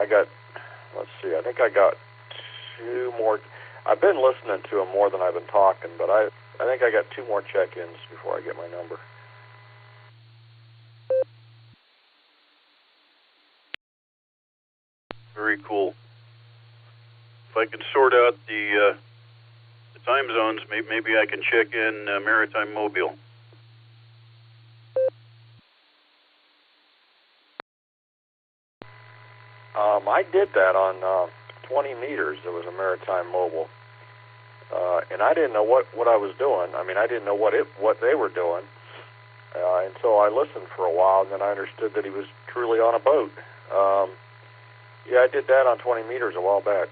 I got, let's see, I think I got 2 more. I've been listening to them more than I've been talking, but I think I got 2 more check-ins before I get my number. Very cool. If I could sort out the time zones, maybe I can check in Maritime Mobile. I did that on 20 meters. There was a Maritime Mobile, and I didn't know what I was doing. I mean, I didn't know what they were doing, and so I listened for a while, and then I understood that he was truly on a boat. Yeah, I did that on 20 meters a while back.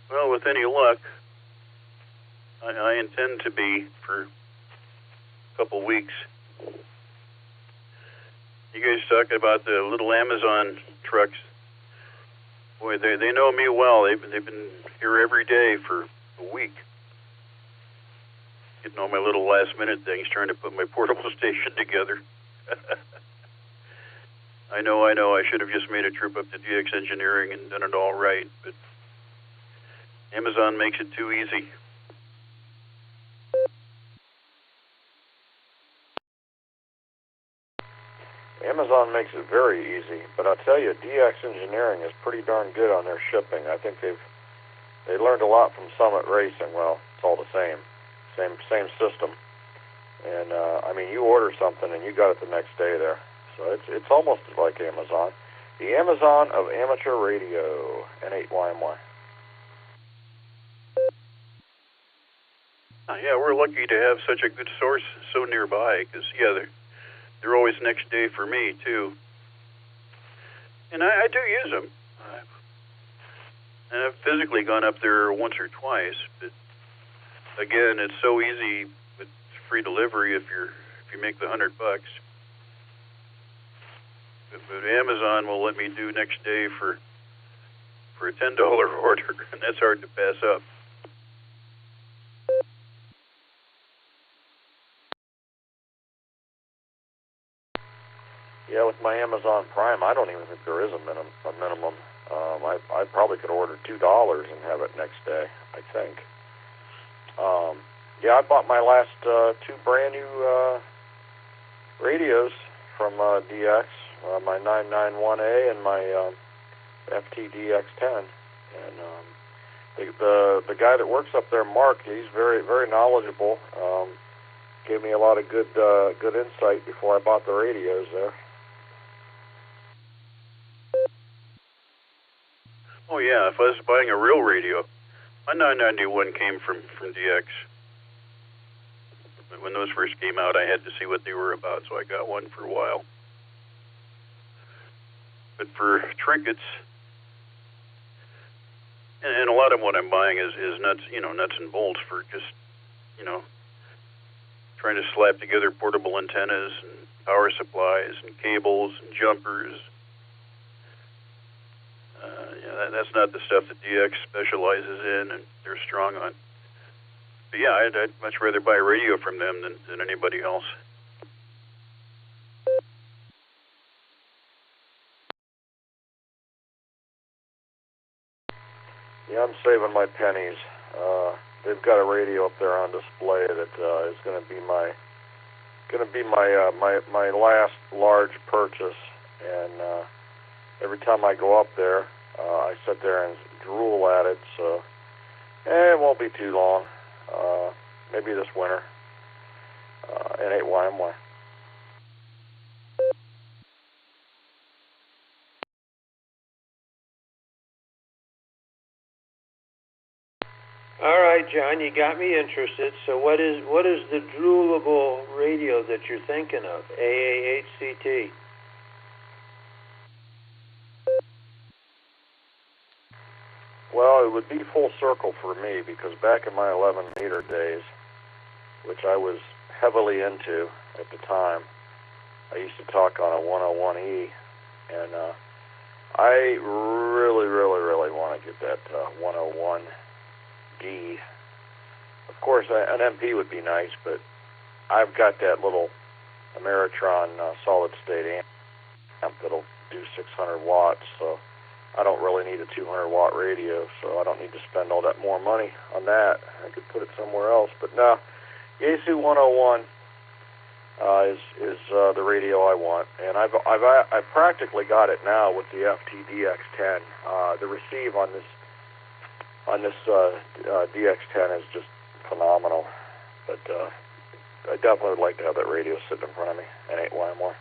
Well, with any luck, I intend to be for a couple weeks. You guys talking about the little Amazon trucks? Boy, they know me well. They've been here every day for a week, getting all my little last-minute things, trying to put my portable station together. I know. I should have just made a trip up to DX Engineering and done it all right, but Amazon makes it too easy. Amazon makes it very easy, but I'll tell you, DX Engineering is pretty darn good on their shipping. I think they learned a lot from Summit Racing. Well, it's all the same system. And I mean, you order something and you got it the next day there. So it's almost like Amazon. The Amazon of Amateur Radio, N8YMY. Yeah, we're lucky to have such a good source so nearby, because, yeah, they're always next day for me, too. And I do use them. And I've physically gone up there once or twice, but, again, it's so easy with free delivery if you make the $100. But Amazon will let me do next day for a $10 order, and that's hard to pass up. Yeah, with my Amazon Prime, I don't even think there is a minimum. I probably could order $2 and have it next day, I think. Yeah, I bought my last 2 brand new radios from DX, my 991A and my FTDX10. And the guy that works up there, Mark, he's very, very knowledgeable. Gave me a lot of good insight before I bought the radios there. Oh, yeah, if I was buying a real radio, my 991 came from DX. When those first came out, I had to see what they were about, so I got one for a while. But for trinkets, and a lot of what I'm buying is nuts and bolts for just, trying to slap together portable antennas and power supplies and cables and jumpers. That's not the stuff that DX specializes in and they're strong on. But yeah, I'd much rather buy a radio from them than anybody else. Yeah, I'm saving my pennies. They've got a radio up there on display that is going to be my last large purchase, and every time I go up there, I sit there and drool at it. So it won't be too long. Maybe this winter. N8YMY. All right, John, you got me interested. So what is the droolable radio that you're thinking of? AAHCT. Well, it would be full circle for me because back in my 11-meter days, which I was heavily into at the time, I used to talk on a 101E, and I really, really, really want to get that 101D. Of course, an MP would be nice, but I've got that little Ameritron solid-state amp that'll do 600 watts, so I don't really need a 200-watt radio, so I don't need to spend all that more money on that. I could put it somewhere else. But no, Yaesu 101 is the radio I want, and I've practically got it now with the FT-DX10. The receive on this DX10 is just phenomenal, but I definitely would like to have that radio sitting in front of me and 8 wire more.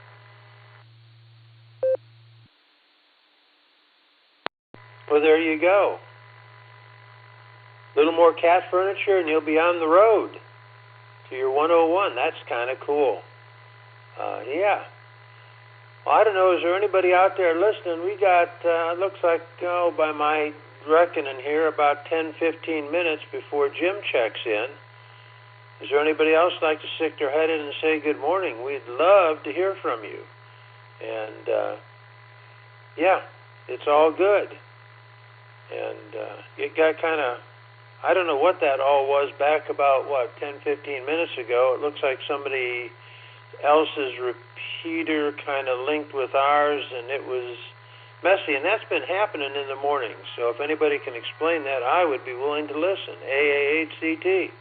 Well, there you go. A little more cat furniture and you'll be on the road to your 101. That's kind of cool. Yeah. Well, I don't know, is there anybody out there listening? We got, looks like, by my reckoning here, about 10-15 minutes before Jim checks in. Is there anybody else like to stick their head in and say good morning? We'd love to hear from you. And, yeah, it's all good. And it got kind of, I don't know what that all was back about, 10-15 minutes ago. It looks like somebody else's repeater kind of linked with ours, and it was messy. And that's been happening in the morning. So if anybody can explain that, I would be willing to listen. AAHCT.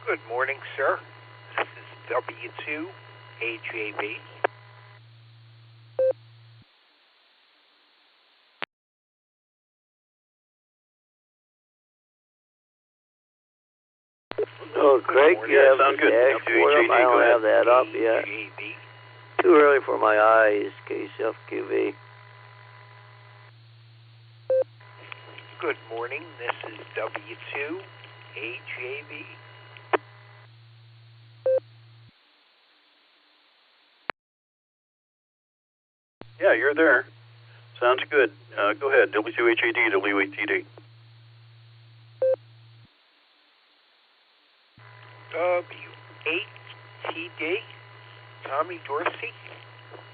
Good morning, sir. This is W2AJB. Oh, Craig, you have sound the good. dash for him? I don't have that up yet. Too early for my eyes, KCFQV. Good morning. This is W2AJB. Yeah, you're there. Sounds good. Go ahead, W2HAD, WATD. W8TD, Tommy Dorsey,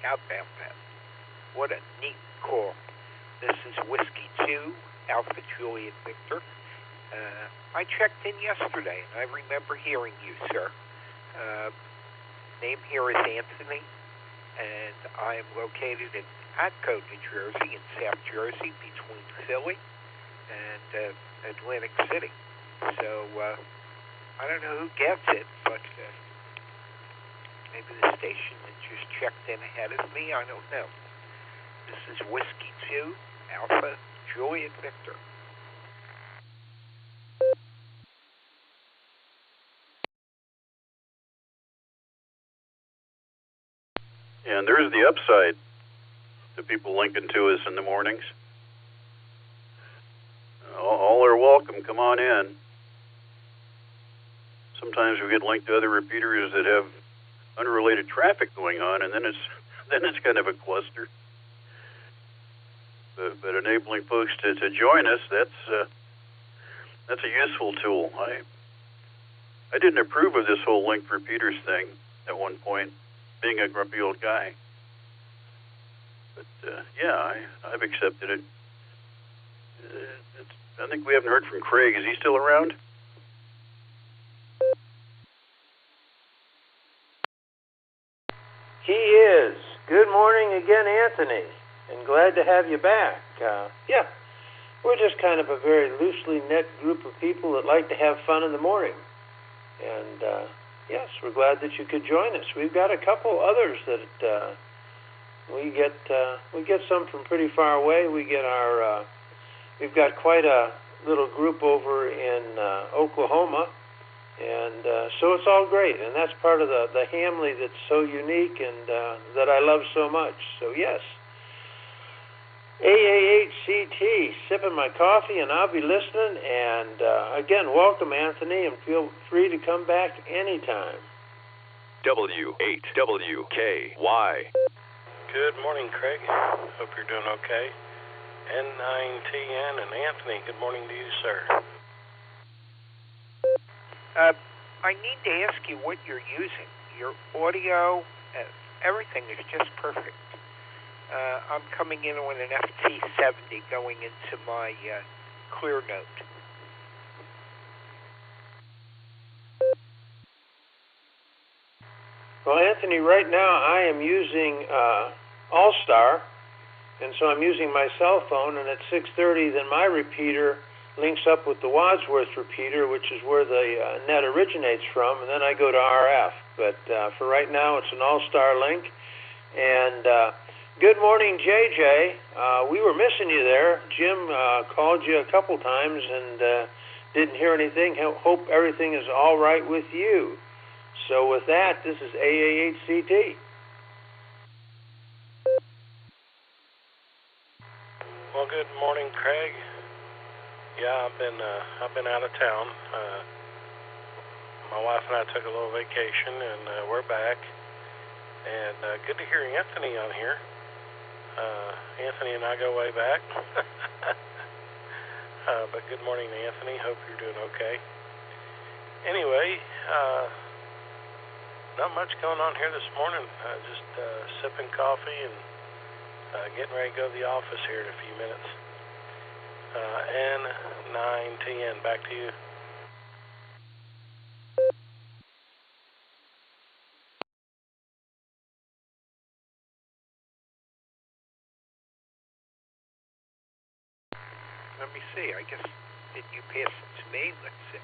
outbound path. What a neat call. This is Whiskey 2, Alpha Juliet Victor. I checked in yesterday, and I remember hearing you, sir. Name here is Anthony, and I am located in Atco, New Jersey, in South Jersey, between Philly and Atlantic City. So, I don't know who gets it, but maybe the station that just checked in ahead of me. I don't know. This is Whiskey 2, Alpha Juliet Victor. And there's the upside to people linking to us in the mornings. All are welcome. Come on in. Sometimes we get linked to other repeaters that have unrelated traffic going on, and then it's kind of a cluster. But enabling folks to join us, that's a useful tool. I didn't approve of this whole linked repeaters thing at one point, being a grumpy old guy. But yeah, I've accepted it. I think we haven't heard from Craig. Is he still around? He is. Good morning again, Anthony, and glad to have you back. Yeah, we're just kind of a very loosely knit group of people that like to have fun in the morning. And yes, we're glad that you could join us. We've got a couple others that we get some from pretty far away. We've got quite a little group over in Oklahoma. And so it's all great, and that's part of the Hamley that's so unique and that I love so much. So yes, AAHCT, sipping my coffee, and I'll be listening. And again, welcome, Anthony, and feel free to come back anytime. W8WKY. Good morning, Craig. Hope you're doing okay. N9TN and Anthony, good morning to you, sir. I need to ask you what you're using. Your audio, everything is just perfect. I'm coming in on an FT70 going into my clear note. Well, Anthony, right now I am using Allstar, and so I'm using my cell phone, and at 6:30 then my repeater links up with the Wadsworth repeater, which is where the net originates from, and then I go to RF. But for right now, it's an Allstar link. And good morning, JJ. We were missing you there. Jim called you a couple times and didn't hear anything. Hope everything is all right with you. So with that, this is AA8CT. Well, good morning, Craig. Yeah, I've been out of town. My wife and I took a little vacation, and we're back. And good to hear Anthony on here. Anthony and I go way back. But good morning, Anthony. Hope you're doing okay. Anyway, not much going on here this morning. Just sipping coffee and getting ready to go to the office here in a few minutes. N910, back to you. Let me see. I guess, did you pass it to me? Let's see.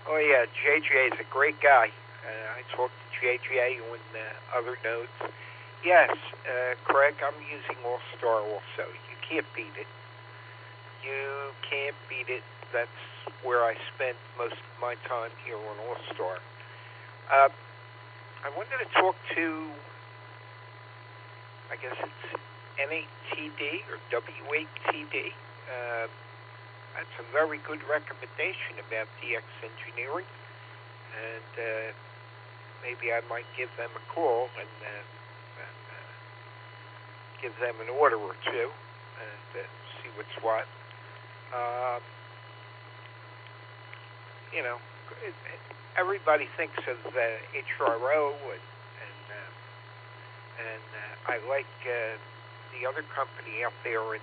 Oh, yeah, JJ is a great guy. I talked to JJ on other nodes. Yes, Craig, I'm using Allstar also. You can't beat it. You can't beat it. That's where I spend most of my time here on Allstar. I wanted to talk to, I guess it's N8TD or W8TD. That's a very good recommendation about DX engineering, and maybe I might give them a call and give them an order or two and see what's what. You know, everybody thinks of HRO and I like the other company out there in,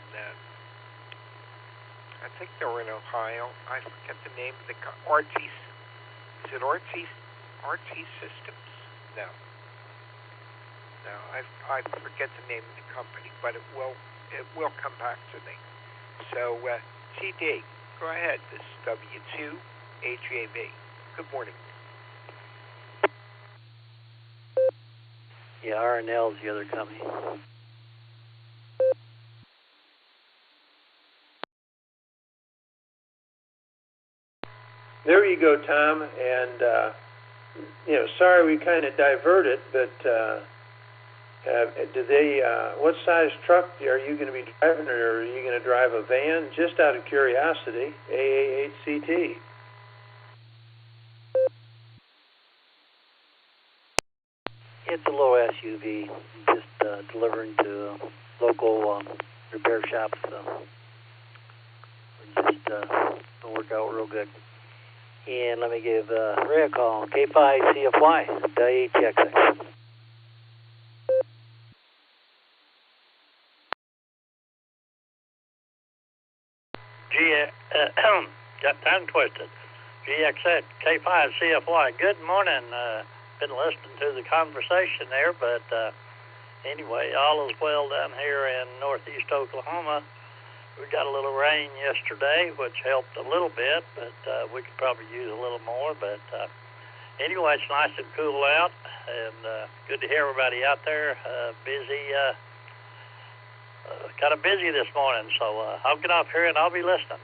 I think they're in Ohio. I forget the name of the RT. Is it RT Systems? No, I forget the name of the company, but it will come back to me. So TD, go ahead. This is W2AJB. Good morning. Yeah, R&L is the other company. There you go, Tom. And, sorry we kind of diverted, but do they, what size truck are you going to be driving, or are you going to drive a van? Just out of curiosity, AA8CT. It's a low SUV, just delivering to local repair shops. It just don't work out real good. And let me give Ray a call. K5CFY, WHXX. Got tongue twisted. GXX, K5CFY. Good morning. Been listening to the conversation there, but anyway, all is well down here in northeast Oklahoma. We got a little rain yesterday, which helped a little bit, but we could probably use a little more. But anyway, it's nice and cool out, and good to hear everybody out there. Busy, kind of busy this morning, so I'll get off here and I'll be listening.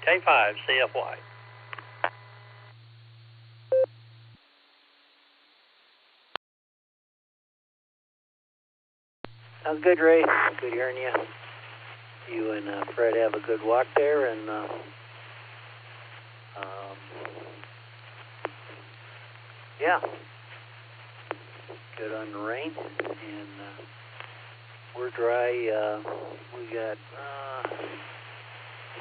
K5CFY. Sounds good, Ray. Good hearing you. You and Fred have a good walk there, and yeah, good on the rain, and we're dry. We got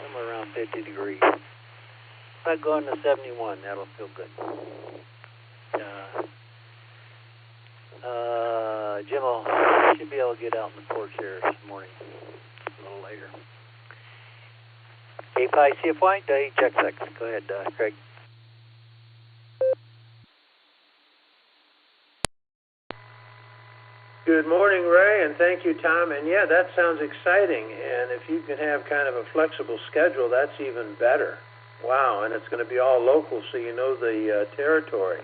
somewhere around 50 degrees. If I go into 71, that'll feel good. Jim should be able to get out in the porch here this morning, a little later. K5CFY, WHXX. Go ahead, Craig. Good morning, Ray, and thank you, Tom. And yeah, that sounds exciting. And if you can have kind of a flexible schedule, that's even better. Wow, and it's going to be all local, so you know the territory.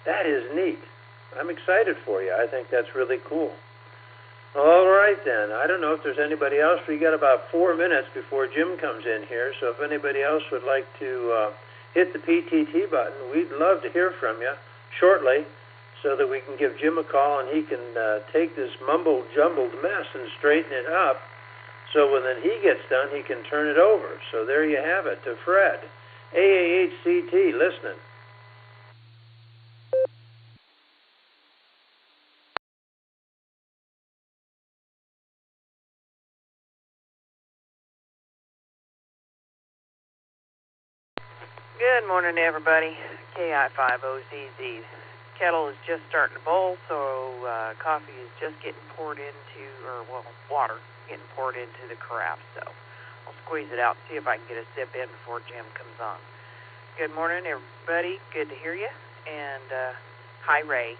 That is neat. I'm excited for you. I think that's really cool. All right, then. I don't know if there's anybody else. We got about 4 minutes before Jim comes in here, so if anybody else would like to hit the PTT button, we'd love to hear from you shortly so that we can give Jim a call and he can take this mumble-jumbled mess and straighten it up so when then he gets done, he can turn it over. So there you have it to Fred, AAHCT, listening. Good morning, everybody. KI5OZZ. Kettle is just starting to boil, so coffee is just getting poured into, water getting poured into the carafe. So I'll squeeze it out and see if I can get a sip in before Jim comes on. Good morning, everybody. Good to hear you. And hi, Ray.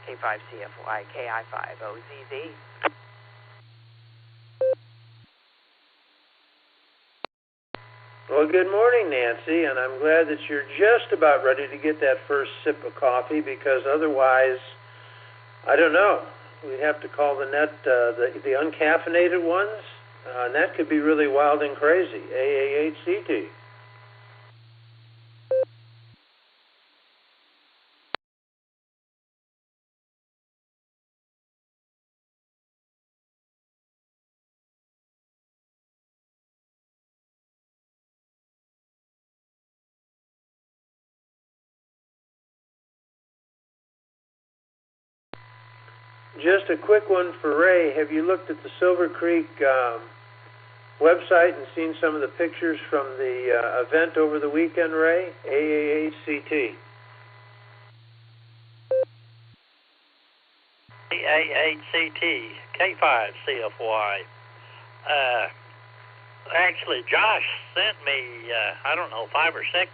K5CFY, KI5OZZ. Well, good morning, Nancy, and I'm glad that you're just about ready to get that first sip of coffee because otherwise, I don't know, we'd have to call the net the uncaffeinated ones, and that could be really wild and crazy, AAHCT. Just a quick one for Ray. Have you looked at the Silvercreek website and seen some of the pictures from the event over the weekend, Ray? AAHCT. AAHCT, K5CFY. Actually, Josh sent me, 5 or 6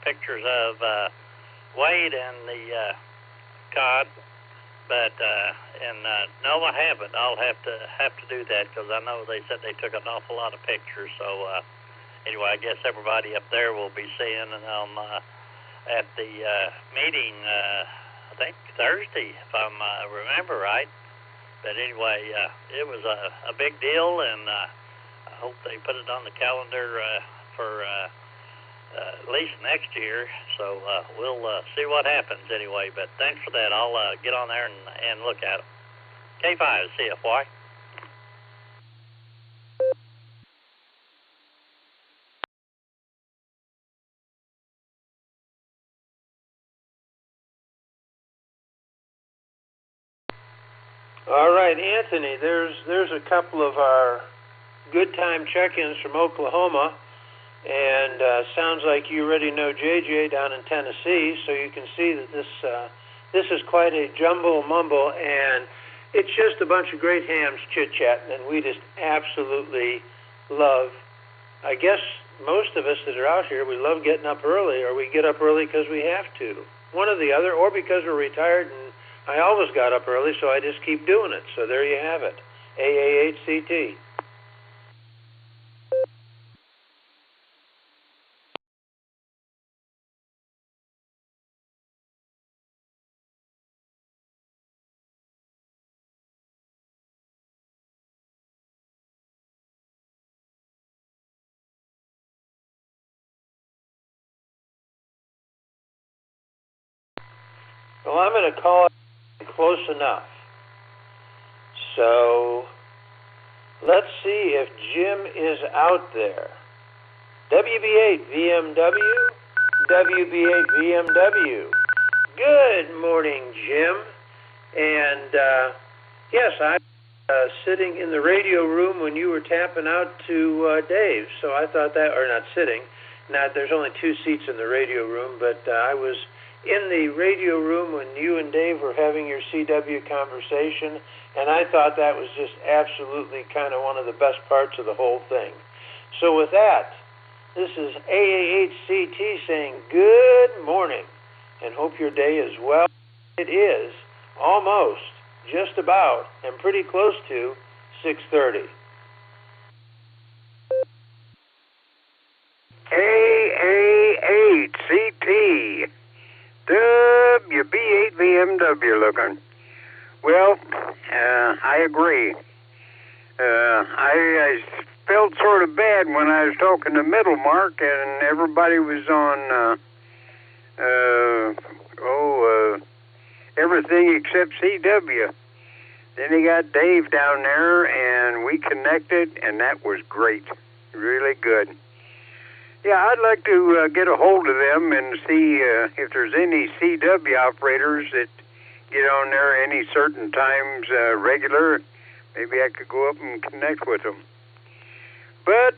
pictures of Wade and the cod. But no, I haven't. I'll have to do that because I know they said they took an awful lot of pictures. So anyway, I guess everybody up there will be seeing them at the meeting. I think Thursday, if I remember right. But anyway, it was a big deal, and I hope they put it on the calendar for at least next year, so we'll see what happens anyway. But thanks for that. I'll get on there and look at them. K5 CFY. All right, Anthony, there's a couple of our good time check-ins from Oklahoma. And sounds like you already know JJ down in Tennessee, so you can see that this is quite a jumble-mumble, and it's just a bunch of great hams chit-chatting, and we just absolutely love, I guess most of us that are out here, we love getting up early, or we get up early because we have to. One or the other, or because we're retired, and I always got up early, so I just keep doing it. So there you have it, AAHCT. Well, I'm going to call it close enough. So let's see if Jim is out there. WB8 VMW, WB8 VMW. Good morning, Jim. And yes, I'm sitting in the radio room when you were tapping out to Dave. So I thought that, or not sitting. Now, there's only 2 seats in the radio room, but I was in the radio room when you and Dave were having your CW conversation, and I thought that was just absolutely kind of one of the best parts of the whole thing. So with that, this is AAHCT saying good morning, and hope your day is well. It is almost, just about, and pretty close to 6:30. AA8CT, WB8VMW looking. Well, I agree. I felt sort of bad when I was talking to Middlemark and everybody was on, everything except CW. Then he got Dave down there and we connected and that was great. Really good. Yeah, I'd like to get a hold of them and see if there's any CW operators that get on there any certain times regular. Maybe I could go up and connect with them. But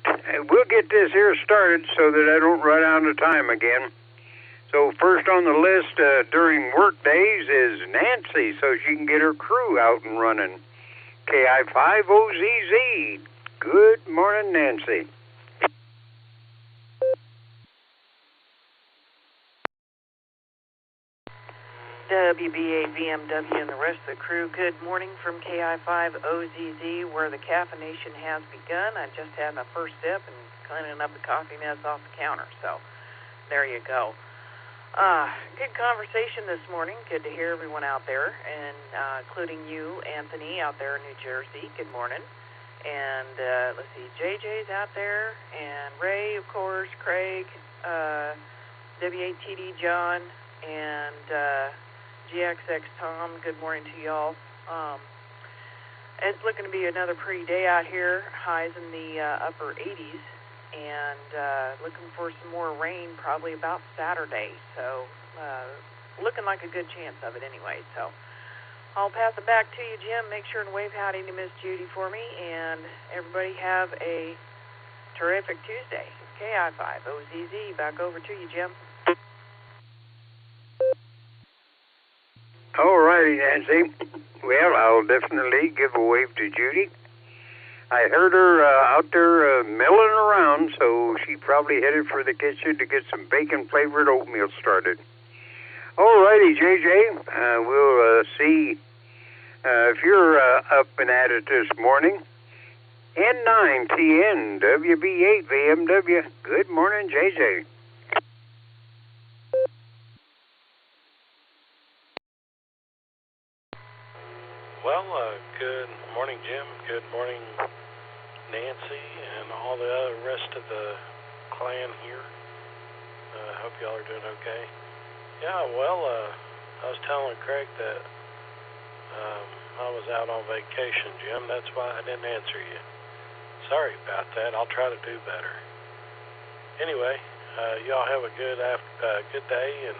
we'll get this here started so that I don't run out of time again. So first on the list during work days is Nancy, so she can get her crew out and running. KI5OZZ. Good morning, Nancy. WB8VMW and the rest of the crew, good morning from KI5OZZ, where the caffeination has begun. I just had my first sip and cleaning up the coffee mess off the counter, so there you go. Good conversation this morning. Good to hear everyone out there, and including you, Anthony, out there in New Jersey. Good morning. And let's see, JJ's out there, and Ray, of course, Craig, W8TD John, and GXX Tom, good morning to y'all. It's looking to be another pretty day out here, highs in the upper 80s, and looking for some more rain probably about Saturday. So looking like a good chance of it anyway. So I'll pass it back to you, Jim. Make sure and wave howdy to Miss Judy for me, and everybody have a terrific Tuesday. KI5OZZ, back over to you, Jim. All righty, Nancy. Well, I'll definitely give a wave to Judy. I heard her out there milling around, so she probably headed for the kitchen to get some bacon-flavored oatmeal started. All righty, JJ. We'll see if you're up and at it this morning. N9TN WB8VMW. Good morning, JJ. Well, good morning, Jim. Good morning, Nancy, and all the other rest of the clan here. Hope y'all are doing okay. Yeah, well, I was telling Craig that I was out on vacation, Jim. That's why I didn't answer you. Sorry about that. I'll try to do better. Anyway, y'all have a good day, and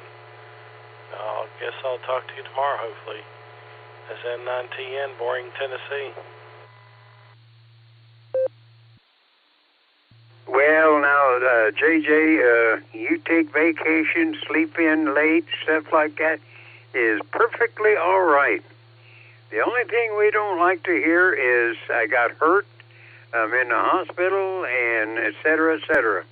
I guess I'll talk to you tomorrow, hopefully. That's N9TN, Boring, Tennessee. Well, now, JJ, you take vacation, sleep in late, stuff like that is perfectly all right. The only thing we don't like to hear is I got hurt, I'm in the hospital, and et cetera, et cetera.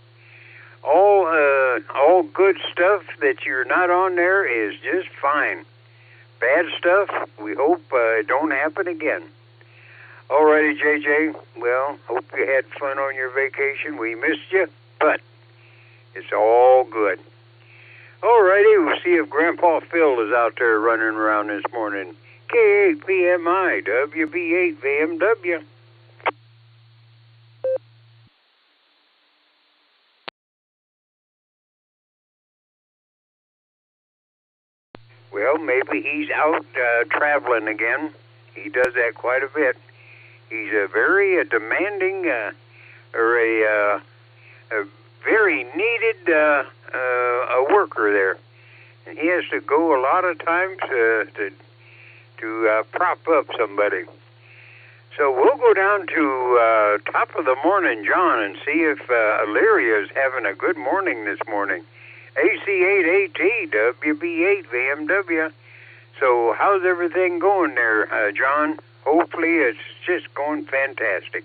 All good stuff that you're not on there is just fine. Bad stuff, we hope it don't happen again. Alrighty, JJ. Well, hope you had fun on your vacation. We missed you, but it's all good. Alrighty, we'll see if Grandpa Phil is out there running around this morning. K8PMI, WB8VMW. Well, maybe he's out traveling again. He does that quite a bit. He's a very demanding or a very needed a worker there. And he has to go a lot of times to prop up somebody. So we'll go down to top of the morning, John, and see if Illyria is having a good morning this morning. AC8AT, WB8VMW. So how's everything going there, John? Hopefully it's just going fantastic.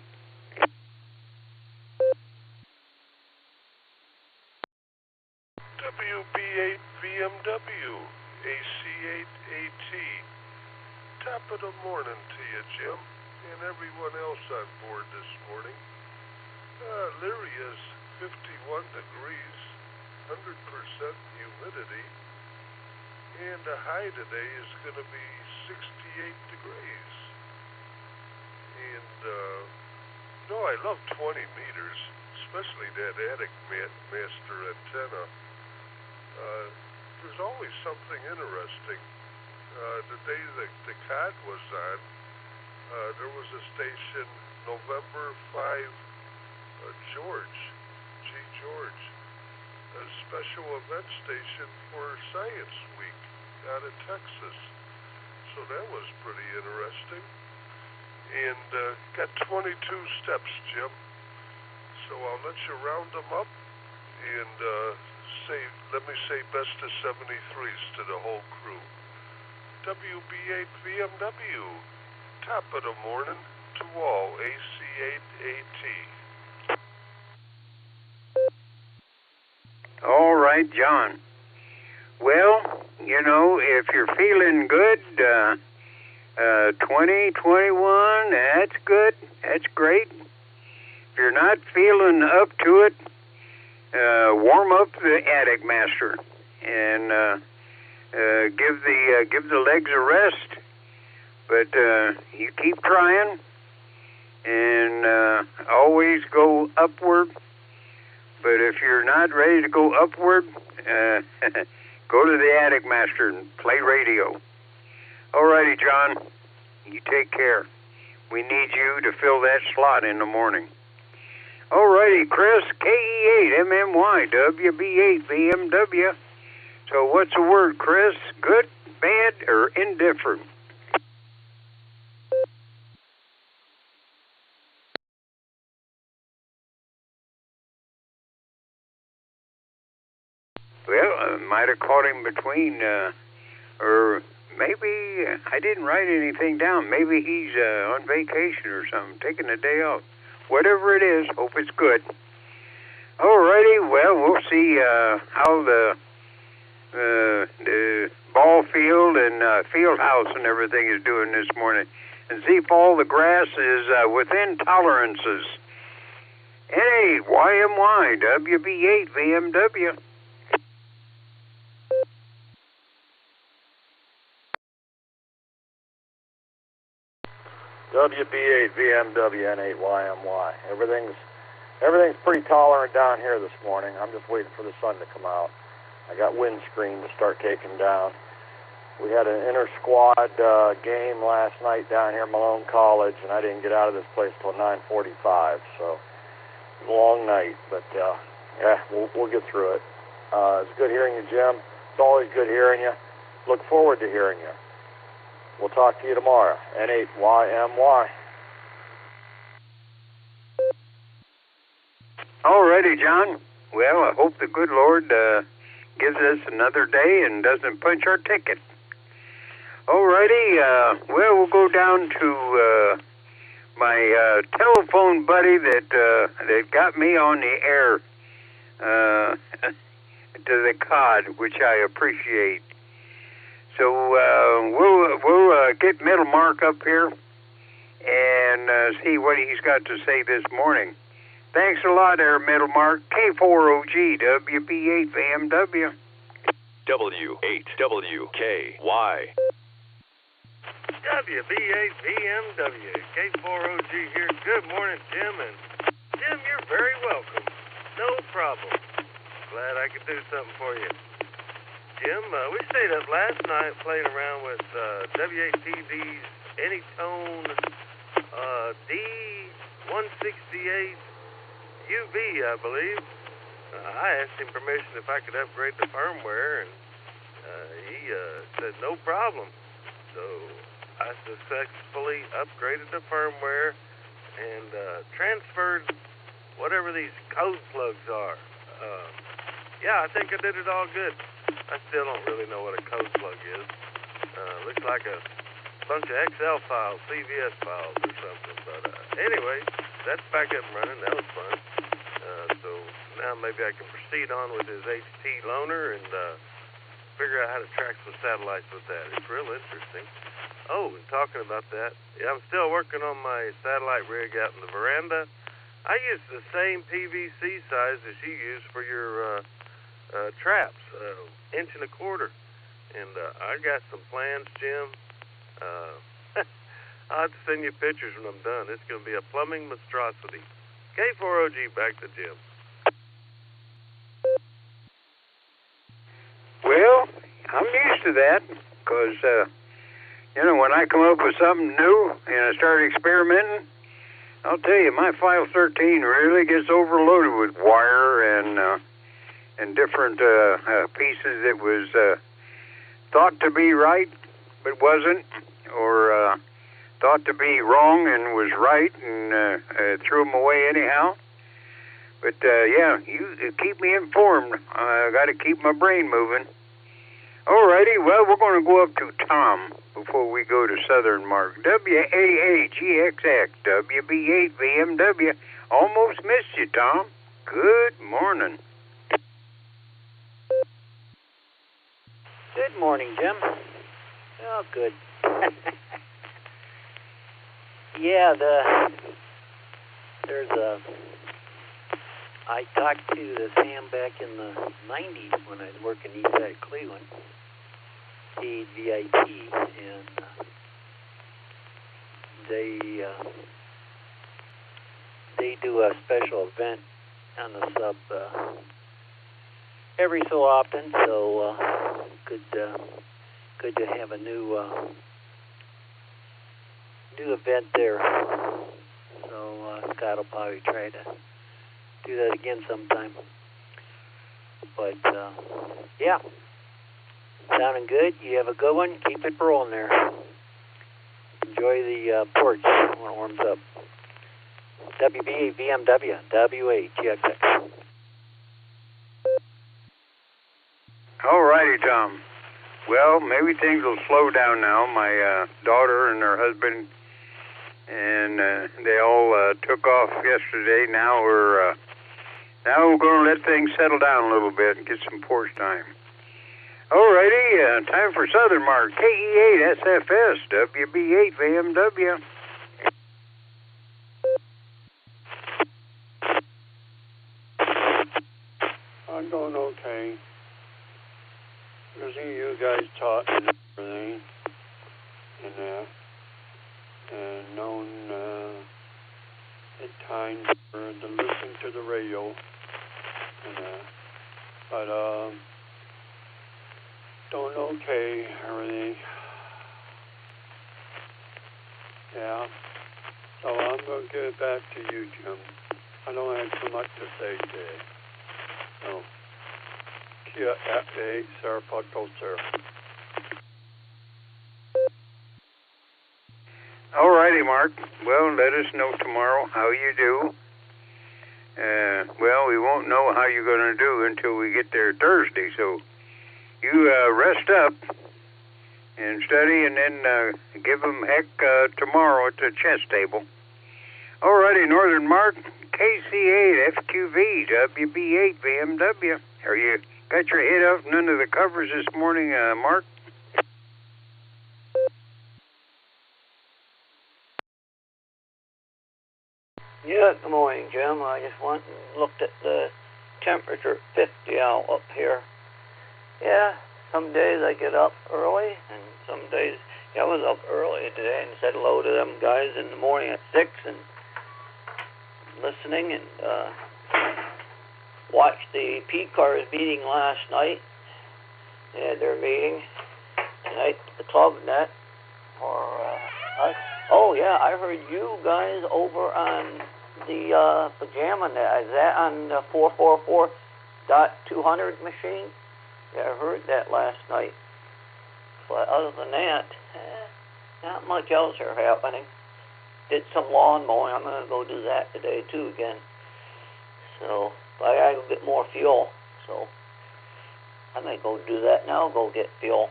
WB8VMW, AC8AT, top of the morning to you, Jim, and everyone else on board this morning. Lyria's 51 degrees, 100% humidity, and the high today is going to be 68 degrees. And, I love 20 meters, especially that attic master antenna. There's always something interesting. The day that the COD was on, there was a station, November 5, George, a special event station for Science Week out of Texas. So that was pretty interesting. And got 22 steps, Jim. So I'll let you round them up and let me say best of 73s to the whole crew. WB8 VMW, top of the morning to all, AC8AT. All right, John. Well, if you're feeling good, 20, 21, that's good. That's great. If you're not feeling up to it, warm up the attic master and give the legs a rest. But you keep trying and always go upward. But if you're not ready to go upward, go to the attic master and play radio. All righty, John. You take care. We need you to fill that slot in the morning. All righty, Chris, KE8MMY, WB8 VMW. So what's the word, Chris? Good, bad, or indifferent? Well, I might have caught him between, or maybe I didn't write anything down. Maybe he's on vacation or something, taking a day off. Whatever it is, hope it's good. All righty, well, we'll see how the ball field and field house and everything is doing this morning, and see if all the grass is within tolerances. N8YMY, WB8 VMW. WB8 VMW N8YMY. Everything's pretty tolerant down here this morning. I'm just waiting for the sun to come out. I got windscreen to start taking down. We had an inter-squad game last night down here at Malone College, and I didn't get out of this place till 9:45. So it was a long night, but yeah, we'll get through it. It's good hearing you, Jim. It's always good hearing you. Look forward to hearing you. We'll talk to you tomorrow. N8YMY. All righty, John. Well, I hope the good Lord gives us another day and doesn't punch our ticket. All righty. Well, we'll go down to my telephone buddy that got me on the air to the COD, which I appreciate. So we'll get Middle Mark up here and see what he's got to say this morning. Thanks a lot there, Middle Mark. K4OG, WB8 VMW. W8WKY. WB8 VMW, K4OG here. Good morning, Jim. And Jim, you're very welcome. No problem. Glad I could do something for you. Jim, we stayed up last night playing around with WATD's Anytone D168 UV, I believe. I asked him permission if I could upgrade the firmware, and he said no problem. So I successfully upgraded the firmware and transferred whatever these code plugs are. Yeah, I think I did it all good. I still don't really know what a code plug is. Looks like a bunch of Excel files, CVS files or something. But anyway, that's back up and running. That was fun. So now maybe I can proceed on with his HT loaner and figure out how to track some satellites with that. It's real interesting. Oh, and talking about that, yeah, I'm still working on my satellite rig out in the veranda. I use the same PVC size as you use for your traps, 1.25 inches. And I got some plans, Jim. I'll have to send you pictures when I'm done. It's going to be a plumbing monstrosity. K4OG, back to Jim. Well, I'm used to that because, when I come up with something new and I start experimenting, I'll tell you, my 513 really gets overloaded with wire and different pieces that was thought to be right but wasn't, or thought to be wrong and was right, and threw them away anyhow. But yeah, you keep me informed. I got to keep my brain moving. Alrighty, well, we're going to go up to Tom before we go to Southern Mark. WAAGXX, WB8 VMW. Almost missed you, Tom. Good morning. Good morning, Jim. Oh, good. Yeah, I talked to the Sam back in the 90s when I was working east side of Cleveland, VIP, and they do a special event on the sub every so often, so good to have a new event there. So Scott will probably try to do that again sometime. But yeah, sounding good. You have a good one. Keep it rolling there. Enjoy the porch when it warms up. WB VMW WAGXX. All righty, Tom. Well, maybe things will slow down now. My daughter and her husband, and they all took off yesterday. Now we're going to let things settle down a little bit and get some porch time. All righty, time for Southern Mark. KE8 SFS WB8 VMW. I'm doing okay. Listening to you guys talk and everything, and known at times for the listening to the radio, but doing okay, everything. Yeah. So I'm going to give it back to you, Jim. I don't have too much to say today. So, Kia F8, sir, Podco, sir. All righty, Mark. Well, let us know tomorrow how you do. Well, we won't know how you're going to do until we get there Thursday, so you rest up and study, and then give them heck tomorrow at the chess table. All righty, Northern Mark, KC8 FQV WB8 VMW. Are you got your head up and under the covers this morning, Mark? Yeah, good morning, Jim. I just went and looked at the temperature, 50 out up here. Yeah, some days I get up early, and some days, I was up early today and said hello to them guys in the morning at 6 and listening, and watched the P-Cars meeting last night. They had their meeting tonight at the Club Net. Oh, yeah, I heard you guys over on the Pajama Net. Is that on the 444.200 machine? Yeah, I heard that last night. But other than that, not much else are happening. Did some lawn mowing. I'm going to go do that today, too, again. So, I got to go get more fuel. So, I may go do that now, go get fuel.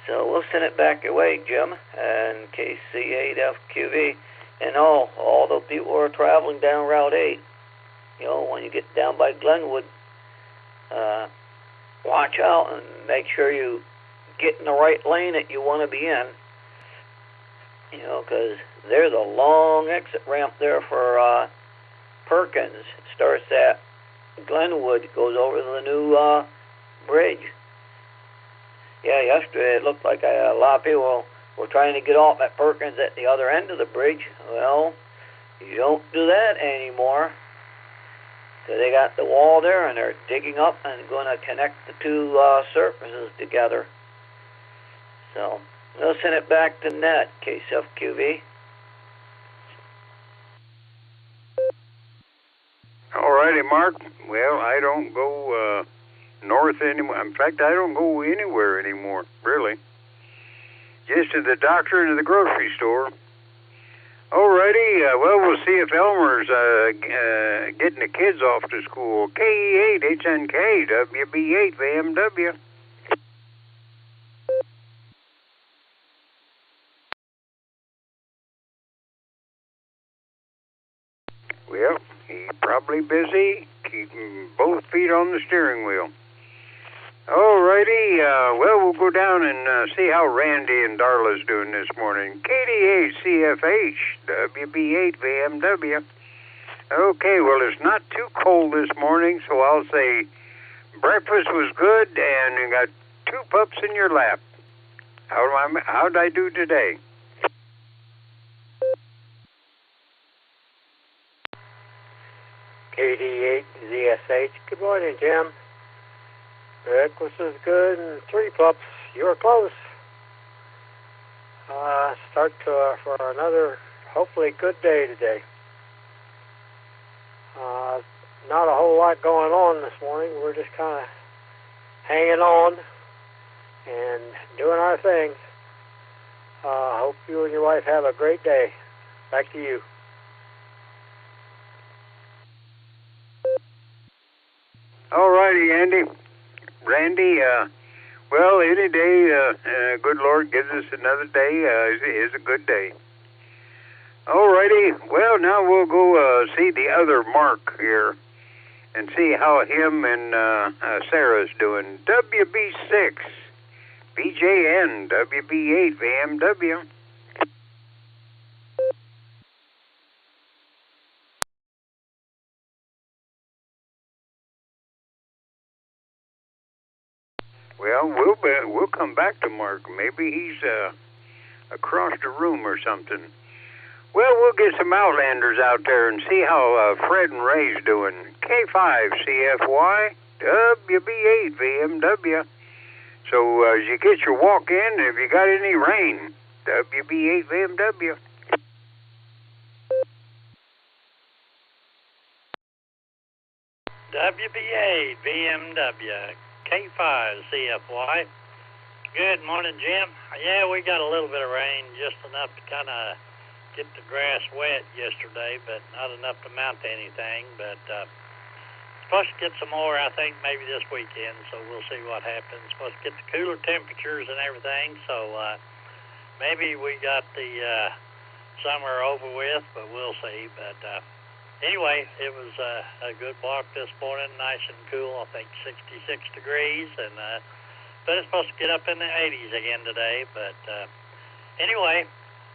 So, we'll send it back your way, Jim, and KC8FQV. And all the people who are traveling down Route 8, when you get down by Glenwood, watch out and make sure you get in the right lane that you want to be in. You know, because there's a long exit ramp there for Perkins. It starts at Glenwood, goes over to the new bridge. Yeah, yesterday it looked like a lot of people were trying to get off at Perkins at the other end of the bridge. Well, you don't do that anymore. So they got the wall there, and they're digging up and going to connect the two surfaces together. So we'll send it back to net, KSFQV. All righty, Mark. Well, I don't go north anymore. In fact, I don't go anywhere anymore, really. Just to the doctor and to the grocery store. All righty. Well, we'll see if Elmer's getting the kids off to school. KE8 HNK WB8 VMW. Well, he's probably busy keeping both feet on the steering wheel. All righty. Well, we'll go down and see how Randy and Darla's doing this morning. KDA CFH WB8 VMW. Okay, well, it's not too cold this morning, so I'll say breakfast was good and you got 2 pups in your lap. How'd I do today? KD8 ZSH. Good morning, Jim. Breakfast is good and 3 pups. You were close. Start for another, hopefully, good day today. Not a whole lot going on this morning. We're just kind of hanging on and doing our thing. Hope you and your wife have a great day. Back to you. All righty, Randy, well, any day, good Lord gives us another day, is a good day. All righty, well, now we'll go see the other Mark here and see how him and Sarah's doing. WB6, BJN, WB8, VMW. Well, we'll come back to Mark. Maybe he's across the room or something. Well, we'll get some Outlanders out there and see how Fred and Ray's doing. K5 CFY, WB8 VMW. So as you get your walk in, have you got any rain? WB8 VMW. WB8 VMW. K5 CFY. Good morning, Jim. Yeah, we got a little bit of rain, just enough to kind of get the grass wet yesterday, but not enough to mount to anything. But supposed to get some more, I think, maybe this weekend, so we'll see what happens. Supposed to get the cooler temperatures and everything, so maybe we got the summer over with, but we'll see. But anyway, it was a good walk this morning, nice and cool. I think 66 degrees, and but it's supposed to get up in the 80s again today. But anyway,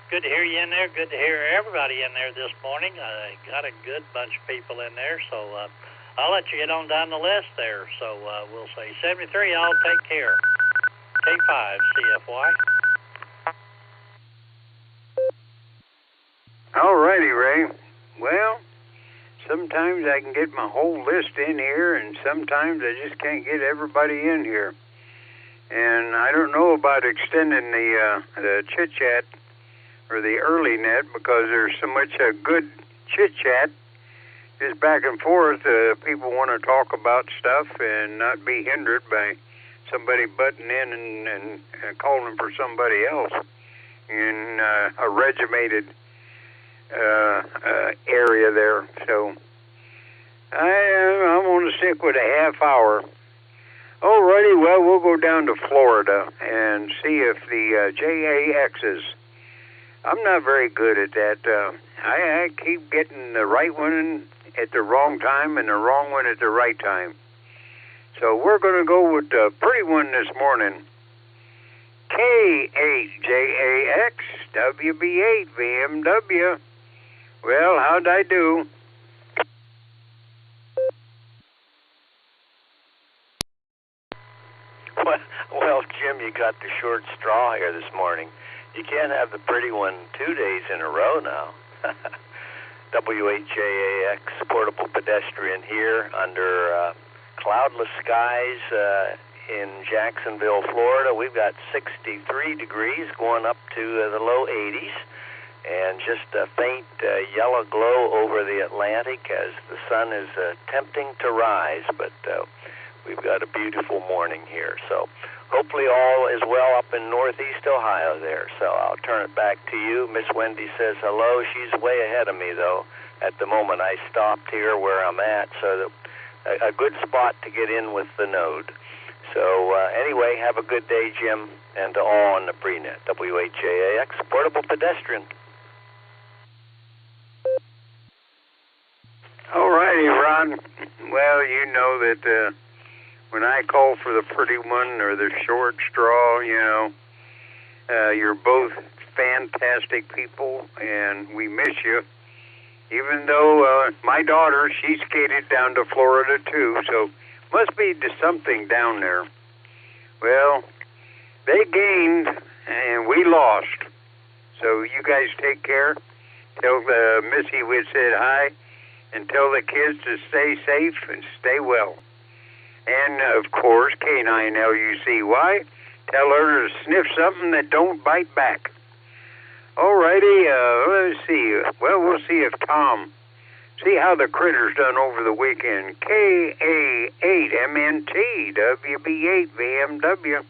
good to hear you in there. Good to hear everybody in there this morning. I got a good bunch of people in there, so I'll let you get on down the list there. So we'll say 73. I'll take care. K5 CFY. All righty, Ray. Well, sometimes I can get my whole list in here, and sometimes I just can't get everybody in here. And I don't know about extending the chit-chat or the early net because there's so much good chit-chat, just back and forth. People want to talk about stuff and not be hindered by somebody butting in and calling for somebody else in a regimented area there. So I'm going to stick with a half hour. Alrighty, well, we'll go down to Florida and see if the JAXs. I'm not very good at that. I keep getting the right one at the wrong time and the wrong one at the right time. So we're going to go with the pretty one this morning. K8JAX WB8 VMW. Well, how'd I do? Well, Jim, you got the short straw here this morning. You can't have the pretty one 2 days in a row now. WHJAX Portable Pedestrian here under cloudless skies in Jacksonville, Florida. We've got 63 degrees going up to the low 80s and just a faint yellow glow over the Atlantic as the sun is attempting to rise, but we've got a beautiful morning here. So hopefully all is well up in Northeast Ohio there. So I'll turn it back to you. Miss Wendy says hello. She's way ahead of me, though. At the moment, I stopped here where I'm at, so that a good spot to get in with the node. So anyway, have a good day, Jim, and to all on the prenet. WHJAX Portable Pedestrian. All righty, Ron. Well, you know that when I call for the pretty one or the short straw, you know, you're both fantastic people, and we miss you. Even though my daughter, she skated down to Florida, too, so must be something down there. Well, they gained, and we lost. So you guys take care. Tell Missy we said hi, and tell the kids to stay safe and stay well. And, of course, K9LUCY, tell her to sniff something that don't bite back. All righty, let's see. Well, we'll see if Tom, see how the critters done over the weekend. KA8MNT, WB8 VMW.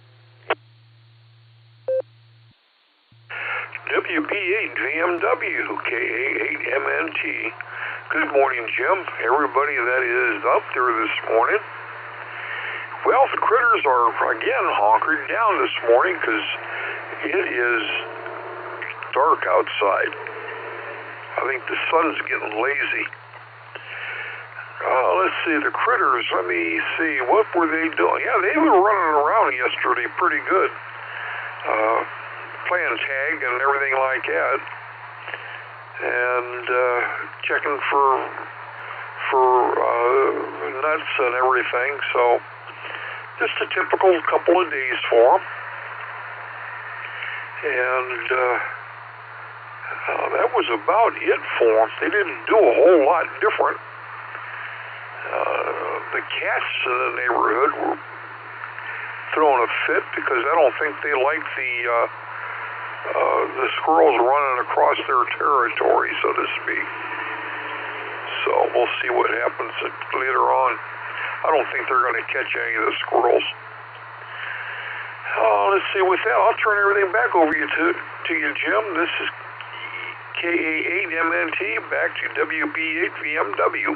WB8 VMW, KA8MNT. Good morning, Jim. Everybody that is up there this morning. Well, the critters are, again, hunkered down this morning because it is dark outside. I think the sun's getting lazy. Let's see, the critters, let me see, what were they doing? Yeah, they were running around yesterday pretty good. Playing tag and everything like that. And checking for nuts and everything. So just a typical couple of days for them. And that was about it for them. They didn't do a whole lot different. The cats in the neighborhood were throwing a fit because I don't think they like the squirrels running across their territory, so to speak. So we'll see what happens later on. I don't think they're going to catch any of the squirrels. Let's see, with that, I'll turn everything back over to you, Jim. This is KA8MNT, back to WB8 VMW.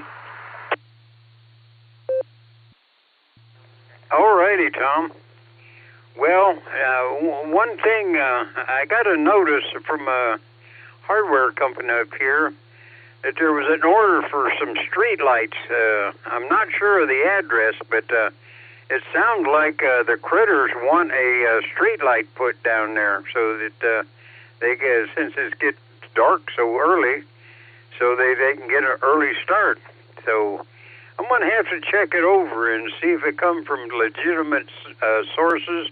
All righty, Tom. Well, one thing, I got a notice from a hardware company up here that there was an order for some street lights. I'm not sure of the address, but it sounds like the critters want a street light put down there so that they get, since it gets dark so early, so they can get an early start. So I'm going to have to check it over and see if it comes from legitimate sources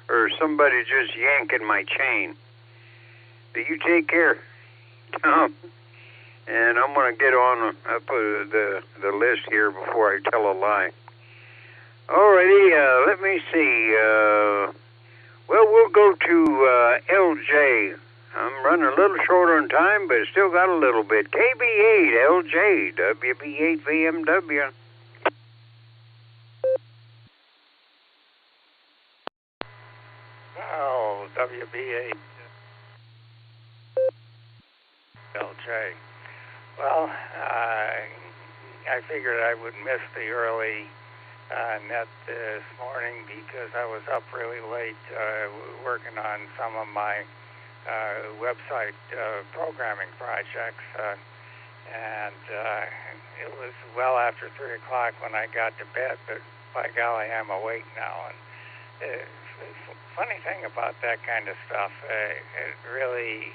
or somebody just yanking my chain. But you take care, Tom. And I'm going to get on up the list here before I tell a lie. Alrighty, let me see. Well, we'll go to LJ. I'm running a little short on time, but still got a little bit. KB8 LJ, WB8 VMW. Oh, WB8 LJ. Well, I figured I would miss the early net this morning because I was up really late working on some of my website programming projects, and it was well after 3 o'clock when I got to bed, but by golly, I'm awake now, and funny thing about that kind of stuff, it really,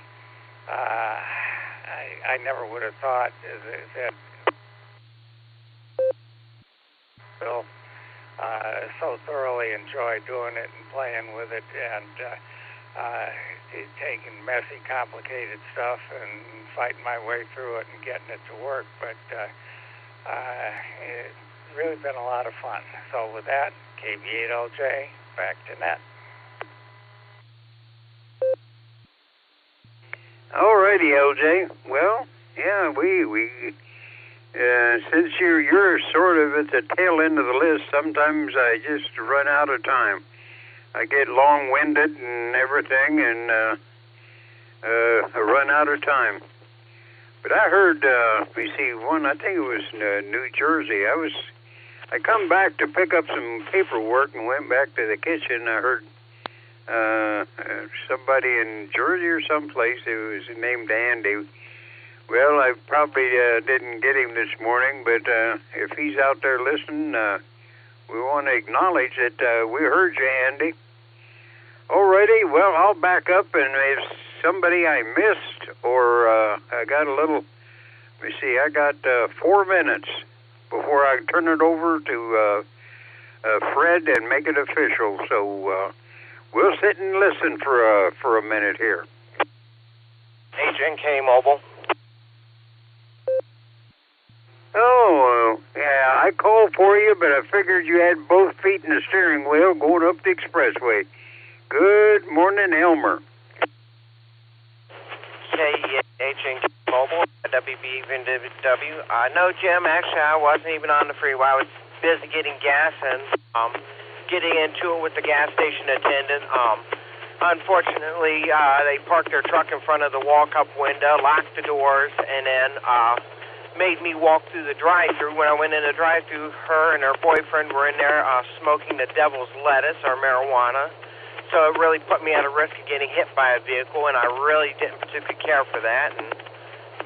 I never would have thought that Bill so thoroughly enjoy doing it and playing with it and taking messy, complicated stuff and fighting my way through it and getting it to work. But it's really been a lot of fun. So with that, KB8LJ, back to net. All righty, LJ. Well, yeah, we since you're sort of at the tail end of the list, sometimes I just run out of time. I get long-winded and everything, and I run out of time. But I heard, we see one. I think it was New Jersey. I come back to pick up some paperwork and went back to the kitchen. I heard somebody in Jersey or someplace. It was named Andy. Well, I probably didn't get him this morning, but if he's out there listening, we want to acknowledge that we heard you, Andy. Alrighty, well, I'll back up, and if somebody I missed or I got a little, let me see, I got 4 minutes before I turn it over to Fred and make it official. So we'll sit and listen for a minute here. HNK Mobile. Oh, yeah, I called for you, but I figured you had both feet in the steering wheel going up the expressway. Good morning, Elmer. HNK Mobile, WBVW. No, Jim, actually, I wasn't even on the freeway. I was busy getting gas and getting into it with the gas station attendant. Unfortunately, they parked their truck in front of the walk-up window, locked the doors, and then made me walk through the drive-thru. When I went in the drive-thru, her and her boyfriend were in there smoking the devil's lettuce or marijuana. So it really put me at a risk of getting hit by a vehicle, and I really didn't particularly care for that. And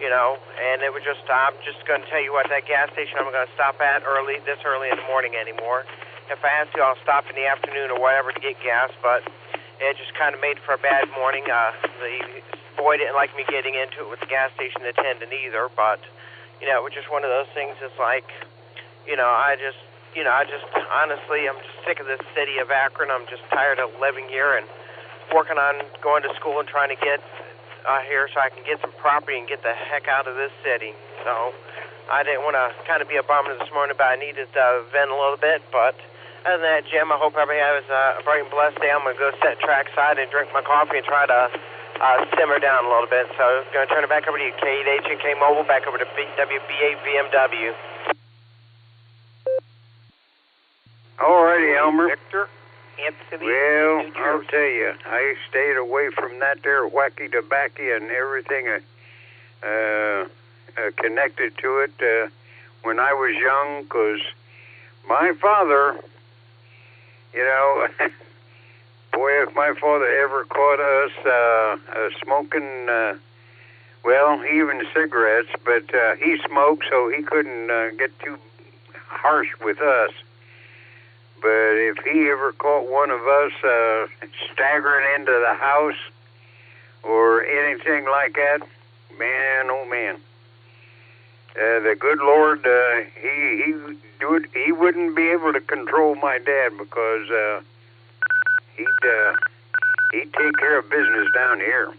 and it was just, I'm just going to tell you what, that gas station I'm going to stop at this early in the morning anymore. If I have to, I'll stop in the afternoon or whatever to get gas, but it just kind of made for a bad morning. The boy didn't like me getting into it with the gas station attendant either, but it was just one of those things. It's like, I just honestly, I'm just sick of this city of Akron. I'm just tired of living here and working on going to school and trying to get here so I can get some property and get the heck out of this city. So I didn't want to kind of be a bummer this morning, but I needed to vent a little bit. But other than that, Jim, I hope everybody has a bright and blessed day. I'm going to go sit trackside and drink my coffee and try to simmer down a little bit. So I'm going to turn it back over to you, K8HNK Mobile, back over to WB8 VMW. All righty, Elmer. Victor, Anthony, well, I'll tell you, I stayed away from that there wacky tobacco and everything connected to it when I was young, because my father, boy, if my father ever caught us smoking, even cigarettes, but he smoked, so he couldn't get too harsh with us. But if he ever caught one of us staggering into the house or anything like that, man, oh man, the good Lord, he wouldn't be able to control my dad because he'd take care of business down here.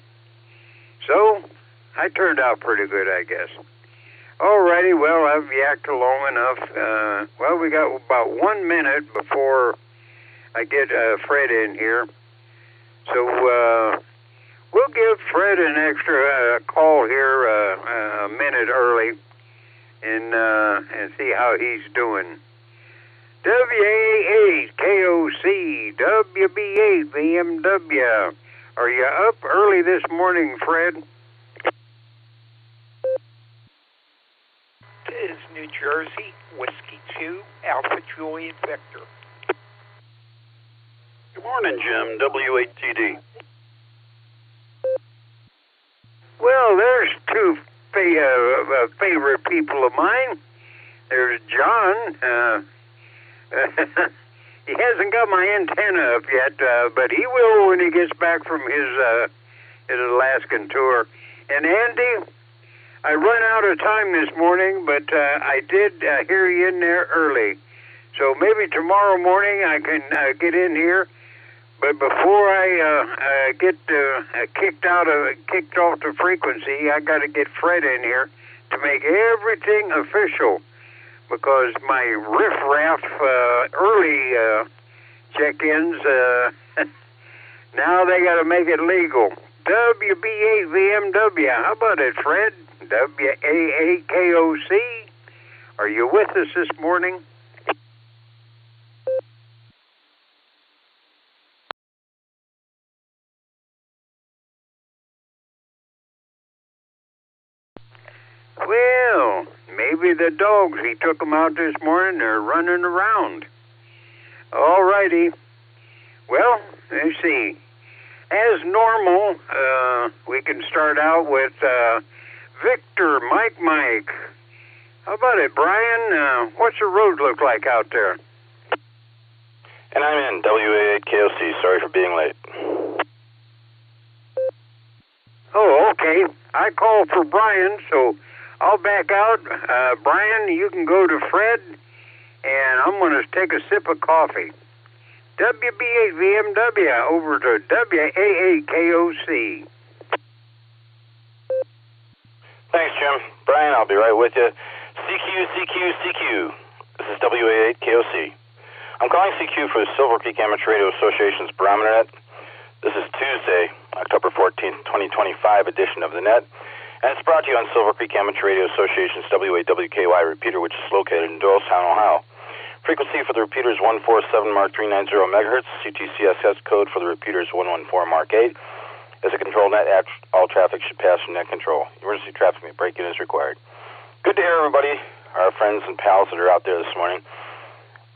So I turned out pretty good, I guess. Alrighty, well, I've yacked long enough. We got about 1 minute before I get Fred in here. So we'll give Fred an extra call here a minute early and see how he's doing. WA8 KOC WB8 VMW. Are you up early this morning, Fred? Is New Jersey, Whiskey 2, Alpha Juliet Victor. Good morning, Jim, W8TD. Well, there's two favorite people of mine. There's John. He hasn't got my antenna up yet, but he will when he gets back from his Alaskan tour. And Andy, I run out of time this morning, but I did hear you in there early. So maybe tomorrow morning I can get in here. But before I get kicked off the frequency, I got to get Fred in here to make everything official, because my riff-raff early check-ins, now they got to make it legal. WB8VMW, how about it, Fred? WAAKOC, are you with us this morning? Well, maybe the dogs, he took them out this morning, they're running around. All righty. Well, let's see. As normal, we can start out with Victor, Mike. How about it, Brian? What's the road look like out there? And I'm in WA8KOC. Sorry for being late. Oh, okay. I called for Brian, so I'll back out. Brian, you can go to Fred, and I'm going to take a sip of coffee. WB8VMW over to WAAKOC. Thanks, Jim. Brian, I'll be right with you. CQ. This is WA8KOC. I'm calling CQ for the Silvercreek Amateur Radio Association's Barometer Net. This is Tuesday, October 14th, 2025 edition of the net, and it's brought to you on Silvercreek Amateur Radio Association's WAWKY repeater, which is located in Doylestown, Ohio. Frequency for the repeater is 147 Mark 390 megahertz. CTCSS code for the repeater is 114 Mark 8. As a control net, all traffic should pass through net control. Emergency traffic break-in is required. Good to hear everybody, our friends and pals that are out there this morning.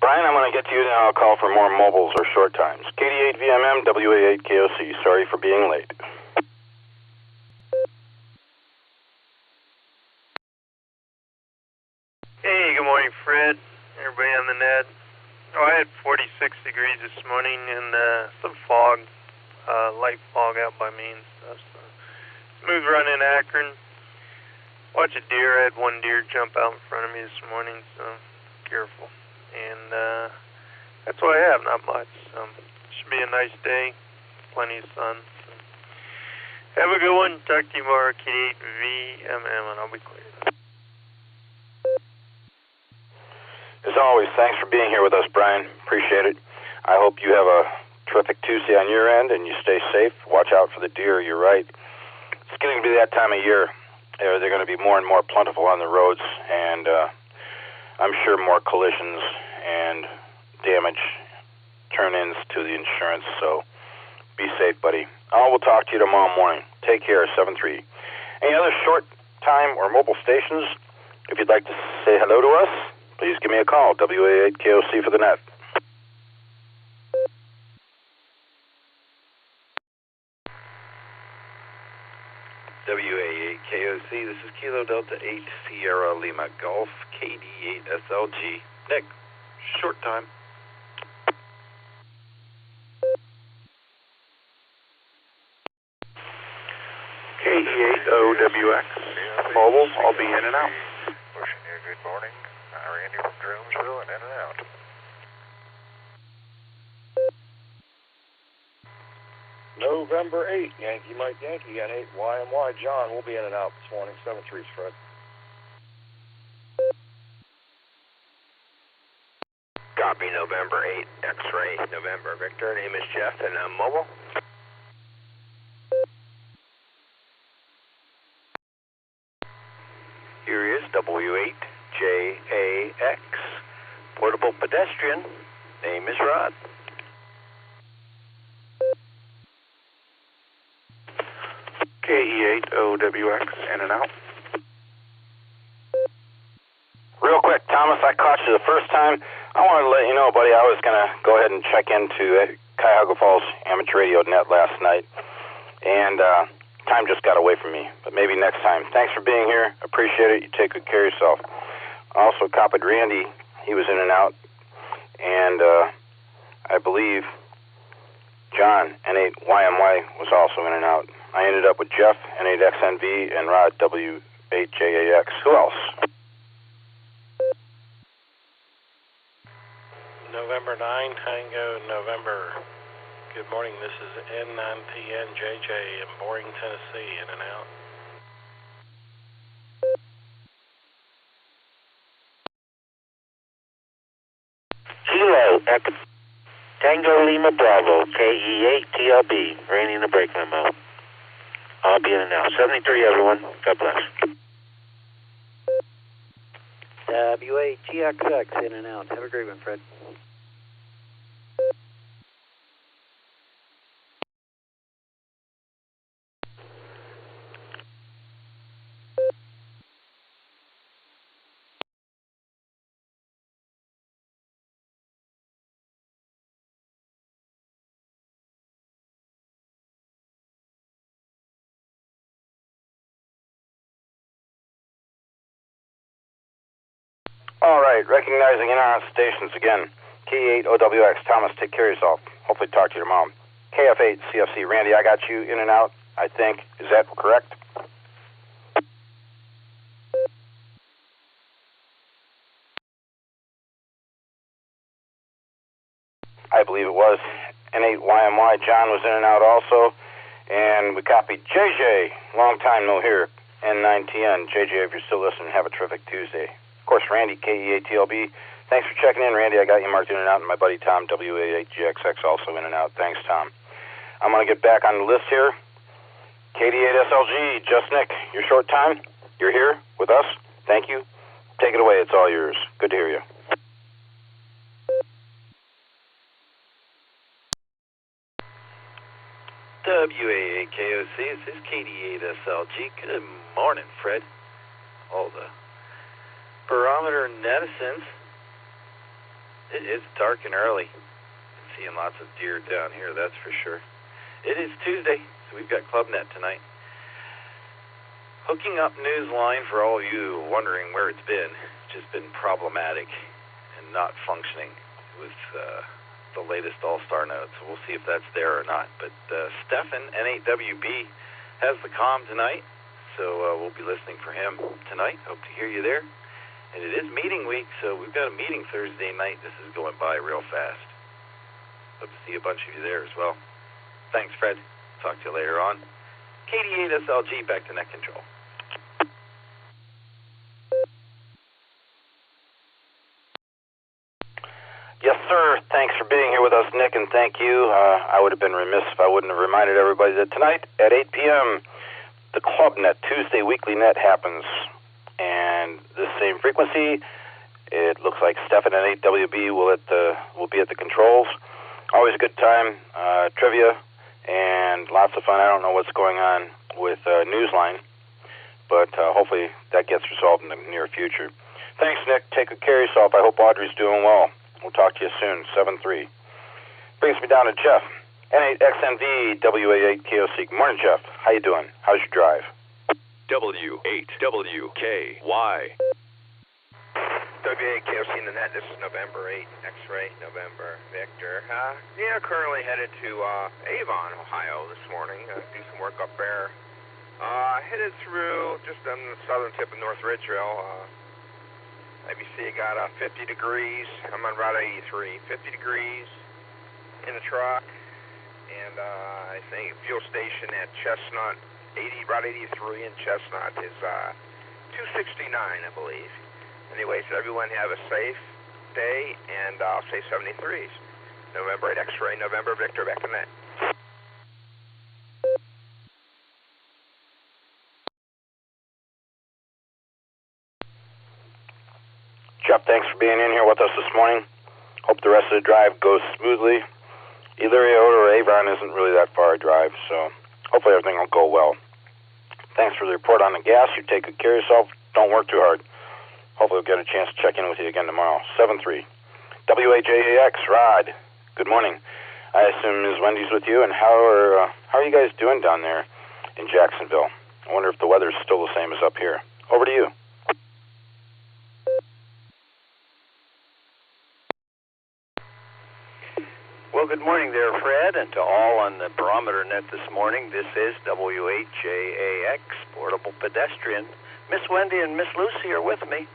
Brian, I'm going to get to you now. I'll call for more mobiles or short times. KD8VMM, WA8KOC. Sorry for being late. Hey, good morning, Fred. Everybody on the net. Oh, I had 46 degrees this morning and some fog, light fog out by me and stuff. So smooth run in Akron. Watch a deer. I had one deer jump out in front of me this morning, so careful. And that's what I have, not much. Should be a nice day, plenty of sun. So. Have a good one. Talk to you more, KD8VMM, and I'll be clear. As always, thanks for being here with us, Brian. Appreciate it. I hope you have a terrific Tuesday on your end and you stay safe. Watch out for the deer. You're right. It's getting to be that time of year. They're going to be more and more plentiful on the roads, and I'm sure more collisions and damage turn-ins to the insurance, so be safe, buddy. I will talk to you tomorrow morning. Take care, 7-3. Any other short time or mobile stations, if you'd like to say hello to us, please give me a call, WA8KOC for the net. WA8KOC, this is Kilo Delta 8 Sierra Lima Golf, KD8SLG. Nick, short time. KE8OWX. Mobile, I'll be in and out. Wishing you a good morning. Randy from Dronesville and in and out. November 8, Yankee Mike Yankee, and 8 YMY John. We'll be in and out this morning. 7-3, Fred. Copy, November 8, X-Ray, November. Victor, name is Jeff, and I'm mobile. Here is W8JAX, portable pedestrian, name is Rod. KE8OWX, in and out. Real quick, Thomas, I caught you the first time. I wanted to let you know, buddy, I was going to go ahead and check into Cuyahoga Falls Amateur Radio Net last night, and time just got away from me, but maybe next time. Thanks for being here. Appreciate it. You take good care of yourself. I also copied Randy. He was in and out, and I believe John, N8YMY, was also in and out. I ended up with Jeff, N8XNV, and Rod, W8JAX. Who else? November 9, Tango, November. Good morning, this is N9TNJJ in Boring, Tennessee, in and out. Kilo, Tango Lima Bravo, KE8TLB, raining a break memo. I'll be in and out. 73, everyone. God bless. WATXX, in and out. Have a great one, Fred. All right, recognizing in-on stations again. K8OWX, Thomas, take care of yourself. Hopefully talk to your mom. KF8 CFC, Randy, I got you in and out, I think. Is that correct? I believe it was. N8YMY, John was in and out also. And we copied JJ, long time no here. N9TN, JJ, if you're still listening, have a terrific Tuesday. Of course, Randy, KE8TLB. Thanks for checking in, Randy. I got you marked in and out, and my buddy Tom, W88GXX, also in and out. Thanks, Tom. I'm going to get back on the list here. KD8SLG, Just Nick, your short time. You're here with us. Thank you. Take it away. It's all yours. Good to hear you. WAAKOC, this is KD8SLG. Good morning, Fred. All the Barometer Netizens. It's dark and early. Seeing lots of deer down here, that's for sure. It is Tuesday, so we've got ClubNet tonight. Hooking up Newsline for all of you wondering where it's been. It's just been problematic and not functioning with the latest Allstar Node, so we'll see if that's there or not. But Stefan, N8WB, has the comm tonight, so we'll be listening for him tonight. Hope to hear you there. And it is meeting week, so we've got a meeting Thursday night. This is going by real fast. Hope to see a bunch of you there as well. Thanks, Fred. Talk to you later on. KD8SLG, back to net control. Yes, sir. Thanks for being here with us, Nick, and thank you. I would have been remiss if I wouldn't have reminded everybody that tonight at 8 p.m., the ClubNet Tuesday Weekly Net happens. And this same frequency, it looks like Stefan and 8WB will be at the controls. Always a good time, trivia, and lots of fun. I don't know what's going on with Newsline, but hopefully that gets resolved in the near future. Thanks, Nick. Take good care of yourself. I hope Audrey's doing well. We'll talk to you soon. 7-3. Brings me down to Jeff, N8XNV, WA8KOC. Good morning, Jeff. How you doing? How's your drive? W8WKY. WA8KOC in the net. This is November 8, X-ray, November, Victor. Currently headed to Avon, Ohio this morning. Do some work up there. Headed through just on the southern tip of North Ridgeville. ABC got 50 degrees. I'm on Route 83. 50 degrees in the truck. And I think fuel station at Chestnut, Route 83 in Chestnut is 269, I believe. Anyway, so everyone have a safe day, and I'll say 73s. November 8 X-ray, November Victor, back to net. Jeff, thanks for being in here with us this morning. Hope the rest of the drive goes smoothly. Elyria or Avon isn't really that far a drive, so hopefully everything will go well. Thanks for the report on the gas. You take good care of yourself. Don't work too hard. Hopefully we'll get a chance to check in with you again tomorrow. 7-3. WAJAX, Rod. Good morning. I assume Ms. Wendy's with you, and how are you guys doing down there in Jacksonville? I wonder if the weather's still the same as up here. Over to you. Fred, and to all on the Barometer Net this morning, this is WHJAX, Portable Pedestrian. Miss Wendy and Miss Lucy are with me.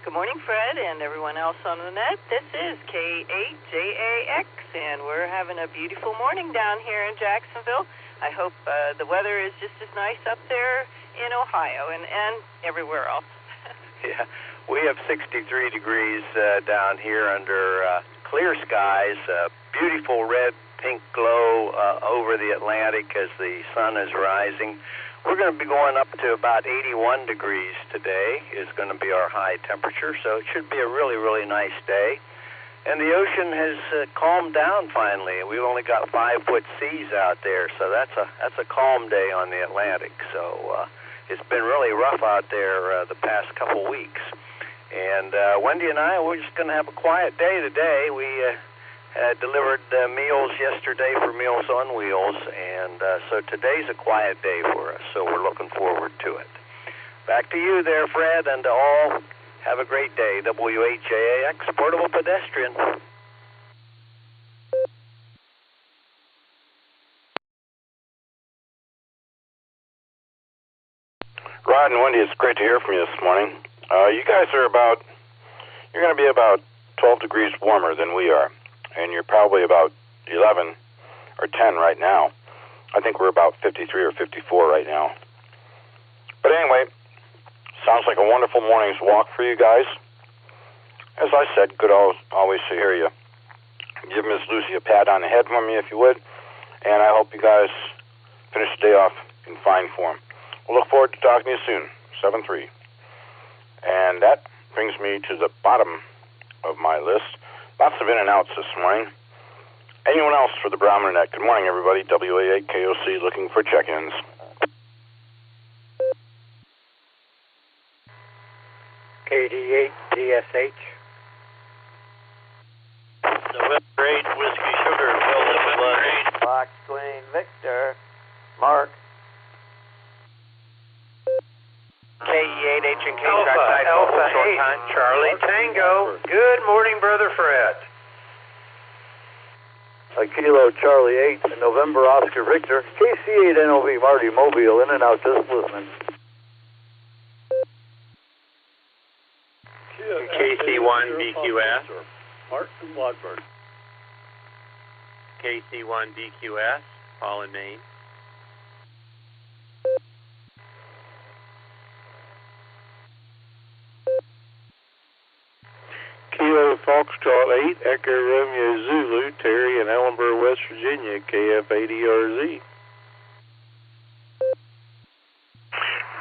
Good morning, Fred, and everyone else on the net. This is K8JAX, and we're having a beautiful morning down here in Jacksonville. I hope the weather is just as nice up there in Ohio and everywhere else. Yeah, we have 63 degrees down here under clear skies, beautiful red-pink glow over the Atlantic as the sun is rising. We're going to be going up to about 81 degrees today is going to be our high temperature, so it should be a really, really nice day. And the ocean has calmed down finally. We've only got 5-foot seas out there, so that's a calm day on the Atlantic. So it's been really rough out there the past couple weeks. And Wendy and I, we're just going to have a quiet day today. We delivered meals yesterday for Meals on Wheels, and so today's a quiet day for us, so we're looking forward to it. Back to you there, Fred, and to all, have a great day. WHJAX, Portable Pedestrian. Rod and Wendy, it's great to hear from you this morning. You guys are you're going to be about 12 degrees warmer than we are, and you're probably about 11 or 10 right now. I think we're about 53 or 54 right now. But anyway, sounds like a wonderful morning's walk for you guys. As I said, good always to hear you. Give Miss Lucy a pat on the head for me if you would, and I hope you guys finish the day off in fine form. We'll look forward to talking to you soon, 7-3. And that brings me to the bottom of my list. Lots of in and outs this morning. Anyone else for the Barometer Net? Good morning, everybody. WA8KOC looking for check-ins. KD8DSH. November 8, Whiskey Sugar, November 8. Fox Queen Victor, Mark. KE8 H&K, Alpha 8, Charlie Tango. Good morning, Brother Fred. Kilo Charlie 8, November Oscar Victor, KC8 NOV Marty Mobile, in and out, just listening. KC1 BQS. Martin Blackburn. KC1 BQS, Paul in Maine. Kilo Foxtrot 8, Echo Romeo Zulu, Terry in Ellenboro, West Virginia, KF80RZ.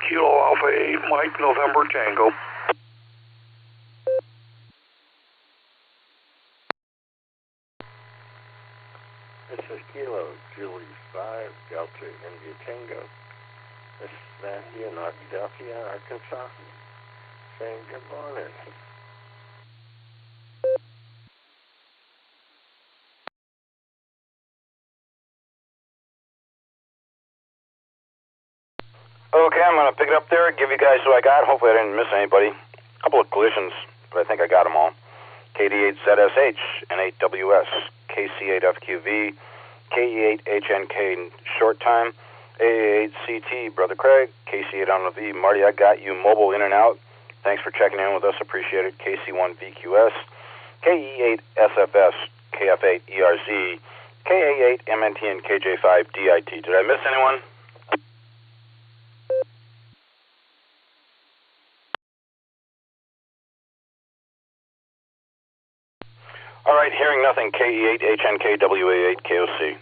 Kilo Alpha 8, Mike November Tango. This is Kilo Julie 5, Delta India Tango. This is Matthew in Arkadelphia, Arkansas, saying good morning. Okay, I'm going to pick it up there, give you guys who I got. Hopefully I didn't miss anybody. A couple of collisions, but I think I got them all. KD8ZSH, N8WS, KC8FQV, KE8HNK Short Time, AA8CT, Brother Craig, KC8 on the V, Marty, I got you, mobile in and out. Thanks for checking in with us, appreciate it. KC1VQS, KE8SFS, KF8ERZ, KA8MNT, and KJ5DIT. Did I miss anyone? All right, hearing nothing, KE8HNKWA8KOC.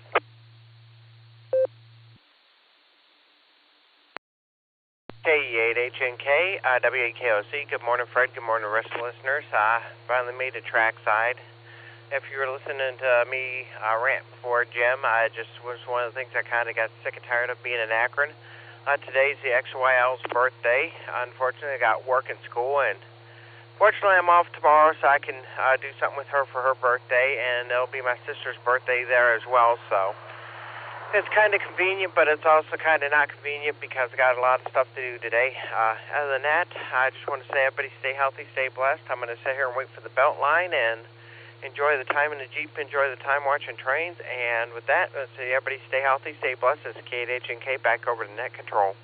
KE8HNK, W8KOC. Good morning, Fred. Good morning, rest of the listeners. Finally made it trackside. If you were listening to me rant before, Jim, I just was one of the things I kind of got sick and tired of being in Akron. Today's the XYL's birthday. Unfortunately, I got work and school, and fortunately, I'm off tomorrow, so I can do something with her for her birthday, and it'll be my sister's birthday there as well, so it's kind of convenient, but it's also kind of not convenient because I got a lot of stuff to do today. Other than that, I just want to say everybody stay healthy, stay blessed. I'm going to sit here and wait for the belt line and Enjoy the time in the Jeep. Enjoy the time watching trains. And with that, let's say everybody stay healthy, stay blessed. This is KH&K back over to net control.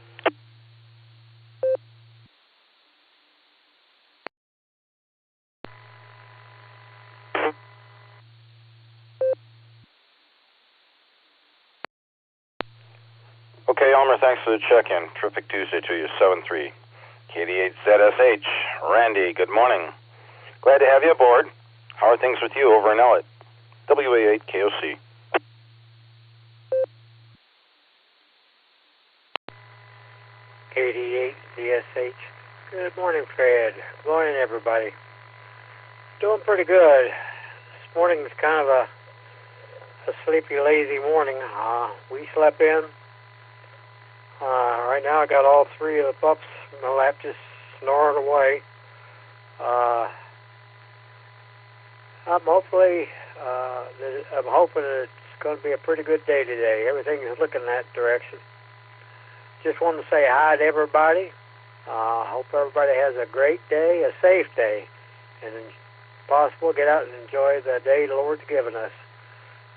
Okay, Elmer, thanks for the check-in. Terrific Tuesday to you, 7-3. KD8ZSH. Randy, good morning. Glad to have you aboard. How are things with you over in Ellet? WA8KOC. KD8ZSH. Good morning, Fred. Good morning, everybody. Doing pretty good. This morning's kind of a sleepy, lazy morning. We slept in. Right now I got all three of the pups in my lap just snoring away. I'm hoping that it's going to be a pretty good day today. Everything is looking that direction. Just want to say hi to everybody. Hope everybody has a great day, a safe day, and if possible, get out and enjoy the day the Lord's given us.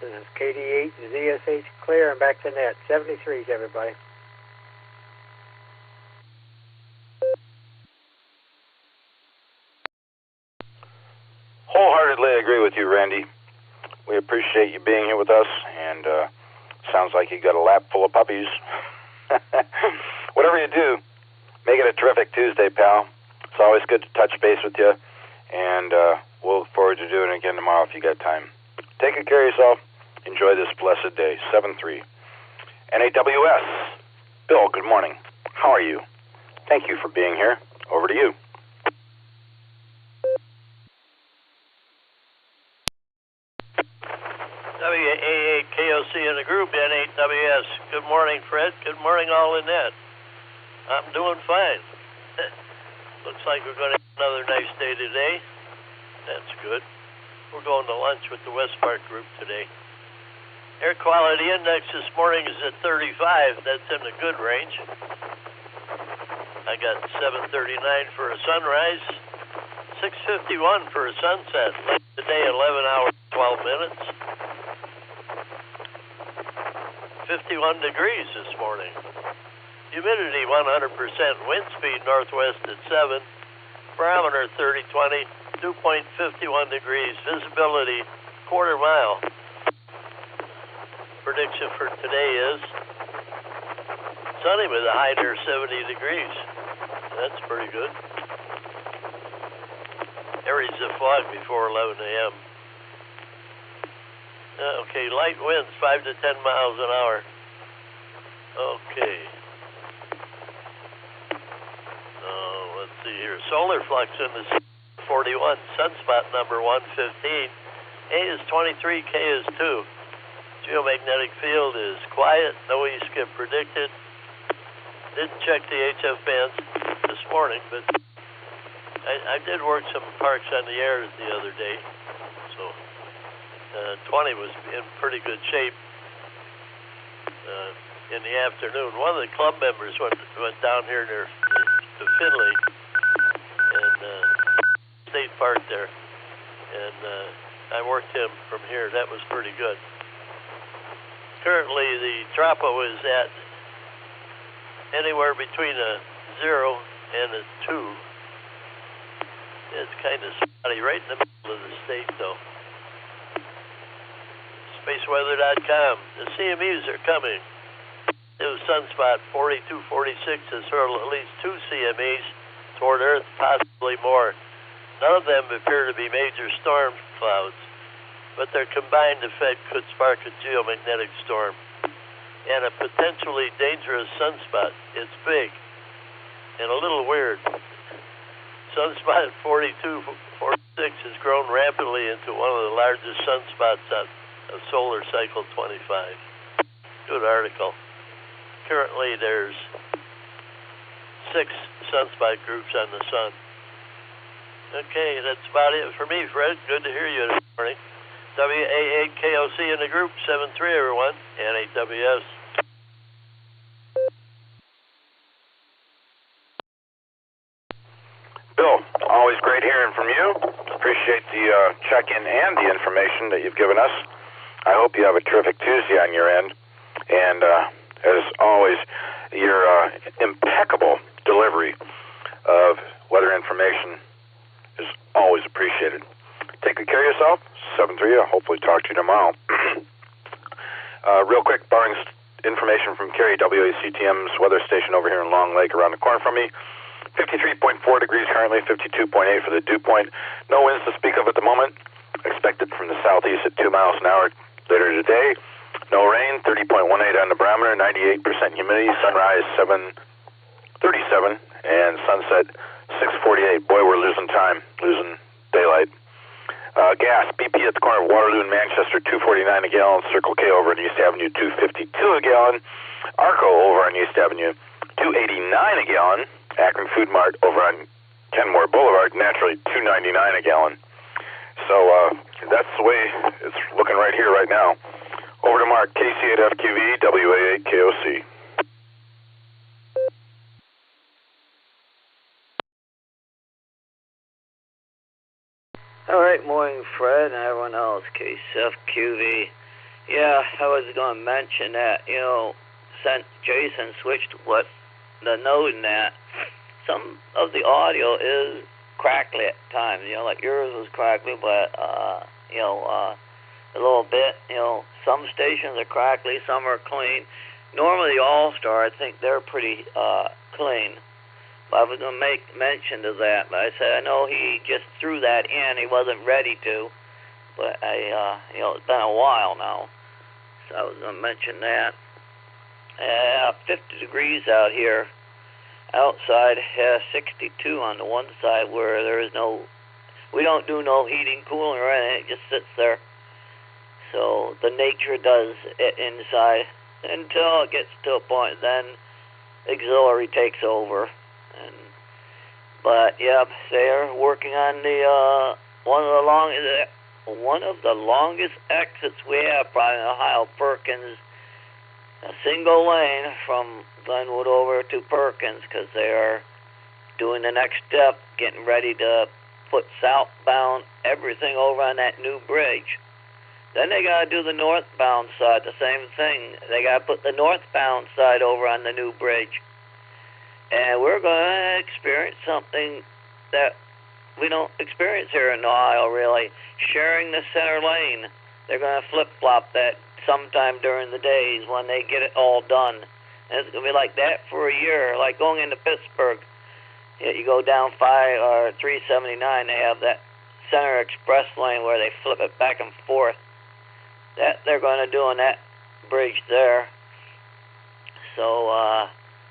This is KD8ZSH clear and back to net. 73s, everybody. Wholeheartedly agree with you, Randy. We appreciate you being here with us, and sounds like you got a lap full of puppies. Whatever you do, make it a terrific Tuesday, pal. It's always good to touch base with you, and we'll look forward to doing it again tomorrow if you got time. Take good care of yourself. Enjoy this blessed day. 7-3. NAWS. Bill, good morning. How are you? Thank you for being here. Over to you. WA8KOC in the group, N8WS. Good morning, Fred. Good morning, all in net. I'm doing fine. Looks like we're going to have another nice day today. That's good. We're going to lunch with the West Park group today. Air quality index this morning is at 35. That's in the good range. I got 739 for a sunrise, 651 for a sunset. Today, 11 hours, 12 minutes. 51 degrees this morning. Humidity 100%. Wind speed northwest at 7. Barometer 3020. Dew point 51 degrees. Visibility quarter mile. Prediction for today is sunny with a high near 70 degrees. That's pretty good. Areas of fog before 11 a.m. Okay, light winds 5 to 10 miles an hour. Okay. Let's see here. Solar flux in the 41. Sunspot number 115. A is 23. K is 2. Geomagnetic field is quiet. No E-skip predicted. Didn't check the HF bands this morning, but I did work some parks on the air the other day. So 20 was in pretty good shape in the afternoon. One of the club members went down here near to Finley and State Park there, and I worked him from here. That was pretty good. Currently, the Tropo is at anywhere between a 0 and a 2. It's kind of spotty, right in the middle of the state, though. SpaceWeather.com. The CMEs are coming. New sunspot 4246 has hurled at least 2 CMEs toward Earth, possibly more. None of them appear to be major storm clouds, but their combined effect could spark a geomagnetic storm and a potentially dangerous sunspot. It's big and a little weird. Sunspot 4246 has grown rapidly into one of the largest sunspots of solar cycle 25. Good article. Currently, there's 6 sunspot groups on the sun. Okay, that's about it for me, Fred. Good to hear you this morning. WA8KOC in the group, 7-3, everyone, N8WS. Bill, always great hearing from you. appreciate the check-in and the information that you've given us. I hope you have a terrific Tuesday on your end. And as always, your impeccable delivery of weather information is always appreciated. Take good care of yourself. 7-3. I'll hopefully talk to you tomorrow. Real quick, barring information from Kerry, WACTM's weather station over here in Long Lake around the corner from me. 53.4 degrees currently, 52.8 for the dew point. No winds to speak of at the moment. Expected from the southeast at 2 miles an hour later today. No rain, 30.18 on the barometer, 98% humidity. Sunrise 7:37 and sunset 6:48. Boy, we're losing time, losing daylight. Gas, BP at the corner of Waterloo and Manchester, 2.49 a gallon. Circle K over on East Avenue, 2.52 a gallon. Arco over on East Avenue, 2.89 a gallon. Akron Food Mart over on Kenmore Boulevard, naturally 2.99 a gallon. So that's the way it's looking right here, right now. Over to Mark, KC8FQV, WA8KOC. All right, morning, Fred, and everyone else, KCFQV. Yeah, I was going to mention that, since Jason switched the node and that, some of the audio is crackly at times, like yours was crackly, but, a little bit, some stations are crackly, some are clean. Normally, Allstar, I think they're pretty clean. But I was going to make mention of that, but I said, I know he just threw that in, he wasn't ready to, but it's been a while now, so I was going to mention that. 50 degrees out here. Outside, 62 on the one side where there is we don't do no heating, cooling, or anything. It just sits there. So the nature does it inside until it gets to a point. Then auxiliary takes over. But yeah, they're working on the one of the longest exits we have, probably in Ohio, Perkins. A single lane from Glenwood over to Perkins, because they are doing the next step, getting ready to put southbound everything over on that new bridge. Then they got to do the northbound side, the same thing. They got to put the northbound side over on the new bridge. And we're going to experience something that we don't experience here in Ohio, really. Sharing the center lane. They're going to flip-flop that sometime during the days when they get it all done. And it's going to be like that for a year, like going into Pittsburgh. You go down 379, they have that center express lane where they flip it back and forth. That they're going to do on that bridge there. So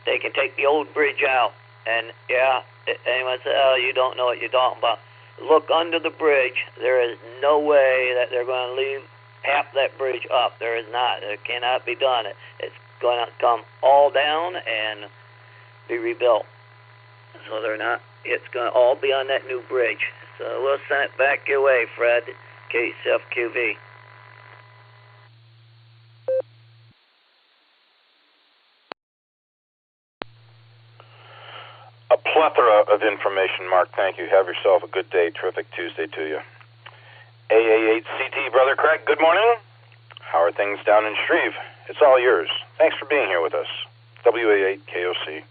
they can take the old bridge out. And yeah, anyone says, oh, you don't know what you're talking about. Look under the bridge. There is no way that they're going to leave half that bridge up. There is not. It cannot be done. It's going to come all down and be rebuilt. So they're not. It's going to all be on that new bridge. So we'll send it back your way, Fred, KCFQV. A plethora of information, Mark. Thank you. Have yourself a good day. Terrific Tuesday to you. AA8CT, Brother Craig, good morning. How are things down in Shreve? It's all yours. Thanks for being here with us. WA8KOC.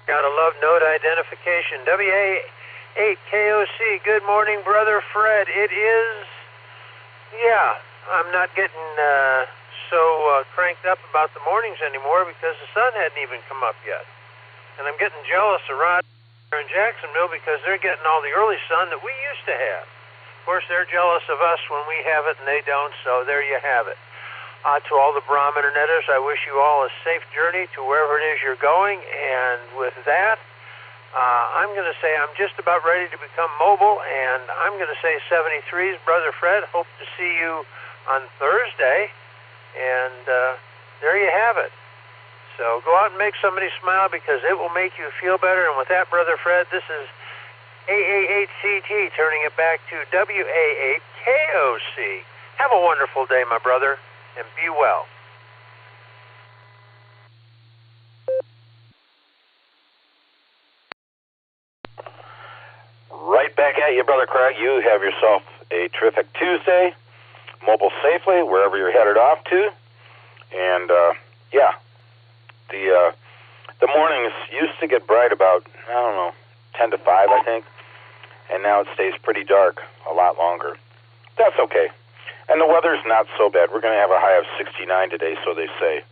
Gotta love node identification. WA8KOC, good morning, Brother Fred. It is, I'm not getting so cranked up about the mornings anymore because the sun hadn't even come up yet. And I'm getting jealous of Rod in Jacksonville because they're getting all the early sun that we used to have. Of course, they're jealous of us when we have it and they don't, so there you have it. To all the Barometer Netters, I wish you all a safe journey to wherever it is you're going. And with that, I'm going to say I'm just about ready to become mobile, and I'm going to say 73s, Brother Fred. Hope to see you on Thursday. And there you have it. So go out and make somebody smile because it will make you feel better. And with that, Brother Fred, this is AA8CT turning it back to WA8KOC. Have a wonderful day, my brother, and be well. Hey, your brother Craig, you have yourself a terrific Tuesday. Mobile safely wherever you're headed off to. And, yeah, the mornings used to get bright about, 10 to 5, I think. And now it stays pretty dark a lot longer. That's okay. And the weather's not so bad. We're going to have a high of 69 today, so they say.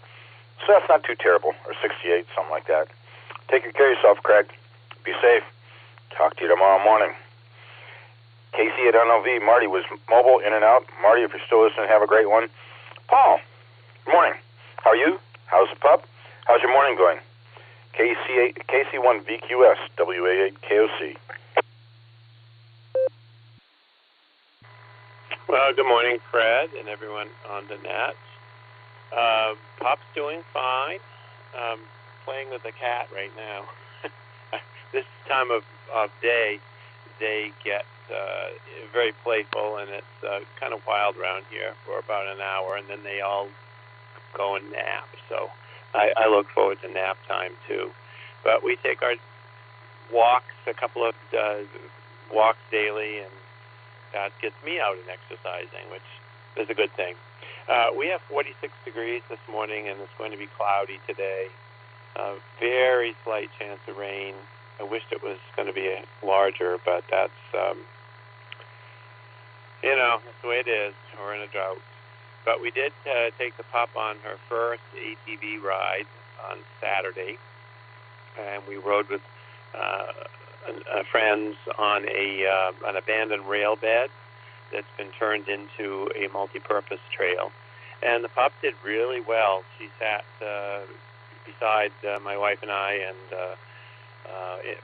So that's not too terrible, or 68, something like that. Take good care of yourself, Craig. Be safe. Talk to you tomorrow morning. Casey at NOV. Marty was mobile, in and out. Marty, if you're still listening, have a great one. Paul, good morning. How are you? How's the pup? How's your morning going? KC1VQS, WA8KOC. Well, good morning, Fred, and everyone on the net. Pup's doing fine. Playing with the cat right now. This time of day, they get very playful, and it's kind of wild around here for about an hour, and then they all go and nap. So I look forward to nap time, too. But we take our walks, a couple of walks daily, and that gets me out and exercising, which is a good thing. We have 46 degrees this morning, and it's going to be cloudy today. Very slight chance of rain. I wished it was going to be larger, but that's, that's the way it is. We're in a drought. But we did take the pup on her first ATV ride on Saturday, and we rode with friends on an abandoned rail bed that's been turned into a multi-purpose trail. And the pup did really well. She sat beside my wife and I and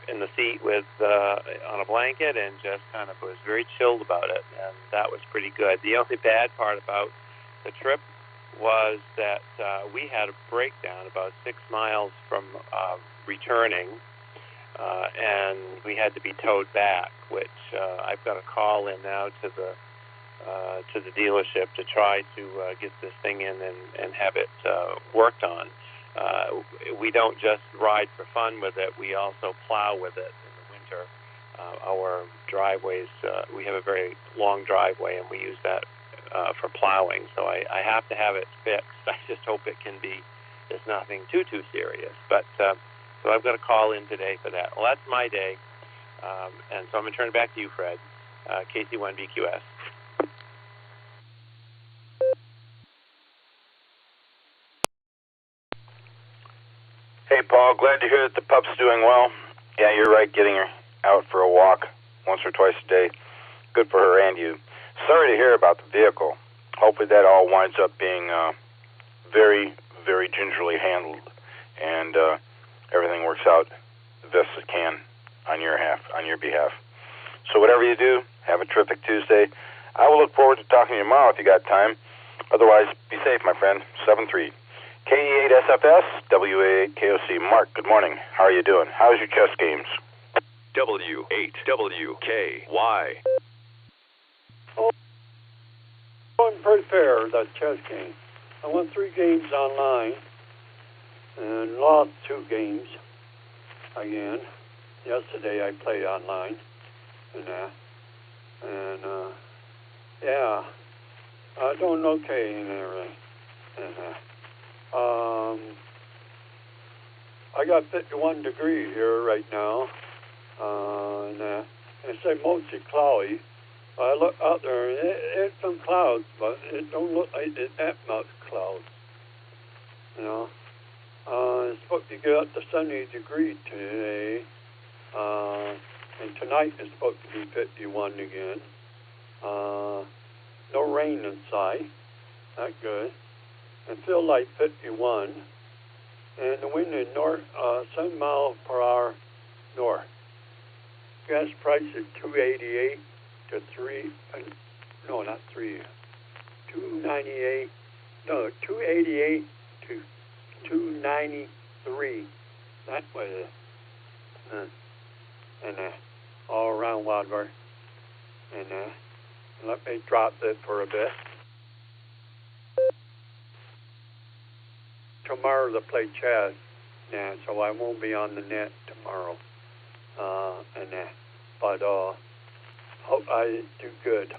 in the seat with on a blanket and just kind of was very chilled about it, and that was pretty good. The only bad part about the trip was that we had a breakdown about 6 miles from returning, and we had to be towed back, which I've got to call in now to the dealership to try to get this thing in and have it worked on. We don't just ride for fun with it, we also plow with it in the winter. Our driveways, we have a very long driveway, and we use that for plowing, so I have to have it fixed. I just hope it can be, it's nothing too serious. But so I've got to call in today for that. Well, that's my day, and so I'm going to turn it back to you, Fred. KC1BQS. Hey, Paul, glad to hear that the pup's doing well. Yeah, you're right, getting her out for a walk once or twice a day. Good for her and you. Sorry to hear about the vehicle. Hopefully that all winds up being very, very gingerly handled, and everything works out the best it can on your behalf. So whatever you do, have a terrific Tuesday. I will look forward to talking to you tomorrow if you got time. Otherwise, be safe, my friend. 7-3. KE8SFS, WA8KOC. Mark, good morning. How are you doing? How's your chess games? W8WKY. Going pretty fair, that chess game. I won 3 games online and lost 2 games again. Yesterday I played online and yeah, doing okay and everything. And I got 51 degrees here right now, and it's mostly cloudy. I look out there, and it's some clouds, but it don't look like it's that much clouds. It's supposed to get up to 70 degrees today, and tonight it's supposed to be 51 again. No rain in sight. That's good. And feel like 51. And the wind is north, 7 miles per hour north. Gas price is $2.88 to $2.98 to $2.93. That's what it is. And all around Wildberg. And let me drop this for a bit. Tomorrow to play chess, so I won't be on the net tomorrow. But I do good.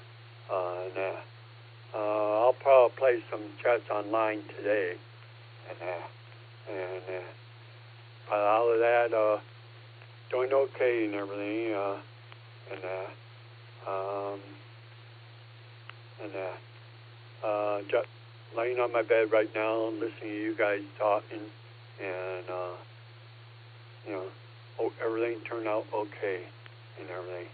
I'll probably play some chats online today, but out of that, doing okay and everything, just laying on my bed right now, listening to you guys talking, and everything turned out okay and everything,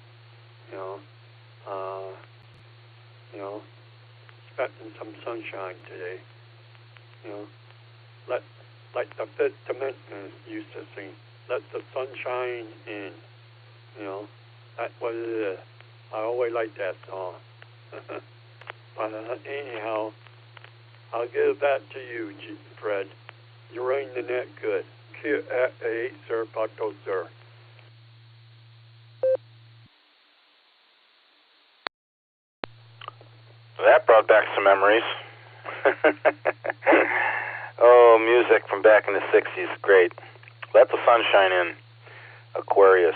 expecting some sunshine today, like the Fifth Amendment used to sing, let the sunshine in, that's what it is. I always like that song. But anyhow, I'll give it back to you, Fred. You're running the net good. Q8, sir, Pato, sir. That brought back some memories. Oh, music from back in the 60s. Great. Let the sunshine in. Aquarius.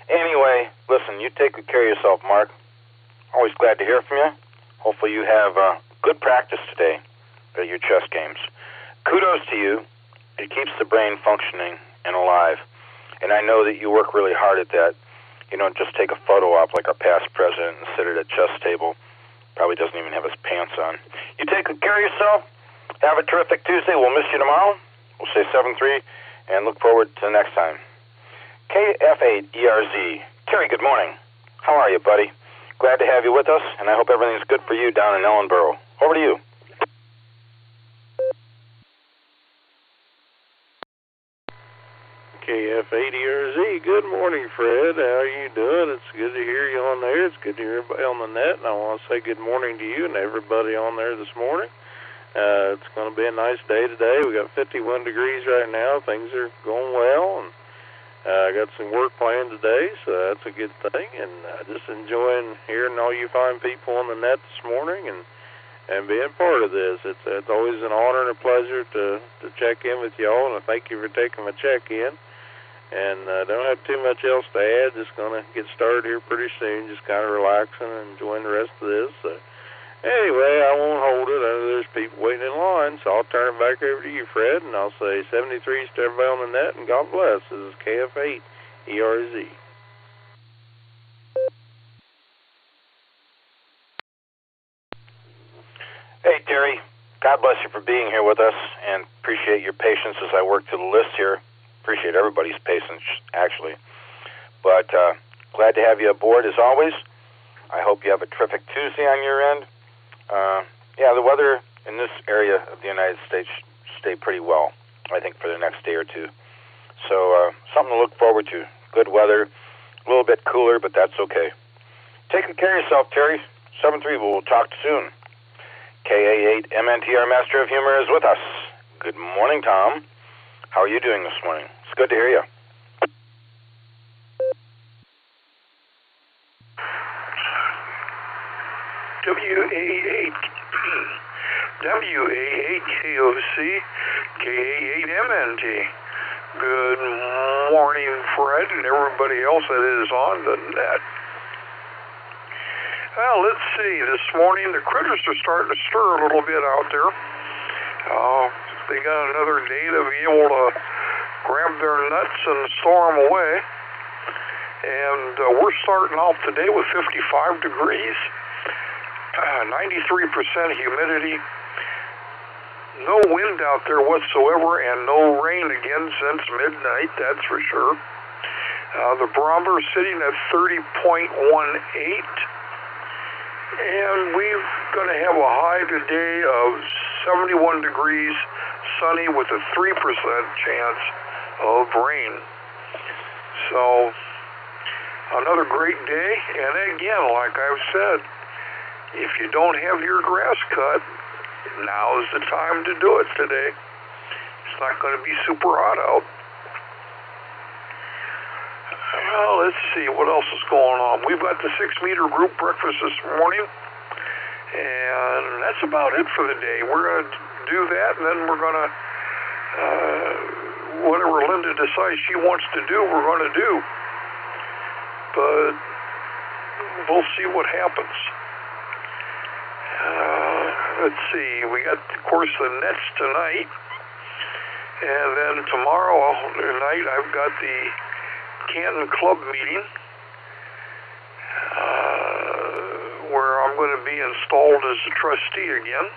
Anyway, listen, you take good care of yourself, Mark. Always glad to hear from you. Hopefully you have good practice today at your chess games. Kudos to you. It keeps the brain functioning and alive. And I know that you work really hard at that. You don't just take a photo op like our past president and sit at a chess table. Probably doesn't even have his pants on. You take good care of yourself. Have a terrific Tuesday. We'll miss you tomorrow. We'll say 7-3 and look forward to the next time. KF8ERZ. Terry, good morning. How are you, buddy? Glad to have you with us, and I hope everything's good for you down in Ellenboro. Over to you. KF8ERZ. Good morning, Fred. How are you doing? It's good to hear you on there. It's good to hear everybody on the net, and I want to say good morning to you and everybody on there this morning. It's going to be a nice day today. We got 51 degrees right now. Things are going well, and I got some work planned today, so that's a good thing. And just enjoying hearing all you fine people on the net this morning and being part of this. It's always an honor and a pleasure to check in with y'all, and I thank you for taking my check-in. And don't have too much else to add. Just going to get started here pretty soon, just kind of relaxing and enjoying the rest of this. So anyway, I won't hold it. I know there's people waiting in line, so I'll turn it back over to you, Fred, and I'll say 73 to everybody on the net, and God bless. This is KF8ERZ. Hey, Terry. God bless you for being here with us, and appreciate your patience as I work through the list here. Appreciate everybody's patience, actually. But glad to have you aboard, as always. I hope you have a terrific Tuesday on your end. The weather in this area of the United States stay pretty well, I think, for the next day or two. So something to look forward to. Good weather, a little bit cooler, but that's okay. Take good care of yourself, Terry. 7-3, we'll talk soon. KA8MNTR Master of Humor is with us. Good morning, Tom. How are you doing this morning? It's good to hear you. WA8KOC, KA8MNT. Good morning, Fred, and everybody else that is on the net. Well, let's see. This morning, the critters are starting to stir a little bit out there. They got another day to be able to grab their nuts and store them away. And we're starting off today with 55 degrees, 93% humidity, no wind out there whatsoever, and no rain again since midnight, that's for sure. The barometer sitting at 30.18. And we're going to have a high today of 71 degrees, sunny with a 3% chance of rain. So, another great day. And again, like I've said, if you don't have your grass cut, now is the time to do it today. It's not going to be super hot out. Well, let's see what else is going on. We've got the 6-meter group breakfast this morning, and that's about it for the day. We're going to do that, and then we're going to, whatever Linda decides she wants to do, we're going to do. But we'll see what happens. Let's see. We got, of course, the Nets tonight. And then tomorrow night, I've got the Canton Club meeting where I'm going to be installed as a trustee again.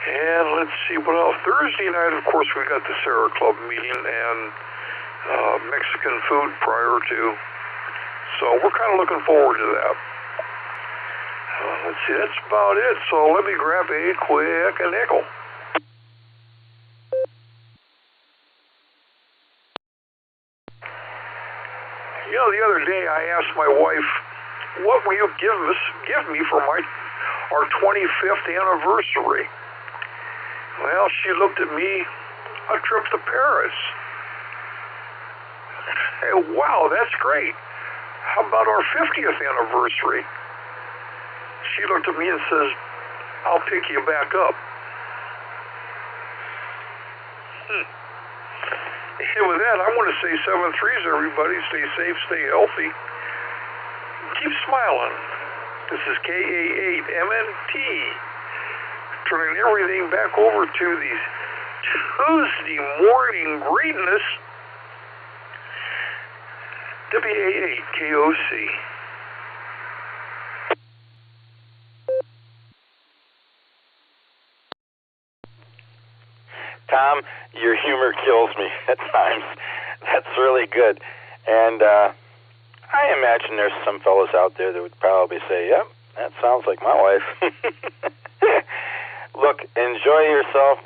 And let's see what else. Thursday night, of course, we got the Sarah Club meeting and Mexican food prior to. So we're kind of looking forward to that. Let's see, that's about it. So let me grab a quick nickel. You know, the other day I asked my wife, what will you give me for our 25th anniversary? Well, she looked at me, a trip to Paris. Hey, wow, that's great. How about our 50th anniversary? She looked at me and says, I'll pick you back up. And with that, I want to say 7-3s, everybody. Stay safe, stay healthy. Keep smiling. This is KA8MNT. Turning everything back over to the Tuesday morning greatness. WA8KOC. Tom, your humor kills me at times. That's really good. And I imagine there's some fellows out there that would probably say, yep, that sounds like my wife. Look, enjoy yourself.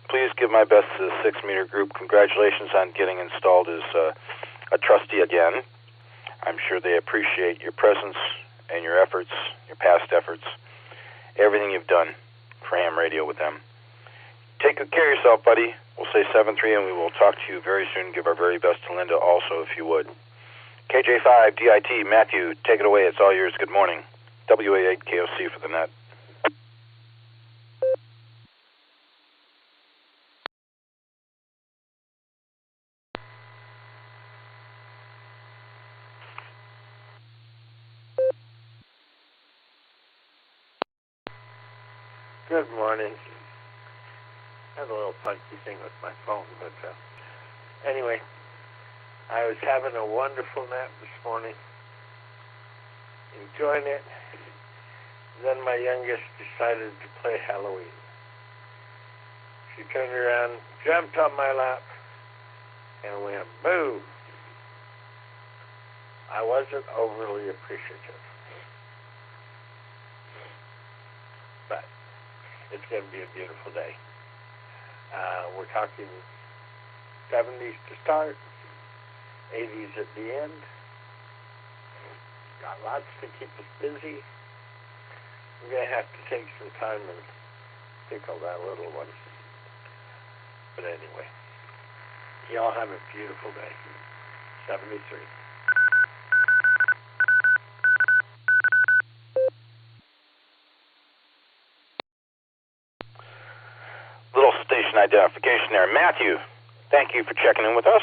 Please give my best to the 6-meter group. Congratulations on getting installed as a trustee again. I'm sure they appreciate your presence and your efforts, your past efforts, everything you've done for ham radio with them. Take good care of yourself, buddy. We'll say 7-3, and we will talk to you very soon. Give our very best to Linda also, if you would. KJ5, DIT, Matthew, take it away. It's all yours. Good morning. WA8KOC for the net. Good morning. I had a little funky thing with my phone, but anyway, I was having a wonderful nap this morning, enjoying it. Then my youngest decided to play Halloween. She turned around, jumped on my lap, and went, boo. I wasn't overly appreciative. But it's going to be a beautiful day. We're talking 70s to start, 80s at the end. Got lots to keep us busy. We're going to have to take some time and tickle that little one. But anyway, y'all have a beautiful day. 73. Little station identification there. Matthew, thank you for checking in with us.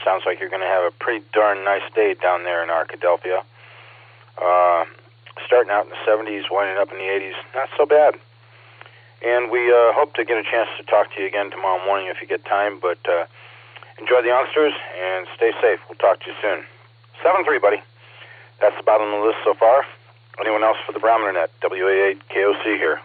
Sounds like you're going to have a pretty darn nice day down there in Arkadelphia. Starting out in the 70s, winding up in the 80s. Not so bad. And we hope to get a chance to talk to you again tomorrow morning if you get time. But enjoy the youngsters and stay safe. We'll talk to you soon. 7-3, buddy. That's the bottom of the list so far. Anyone else for the Barometer Net? WA8KOC here.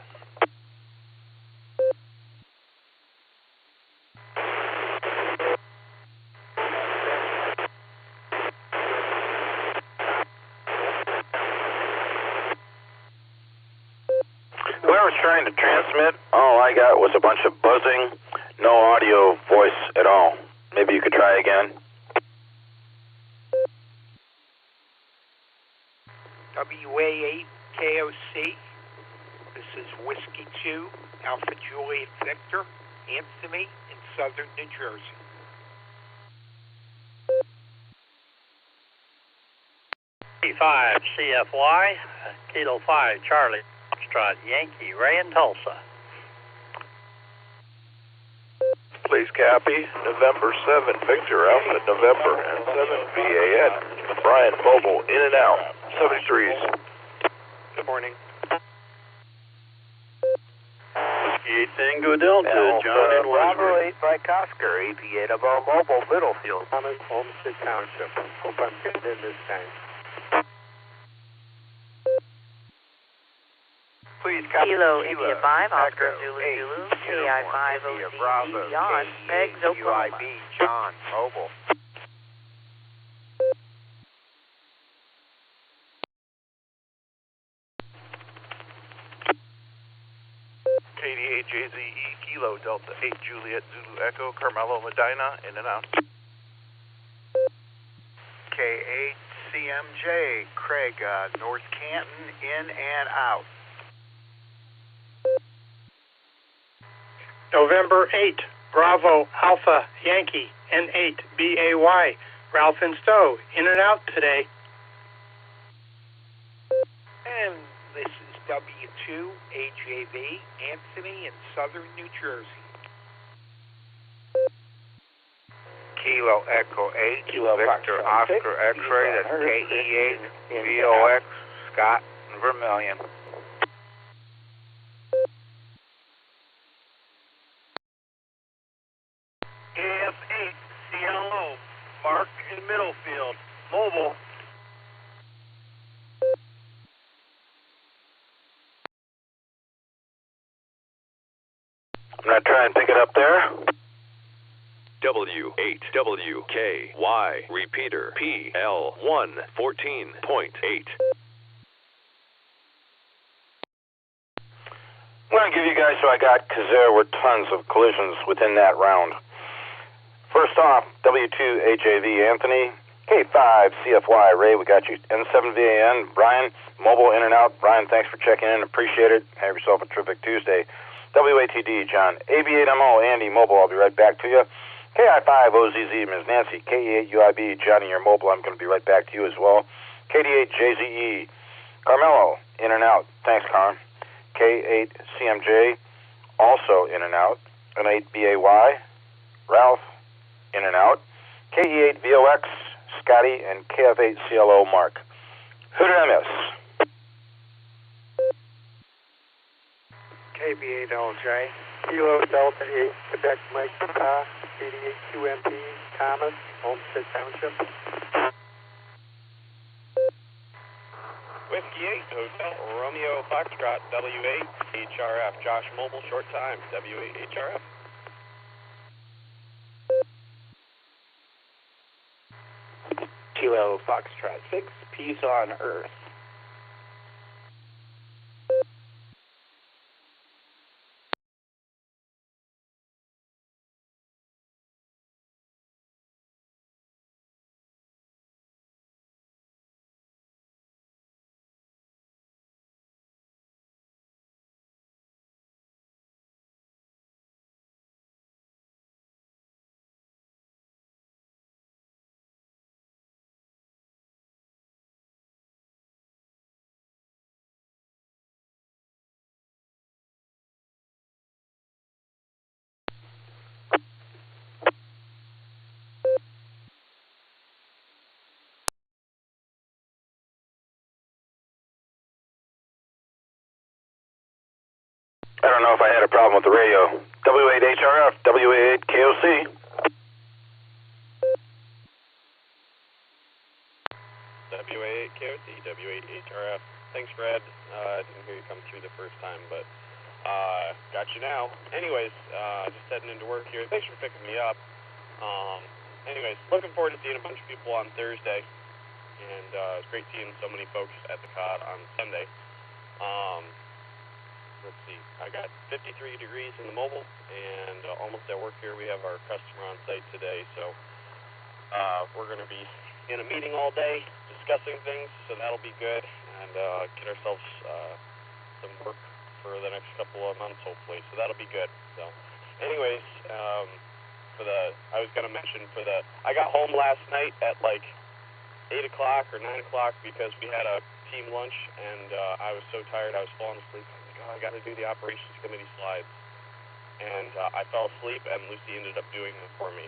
Trying to transmit, all I got was a bunch of buzzing, no audio voice at all. Maybe you could try again. WA8KOC, this is Whiskey 2, Alpha Juliet Victor, Anthony in southern New Jersey. G5 CFY, Kilo 5 Charlie. Yankee, Ray in Tulsa. Please copy. November 7, Victor Alpha, November, and 7 VAN. Brian Mobile, in and out. 73s. Good morning. Whiskey 8 Tango Delta, John in Bravo Wadsworth. 8 Mike Oscar, APA of Mobile, Middlefield. I'm in Homestead Township. Hope I'm getting in this time. Please copy Kilo India 5, Oscar Zulu Echo Zulu, 8, KI 5 India OCD, Bravo, John, Pegs, Oklahoma. UIB, John, Mobile. KDA-JZE, Kilo Delta 8 Juliet Zulu Echo, Carmelo Medina, in and out. K8 CMJ, Craig, North Canton, in and out. November 8, Bravo Alpha Yankee N8 BAY, Ralph and Stowe, in and out today. And this is W2 AJV, Anthony in southern New Jersey. Kilo Echo 8, Kilo Victor Foxtrot 6, Oscar X-ray, that's Kilo KE8, in VOX, Scott, and Vermilion. AF8, CLO, Mark in Middlefield, Mobile. I'm going to try and pick it up there. W8WKY, repeater, PL114.8. I'm going to give you guys who I got because there were tons of collisions within that round. First off, W2AJV Anthony, K5 CFY Ray, we got you. N7VAN Brian, Mobile in and out. Brian, thanks for checking in. Appreciate it. Have yourself a terrific Tuesday. WATD John, AB8MO Andy, Mobile, I'll be right back to you. KI5OZZ Ms. Nancy, KE8UIB Johnny, your Mobile, I'm going to be right back to you as well. KD8JZE Carmelo, in and out. Thanks, Carm. K8CMJ, also in and out. N8BAY, Ralph, in and out. KE8VOX, Scotty, and KF8CLO, Mark. Who did I miss? KB8LJ, Kilo Delta 8, Quebec Mike, 88QMP, Thomas, Homestead Township. Whiskey 8, Hotel Romeo Foxtrot, W8, HRF, Josh Mobile, short time, W8, HRF. Kilo Foxtrot 6, Peace on Earth. I don't know if I had a problem with the radio. W8HRF, W8KOC. W8KOC, W8HRF. Thanks, Fred. I didn't hear you come through the first time, but got you now. Anyways, just heading into work here. Thanks for picking me up. Anyways, looking forward to seeing a bunch of people on Thursday, and it's great seeing so many folks at the COD on Sunday. Let's see, I got 53 degrees in the Mobile, and almost at work here. We have our customer on site today, so we're going to be in a meeting all day discussing things, so that'll be good, and get ourselves some work for the next couple of months, hopefully, so that'll be good. So anyways, I was going to mention I got home last night at like 8 o'clock or 9 o'clock because we had a team lunch, and I was so tired I was falling asleep. I got to do the operations committee slides, and I fell asleep, and Lucy ended up doing them for me,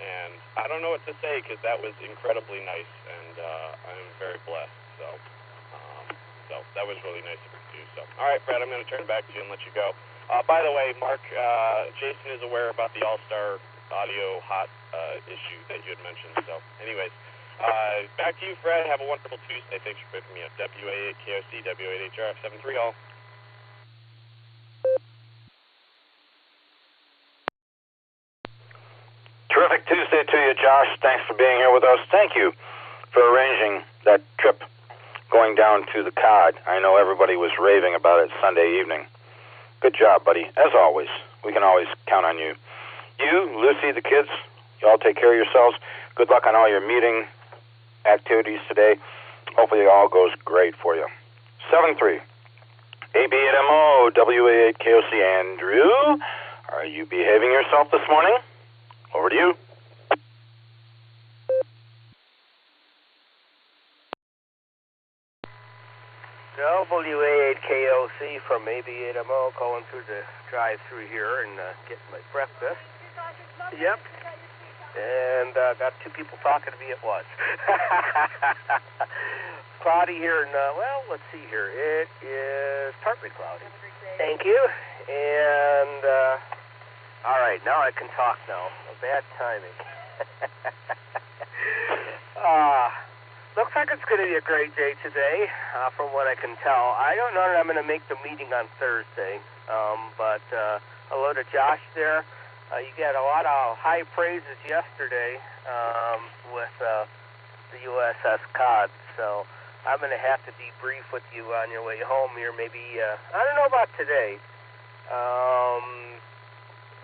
and I don't know what to say because that was incredibly nice, and I'm very blessed. So that was really nice of him to do. So, all right, Fred, I'm going to turn it back to you and let you go. By the way, Mark, Jason is aware about the Allstar audio hot issue that you had mentioned. So, anyways, back to you, Fred. Have a wonderful Tuesday. Thanks for picking me up. WA8KOC, W8HRF73 all. Terrific Tuesday to you, Josh. Thanks for being here with us. Thank you for arranging that trip going down to the COD. I know everybody was raving about it Sunday evening. Good job, buddy. As always, we can always count on you. You, Lucy, the kids, you all take care of yourselves. Good luck on all your meeting activities today. Hopefully it all goes great for you. 7-3. AB8MO, WA8KOC. Andrew, are you behaving yourself this morning? Over to you. WA8KOC from AB8MO, going through the drive-through here and getting my breakfast. Yep. And got two people talking to me at once. Cloudy here, and well, let's see here. It is partly cloudy. Thank you. And all right, now I can talk now. Bad timing. Looks like it's going to be a great day today, from what I can tell. I don't know that I'm going to make the meeting on Thursday, but hello to Josh there. You got a lot of high praises yesterday with the USS COD, so I'm going to have to debrief with you on your way home here. Maybe, I don't know about today.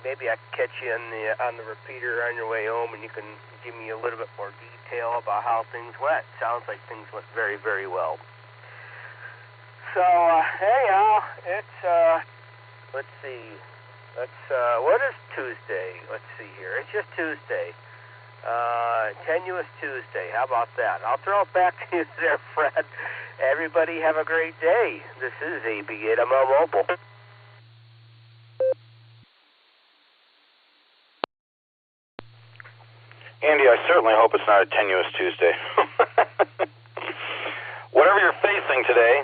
Maybe I can catch you on the repeater on your way home, and you can give me a little bit more detail about how things went. Sounds like things went very, very well. So, anyhow, it's, let's see. What is Tuesday? Let's see here. It's just Tuesday. Tenuous Tuesday. How about that? I'll throw it back to you there, Fred. Everybody have a great day. This is AB8MO Mobile. Andy, I certainly hope it's not a tenuous Tuesday. Whatever you're facing today,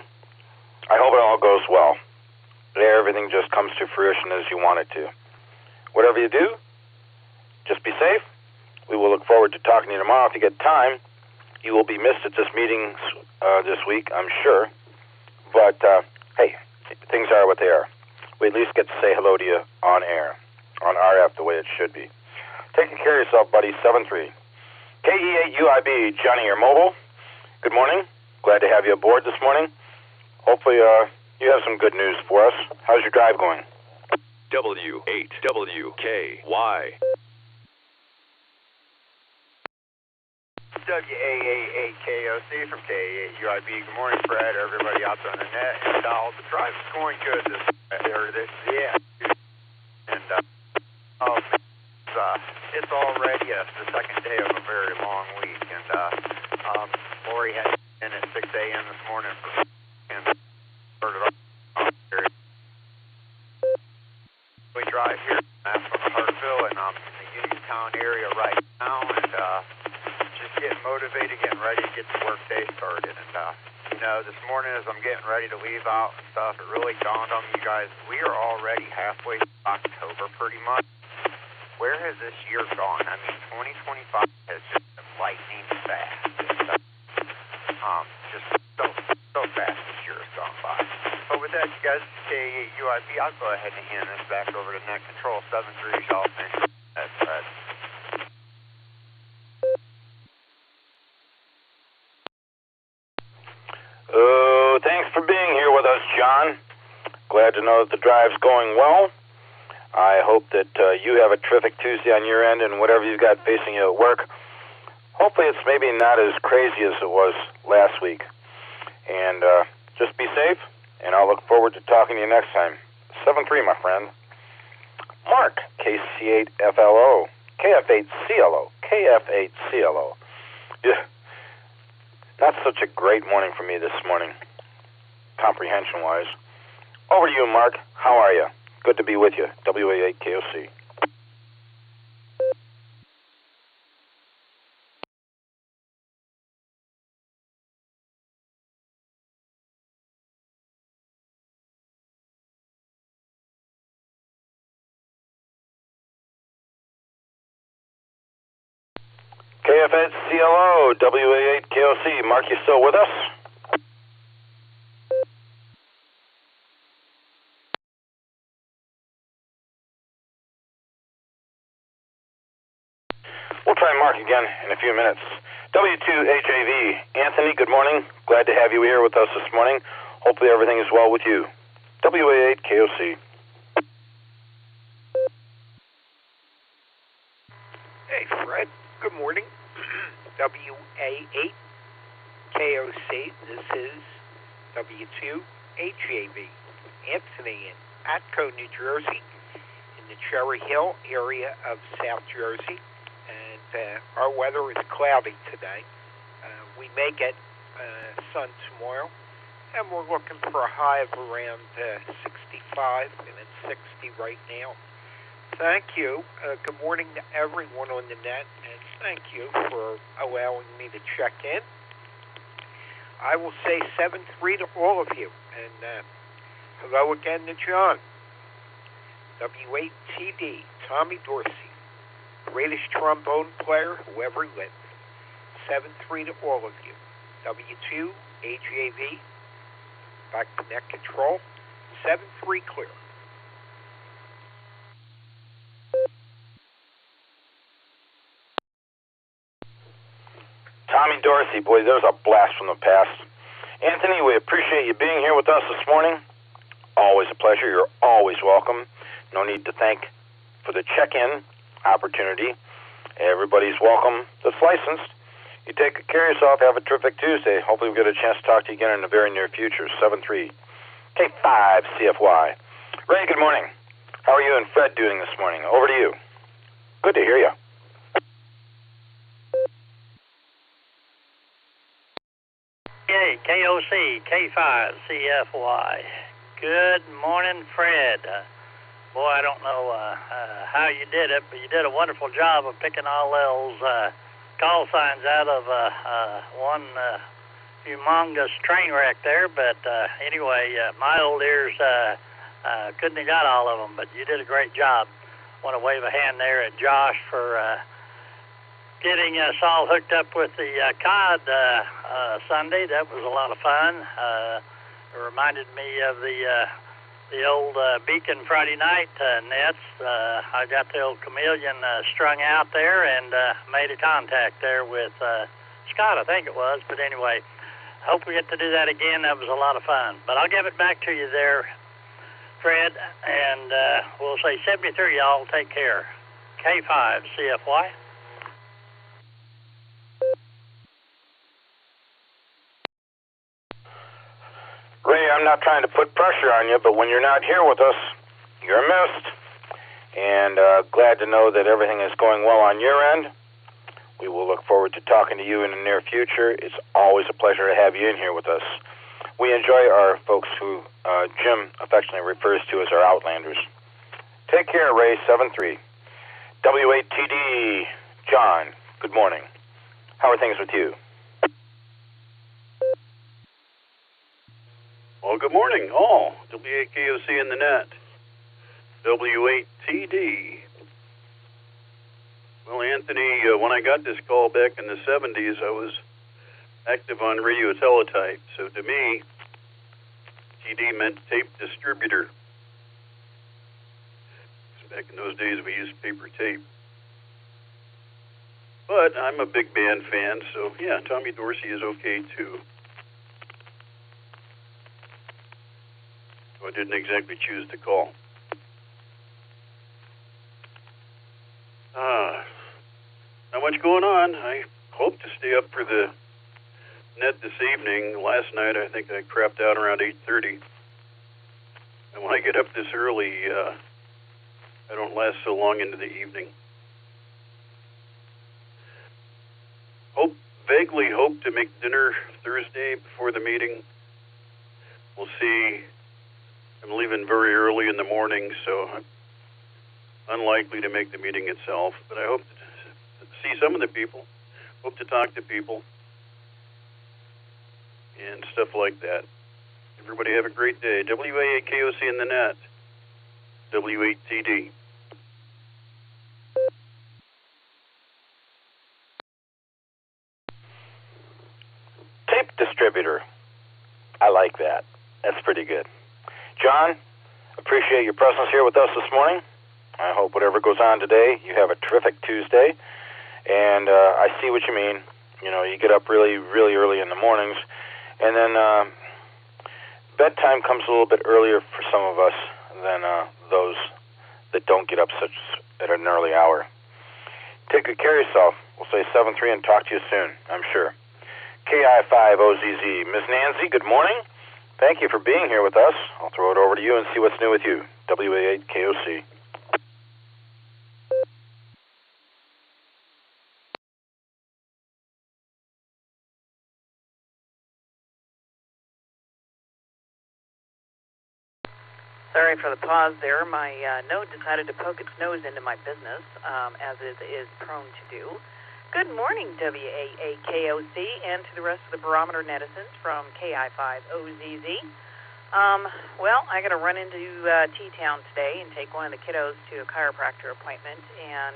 I hope it all goes well. Everything just comes to fruition as you want it to. Whatever you do, just be safe. We will look forward to talking to you tomorrow. If you get time, you will be missed at this meeting this week, I'm sure. But, hey, things are what they are. We at least get to say hello to you on air, on RF, the way it should be. Taking care of yourself, buddy. 7-3. KE8UIB, Johnny, your mobile. Good morning. Glad to have you aboard this morning. Hopefully, you have some good news for us. How's your drive going? W8WKY. WA88KOC from KA8UIB. Good morning, Fred. Everybody out there on the net. And the drive is going good this. Yeah. And it's already the second day of a very long week. And Lori had in at 6 a.m. this morning and started off. We drive here from Hartville, and I'm in the Uniontown area right now, and just getting motivated, getting ready to get the workday started. And this morning as I'm getting ready to leave out and stuff, it really dawned on me, guys, we are already halfway through October pretty much. Where has this year gone? I mean, 2025 has just been lightning fast. Just so fast this year has gone by. But with that, you guys, KA8UIB, I'll go ahead and hand this back over to Net Control 7-3. Y'all finish. That's Fred. Oh, thanks for being here with us, John. Glad to know that the drive's going well. I hope that you have a terrific Tuesday on your end, and whatever you've got facing you at work, hopefully it's maybe not as crazy as it was last week. And just be safe, and I'll look forward to talking to you next time. 7-3, my friend. Mark, KC8FLO, KF8CLO, KF8CLO. Yeah. Not such a great morning for me this morning, comprehension-wise. Over to you, Mark. How are you? Good to be with you. WA8KOC. KFHCLO, WA8KOC. Mark, you still with us? We'll try Mark again in a few minutes. W2HAV, Anthony, good morning. Glad to have you here with us this morning. Hopefully everything is well with you. WA8KOC. Hey, Fred. Good morning. WA8KOC. This is W2HAV. Anthony in Atco, New Jersey, in the Cherry Hill area of South Jersey. And our weather is cloudy today. We may get sun tomorrow, and we're looking for a high of around 65, and it's 60 right now. Thank you. Good morning to everyone on the net, and thank you for allowing me to check in. I will say 7-3 to all of you, and hello again to John. W8TD, Tommy Dorsey, greatest trombone player who ever lived. 7-3 to all of you. W2HAV, back to net control. 7-3 clear. Tommy Dorsey, boy, there's a blast from the past. Anthony, we appreciate you being here with us this morning. Always a pleasure. You're always welcome. No need to thank for the check-in opportunity. Everybody's welcome that's licensed. You take care of yourself. Have a terrific Tuesday. Hopefully we'll get a chance to talk to you again in the very near future. 7-3. K5 CFY. Ray, good morning. How are you and Fred doing this morning? Over to you. Good to hear you. Hey, KOC, K5 CFY. Good morning, Fred. Boy, I don't know how you did it, but you did a wonderful job of picking all those call signs out of one humongous train wreck there. But anyway, my old ears couldn't have got all of them, but you did a great job. I want to wave a hand there at Josh for getting us all hooked up with the COD Sunday. That was a lot of fun. It reminded me of the old Beacon Friday night nets. I got the old chameleon strung out there and made a contact there with Scott, I think it was. But anyway, hope we get to do that again. That was a lot of fun. But I'll give it back to you there, Fred, and we'll say 73, y'all. Take care. K5 CFY. Ray, I'm not trying to put pressure on you, but when you're not here with us, you're missed. And glad to know that everything is going well on your end. We will look forward to talking to you in the near future. It's always a pleasure to have you in here with us. We enjoy our folks who Jim affectionately refers to as our Outlanders. Take care, Ray, 7-3. W8TD, John, good morning. How are things with you? Well, good morning, all. W8KOC in the net. W8TD. Well, Anthony, when I got this call back in the 70s, I was active on radio teletype. So to me, TD meant tape distributor. Back in those days, we used paper tape. But I'm a big band fan, so yeah, Tommy Dorsey is okay too. I didn't exactly choose to call. Not much going on. I hope to stay up for the net this evening. Last night, I think I crapped out around 8:30. And when I get up this early, I don't last so long into the evening. Vaguely hope to make dinner Thursday before the meeting. We'll see. I'm leaving very early in the morning, so I'm unlikely to make the meeting itself. But I hope to see some of the people, hope to talk to people, and stuff like that. Everybody have a great day. WA8KOC in the net. W8TD. contributor. I like that. That's pretty good. John, appreciate your presence here with us this morning. I hope whatever goes on today, you have a terrific Tuesday. And I see what you mean. You know, you get up really, really early in the mornings, and then bedtime comes a little bit earlier for some of us than those that don't get up at an early hour. Take good care of yourself. We'll say 7-3 and talk to you soon, I'm sure. KI5OZZ. Ms. Nancy, good morning. Thank you for being here with us. I'll throw it over to you and see what's new with you. WA8KOC. Sorry for the pause there. My Node decided to poke its nose into my business, as it is prone to do. Good morning, WAAKOC, and to the rest of the Barometer netizens from KI5OZZ. Well, I got to run into T-Town today and take one of the kiddos to a chiropractor appointment, and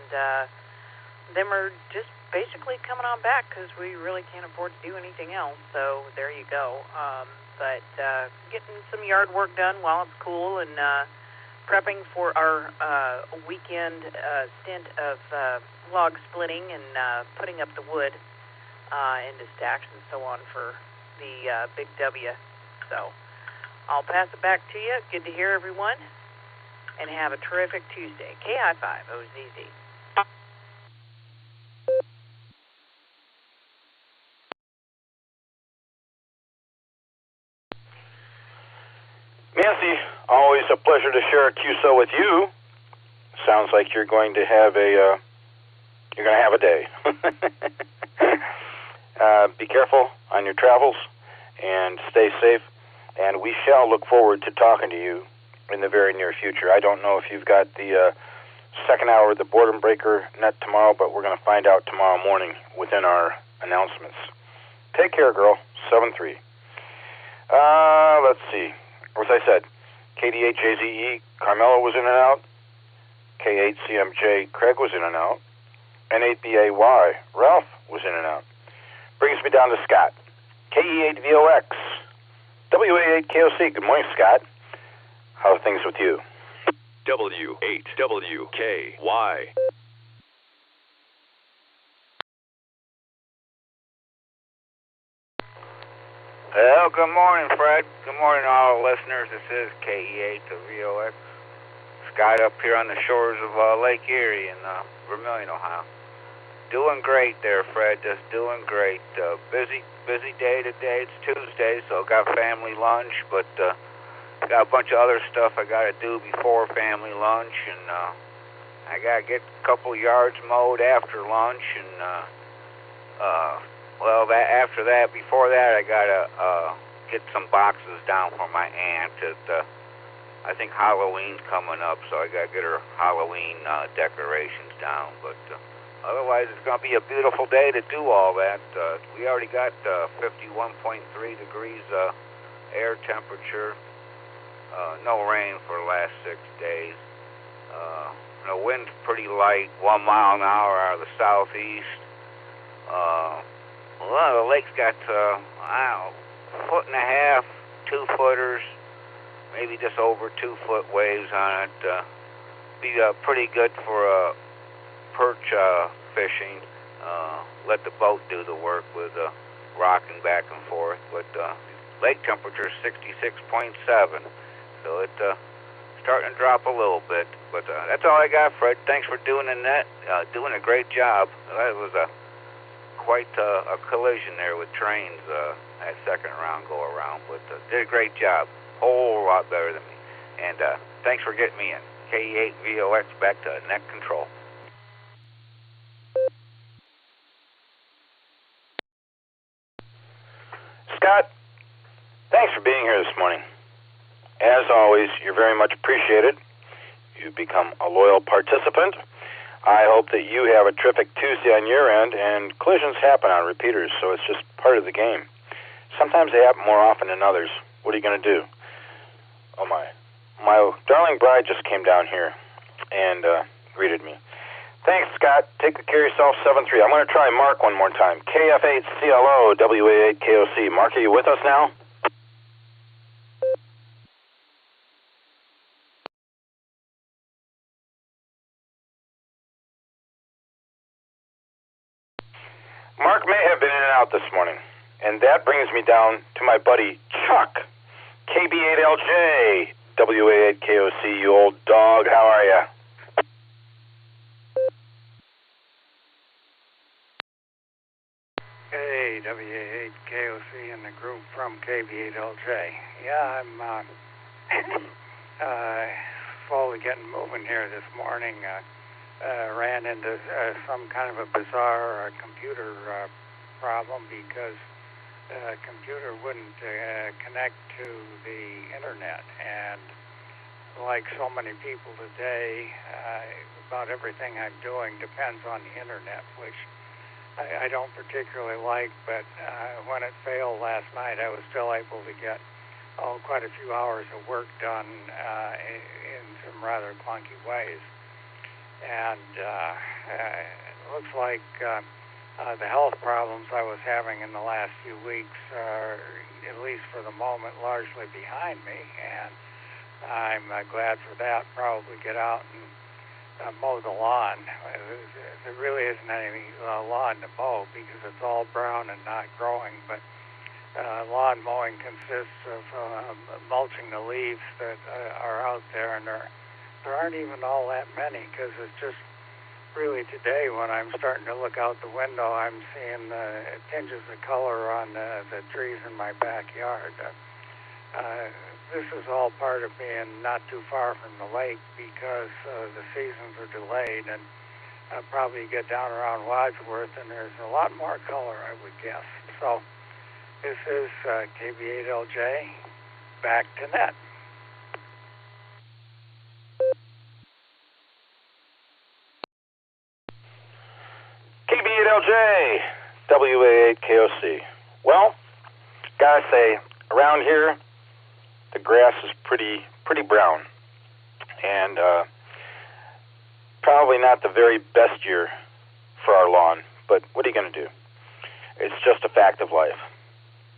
them are just basically coming on back because we really can't afford to do anything else, so there you go. But getting some yard work done while it's cool and prepping for our weekend stint of log splitting and putting up the wood into stacks and so on for the Big W. So I'll pass it back to you. Good to hear everyone, and have a terrific Tuesday. KI5OZZ. Nancy, always a pleasure to share a QSO with you. Sounds like you're going to have a day. Be careful on your travels and stay safe. And we shall look forward to talking to you in the very near future. I don't know if you've got the second hour of the Boredom Breaker net tomorrow, but we're going to find out tomorrow morning within our announcements. Take care, girl. 7-3. Let's see. As I said, KD8JZE, Carmelo was in and out. K8CMJ, Craig was in and out. N8BAY, Ralph was in and out. Brings me down to Scott. KE8VOX, WA8KOC. Good morning, Scott. How are things with you? W8WKY. Well, good morning, Fred. Good morning to all the listeners. This is KE8 to VOX. Scott up here on the shores of Lake Erie in Vermilion, Ohio. Doing great there, Fred. Just doing great. Busy day today. It's Tuesday, so got family lunch, but got a bunch of other stuff I got to do before family lunch, and I got to get a couple yards mowed after lunch, and before that, I got to get some boxes down for my aunt. I think Halloween's coming up, so I got to get her Halloween decorations down. But otherwise, it's going to be a beautiful day to do all that. We already got 51.3 degrees air temperature. No rain for the last 6 days. The wind's pretty light, 1 mile an hour out of the southeast. The lake's got, 1.5 foot, 2-footers, maybe just over 2-foot waves on it. Be pretty good for perch fishing. Let the boat do the work with rocking back and forth. But lake temperature is 66.7, so it's starting to drop a little bit. But that's all I got, Fred. Thanks for doing the net. Doing a great job. That was quite a collision there with trains that second round go around, but did a great job. Whole lot better than me. And thanks for getting me in. K8VOX back to net control. Scott, thanks for being here this morning. As always, you're very much appreciated. You've become a loyal participant. I hope that you have a terrific Tuesday on your end, and collisions happen on repeaters, so it's just part of the game. Sometimes they happen more often than others. What are you going to do? Oh, my darling bride just came down here and greeted me. Thanks, Scott. Take good care of yourself, 7-3. I'm going to try Mark one more time. KF8CLO, WA8KOC. Mark, are you with us now? Mark may have been in and out this morning. And that brings me down to my buddy Chuck, KB8LJ, WA8KOC, you old dog. How are you? Hey, WA8KOC and the group from KB8LJ. Yeah, I'm slowly getting moving here this morning. Ran into some kind of a bizarre computer problem because the computer wouldn't connect to the internet. And like so many people today, about everything I'm doing depends on the internet, which I don't particularly like, but when it failed last night, I was still able to get quite a few hours of work done in some rather clunky ways. And it looks like the health problems I was having in the last few weeks are, at least for the moment, largely behind me. And I'm glad for that. Probably get out and mow the lawn. There really isn't any lawn to mow because it's all brown and not growing. But lawn mowing consists of mulching the leaves that are out there, and there aren't even all that many because it's just really today when I'm starting to look out the window, I'm seeing tinges of color on the trees in my backyard. This is all part of being not too far from the lake because the seasons are delayed, and probably get down around Wadsworth and there's a lot more color, I would guess. So this is KB8LJ, back to net. KB8LJ, WA8KOC. Well, gotta say, around here, the grass is pretty brown, and probably not the very best year for our lawn, but what are you gonna do? It's just a fact of life,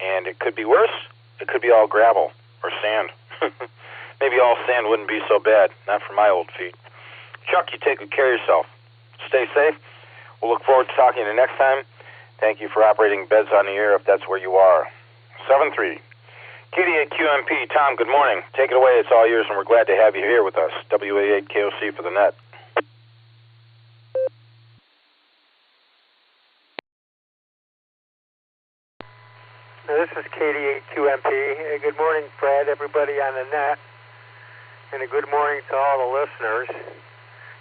and it could be worse. It could be all gravel or sand. Maybe all sand wouldn't be so bad, not for my old feet. Chuck, you take good care of yourself. Stay safe. We'll look forward to talking to you next time. Thank you for operating beds on the air if that's where you are. 7-3. KD8QMP, Tom, good morning. Take it away. It's all yours, and we're glad to have you here with us. WA8KOC for the net. This is KD8QMP. Good morning, Fred, everybody on the net, and a good morning to all the listeners.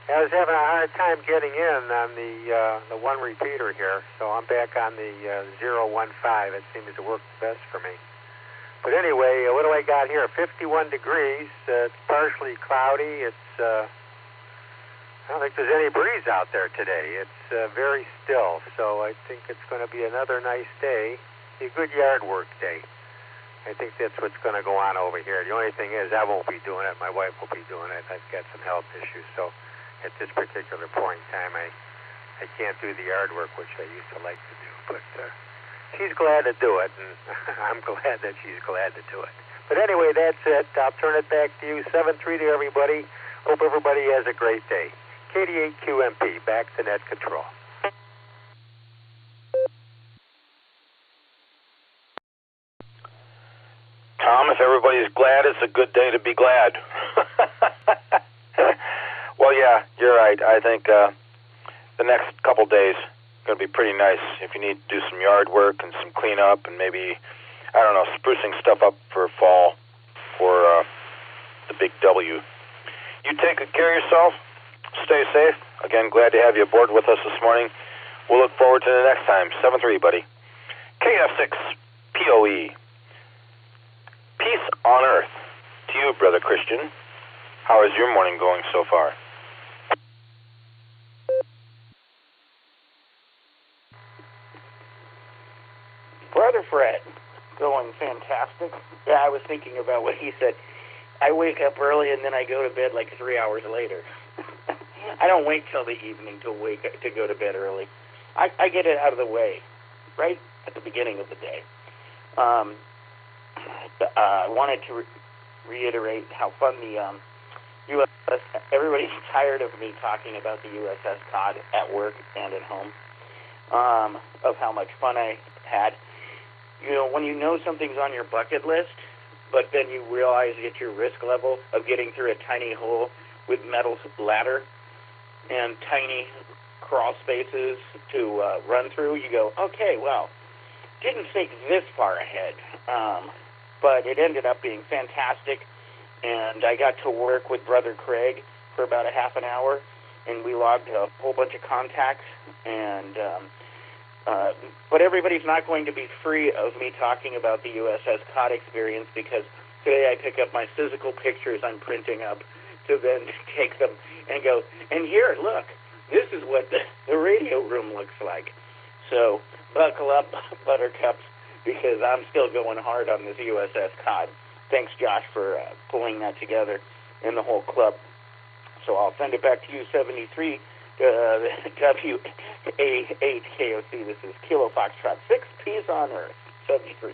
I was having a hard time getting in on the one repeater here, so I'm back on the 015. It seems to work best for me. But anyway, what do I got here? 51 degrees. It's partially cloudy. I don't think there's any breeze out there today. It's very still, so I think it's going to be another nice day. A good yard work day. I think that's what's going to go on over here. The only thing is I won't be doing it. My wife will be doing it. I've got some health issues, so at this particular point in time, I can't do the yard work, which I used to like to do. But she's glad to do it, and I'm glad that she's glad to do it. But anyway, that's it. I'll turn it back to you. 7-3 to everybody. Hope everybody has a great day. KD8QMP, back to net control. Tom, if everybody's glad, it's a good day to be glad. Well, yeah, you're right. I think the next couple days are going to be pretty nice if you need to do some yard work and some cleanup and maybe, I don't know, sprucing stuff up for fall for the big W. You take good care of yourself. Stay safe. Again, glad to have you aboard with us this morning. We'll look forward to the next time. 7-3, buddy. KF6 POE. Peace on earth to you, Brother Christian. How is your morning going so far? Brother Fred, going fantastic. Yeah, I was thinking about what he said. I wake up early and then I go to bed like 3 hours later. I don't wait till the evening to go to bed early. I get it out of the way right at the beginning of the day. I wanted to reiterate how fun the USS. Everybody's tired of me talking about the USS Cod at work and at home. Of how much fun I had. You know, when you know something's on your bucket list, but then you realize at your risk level of getting through a tiny hole with metal ladder and tiny crawl spaces to run through, you go, okay, well, didn't think this far ahead. But it ended up being fantastic, and I got to work with Brother Craig for about a half an hour, and we logged a whole bunch of contacts, and but everybody's not going to be free of me talking about the USS Cod experience, because today I pick up my physical pictures I'm printing up to then take them and go, and here, look, this is what the radio room looks like. So buckle up, buttercups, because I'm still going hard on this USS Cod. Thanks, Josh, for pulling that together in the whole club. So I'll send it back to you, 73. WA8KOC. This is Kilo Foxtrot 6, Peace on Earth, 73.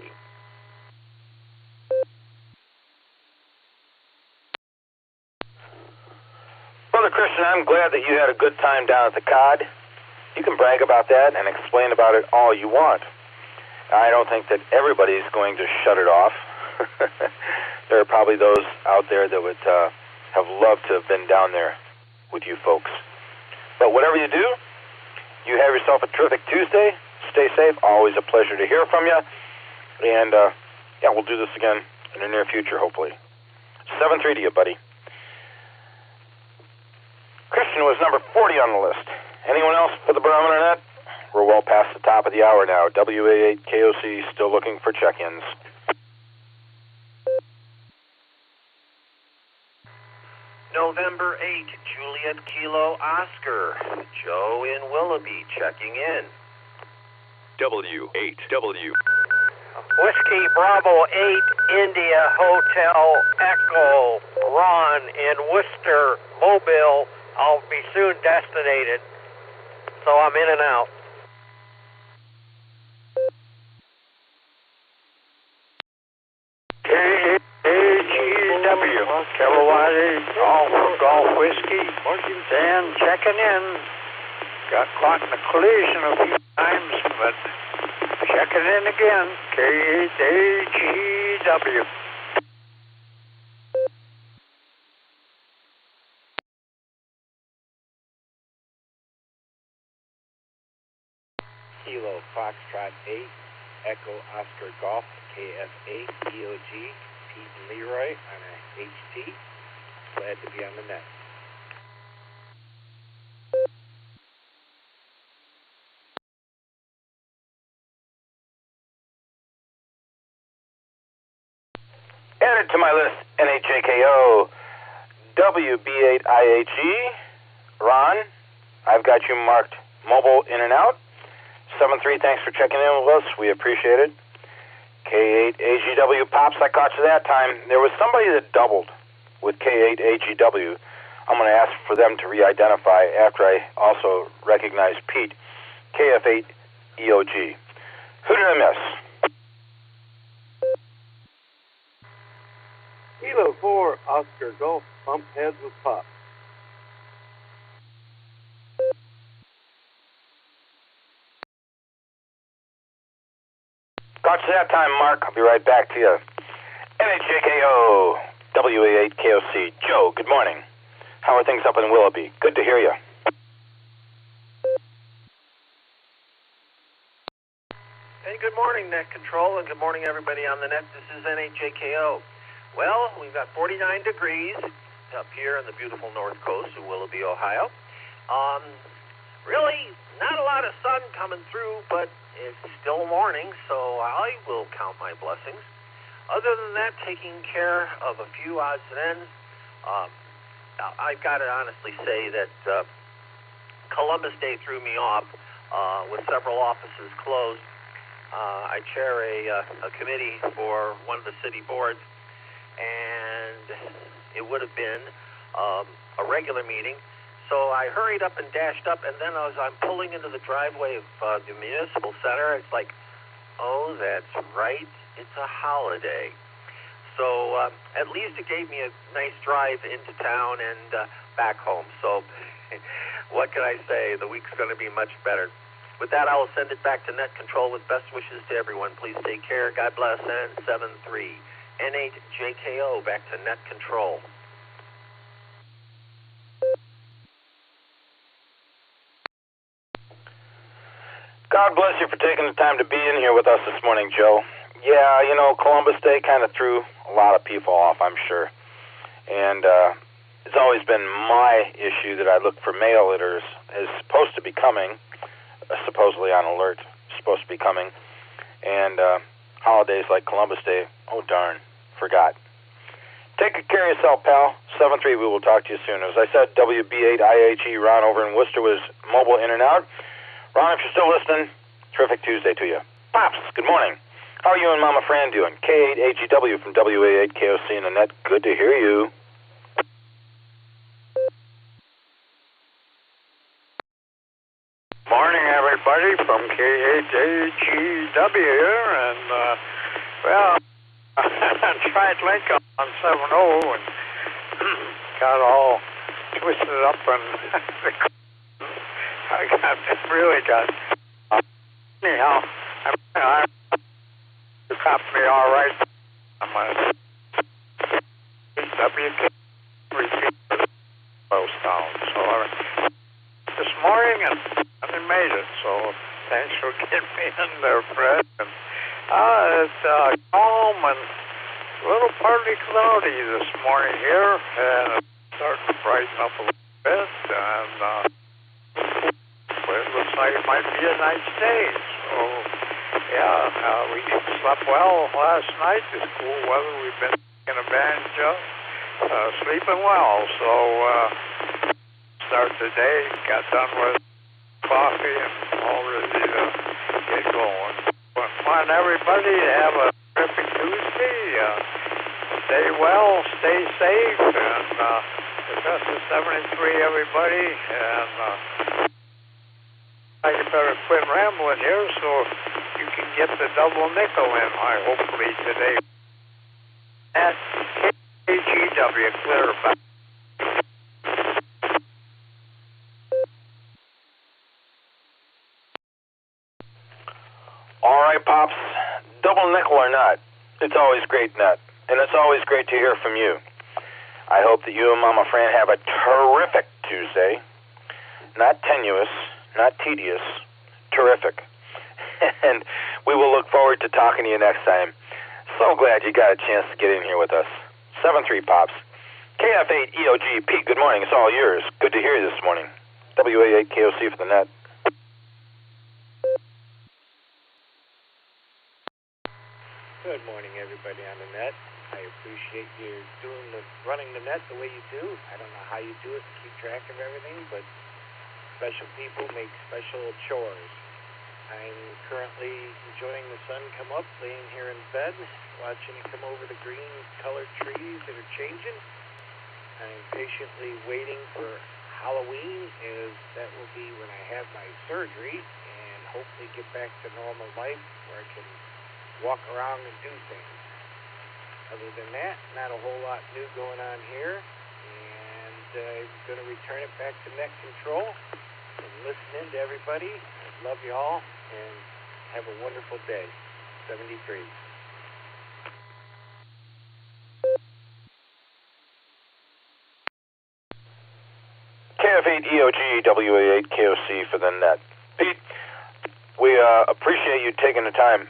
Brother Christian, I'm glad that you had a good time down at the Cod. You can brag about that and explain about it all you want. I don't think that everybody's going to shut it off. There are probably those out there that would have loved to have been down there with you folks. But whatever you do, you have yourself a terrific Tuesday. Stay safe. Always a pleasure to hear from you. And, yeah, we'll do this again in the near future, hopefully. 7-3 to you, buddy. Christian was number 40 on the list. Anyone else for the Barometer Net? We're well past the top of the hour now. WA8KOC still looking for check-ins. November 8, Juliet Kilo Oscar. Joe in Willoughby checking in. W8W. Whiskey Bravo 8, India Hotel Echo, Ron in Worcester, Mobile. I'll be soon destinated, so I'm in and out. KAGW, Kilowatt Golf Whiskey, Dan checking in. Got caught in a collision a few times, but checking in again. KAGW. Kilo Foxtrot 8, Echo Oscar Golf, KF8, EOG, Pete and Leroy on a HT. Glad to be on the net. Added to my list, NHAKO, WB8IHE, Ron, I've got you marked mobile in and out. 7-3, thanks for checking in with us. We appreciate it. K8AGW, Pops, I caught you that time. There was somebody that doubled with K8AGW. I'm going to ask for them to re-identify after I also recognize Pete. KF8EOG. Who did I miss? Kilo 4, Oscar Golf, bump heads with Pop. Got you that time, Mark. I'll be right back to you. NHJKO, WA8KOC. Joe, good morning. How are things up in Willoughby? Good to hear you. Hey, good morning, Net Control, and good morning, everybody on the net. This is NHJKO. Well, we've got 49 degrees up here on the beautiful north coast of Willoughby, Ohio. Really, not a lot of sun coming through, but it's still morning, so I will count my blessings. Other than that, taking care of a few odds and ends. I've got to honestly say that Columbus Day threw me off with several offices closed. I chair a committee for one of the city boards, and it would have been a regular meeting, So I hurried up and dashed up, and then as I'm pulling into the driveway of the municipal center, it's like, oh, that's right, it's a holiday. So at least it gave me a nice drive into town and back home. So what can I say? The week's going to be much better. With that, I will send it back to Net Control with best wishes to everyone. Please take care. God bless. And 7-3. N8JKO back to Net Control. God bless you for taking the time to be in here with us this morning, Joe. Yeah, you know, Columbus Day kind of threw a lot of people off, I'm sure. And it's always been my issue that I look for mail that is supposed to be coming, supposedly on alert, supposed to be coming. And holidays like Columbus Day, oh darn, forgot. Take good care of yourself, pal. 7-3, we will talk to you soon. As I said, WB8IHE Ron over in Worcester was mobile in and out. Ron, if you're still listening, terrific Tuesday to you. Pops, good morning. How are you and Mama Fran doing? K8AGW from WA8KOC in the net. Good to hear you. Morning, everybody, from K8AGW here, and, well, I tried Lincoln on 7-0 and got all twisted up and I really got, anyhow, you caught me all right. I'm a WK repeat close down. So this morning and I made it. So thanks for getting me in there, Fred. And, it's calm and a little partly cloudy this morning here, and it's starting to brighten up a little bit. And it looks like it might be a nice day. So, yeah, we slept well last night. It's cool weather we've been taking advantage of. Sleeping well. So, start the day, got done with coffee and all ready to get going. But come on, everybody, have a terrific Tuesday. Stay well, stay safe, and the best of 73, everybody. And I better quit rambling here so you can get the double nickel in, hopefully today. At KGW, clear back. All right, Pops. Double nickel or not, it's always great, Nut. And it's always great to hear from you. I hope that you and Mama Fran have a terrific Tuesday. Not tenuous, not tedious, terrific. And we will look forward to talking to you next time. So glad you got a chance to get in here with us. 7-3, Pops. KF8EOG, Pete, good morning. It's all yours. Good to hear you this morning. WA8KOC for the net. Good morning, everybody on the net. I appreciate you running the net the way you do. I don't know how you do it to keep track of everything, but special people make special chores. I'm currently enjoying the sun come up, laying here in bed, watching it come over the green-colored trees that are changing. I'm patiently waiting for Halloween, as that will be when I have my surgery, and hopefully get back to normal life where I can walk around and do things. Other than that, not a whole lot new going on here, and I'm going to return it back to Net Control and listen in to everybody. I love you all, and have a wonderful day. 73. KF8EOG, WA8KOC for the net. Pete, we appreciate you taking the time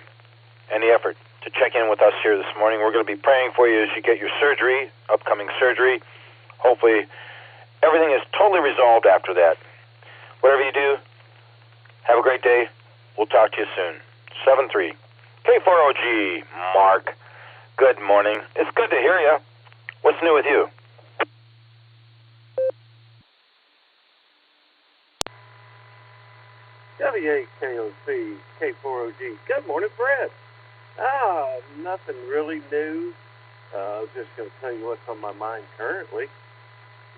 and the effort to check in with us here this morning. We're going to be praying for you as you get your surgery, upcoming surgery. Hopefully everything is totally resolved after that. Whatever you do, have a great day. We'll talk to you soon. 7-3. K4OG, Mark. Good morning. It's good to hear you. What's new with you? WAKOC, K4OG. Good morning, Brett. Nothing really new. I was just going to tell you what's on my mind currently.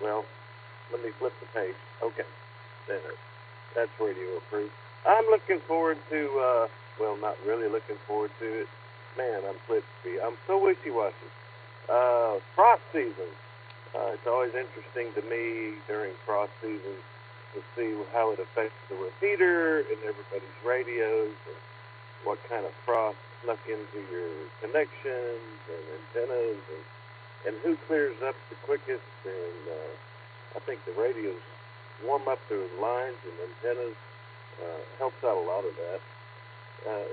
Well, Let me flip the page. Okay. There. That's radio approved. I'm looking forward to, well, not really looking forward to it. Man, I'm flippy. I'm so wishy-washy. Frost season. It's always interesting to me during frost season to see how it affects the repeater and everybody's radios and what kind of frost snuck into your connections and antennas and who clears up the quickest. And I think the radios warm up the lines and antennas. Helps out a lot of that.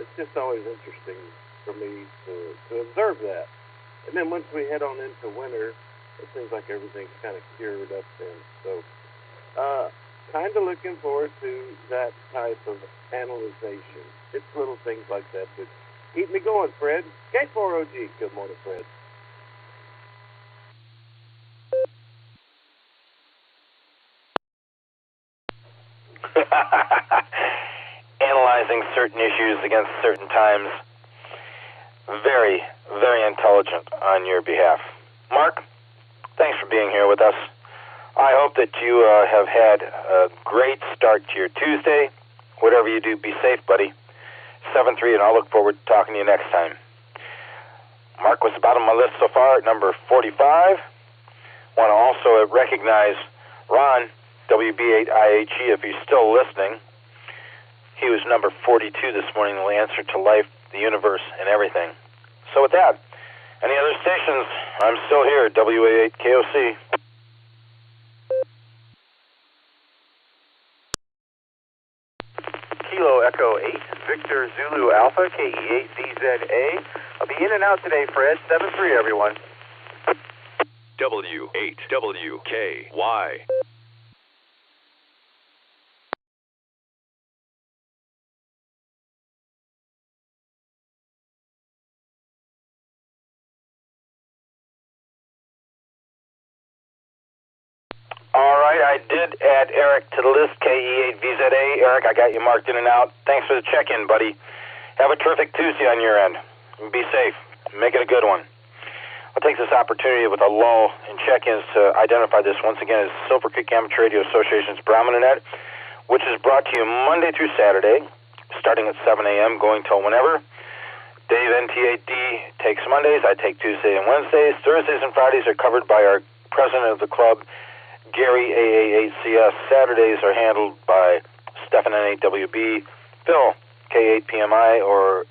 It's just always interesting for me to observe that. And then once we head on into winter, it seems like everything's kind of cured up then. So kind of looking forward to that type of analyzation. It's little things like that that keep me going, Fred. K4OG. Good morning, Fred. Analyzing certain issues against certain times. Very, very intelligent on your behalf. Mark, thanks for being here with us. I hope that you have had a great start to your Tuesday. Whatever you do, be safe, buddy. 7-3, and I'll look forward to talking to you next time. Mark was about on my list so far at number 45. Want to also recognize Ron, WB8IHE, if he's still listening. He was number 42 this morning, the answer to life, the universe, and everything. So with that, any other stations? I'm still here, WA8KOC. Kilo Echo 8, Victor Zulu Alpha, KE8VZA. I'll be in and out today, Fred. 7-3, everyone. W8WKY. All right, I did add Eric to the list, KE8VZA. Eric, I got you marked in and out. Thanks for the check-in, buddy. Have a terrific Tuesday on your end. Be safe. Make it a good one. I'll take this opportunity with a lull in check-ins to identify this once again as Silvercreek Amateur Radio Association's Barometer Net, which is brought to you Monday through Saturday, starting at 7 a.m., going till whenever. Dave NT8D takes Mondays, I take Tuesday and Wednesdays. Thursdays and Fridays are covered by our president of the club, Gary AA8CS. Saturdays are handled by Stefan N8WB, Phil K8PMI, or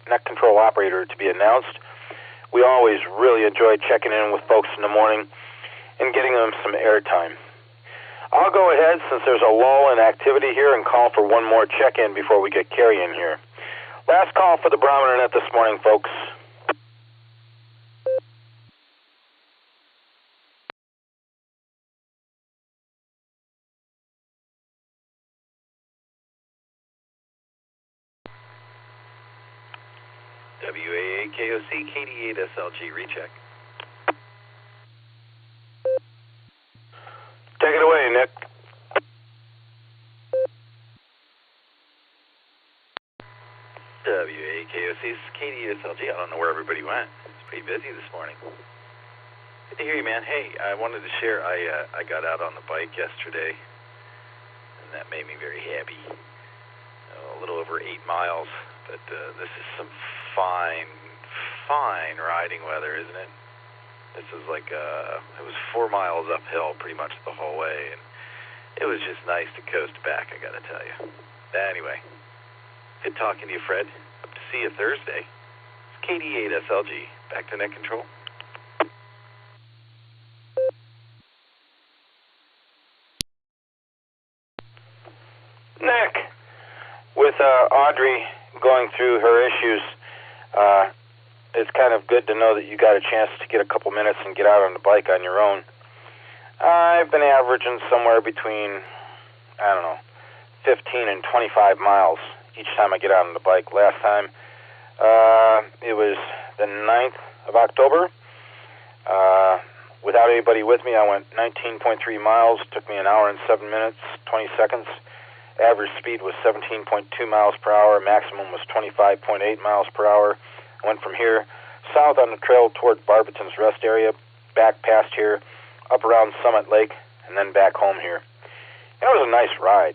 Net Control Operator to be announced. We always really enjoy checking in with folks in the morning and getting them some airtime. I'll go ahead, since there's a lull in activity here, and call for one more check-in before we get Carrie in here. Last call for the Barometer Net this morning, folks. WAAKOC KD8SLG recheck. Take it away, Nick. WAKOC KD8SLG. I don't know where everybody went. It's pretty busy this morning. Good to hear you, man. Hey, I wanted to share, I got out on the bike yesterday, and that made me very happy. A little over 8 miles, but this is some fine riding weather, isn't it? This is like, it was 4 miles uphill pretty much the whole way, and it was just nice to coast back, I gotta tell you. Anyway, good talking to you, Fred. Hope to see you Thursday. It's KD8SLG. Back to Net Control. Nick, with Audrey going through her issues, it's kind of good to know that you got a chance to get a couple minutes and get out on the bike on your own. I've been averaging somewhere between, 15 and 25 miles each time I get out on the bike. Last time, it was the 9th of October. Without anybody with me, I went 19.3 miles. Took me an hour and 7 minutes, 20 seconds. Average speed was 17.2 miles per hour. Maximum was 25.8 miles per hour. I went from here south on the trail toward Barberton's Rest area, back past here, up around Summit Lake, and then back home here. And it was a nice ride.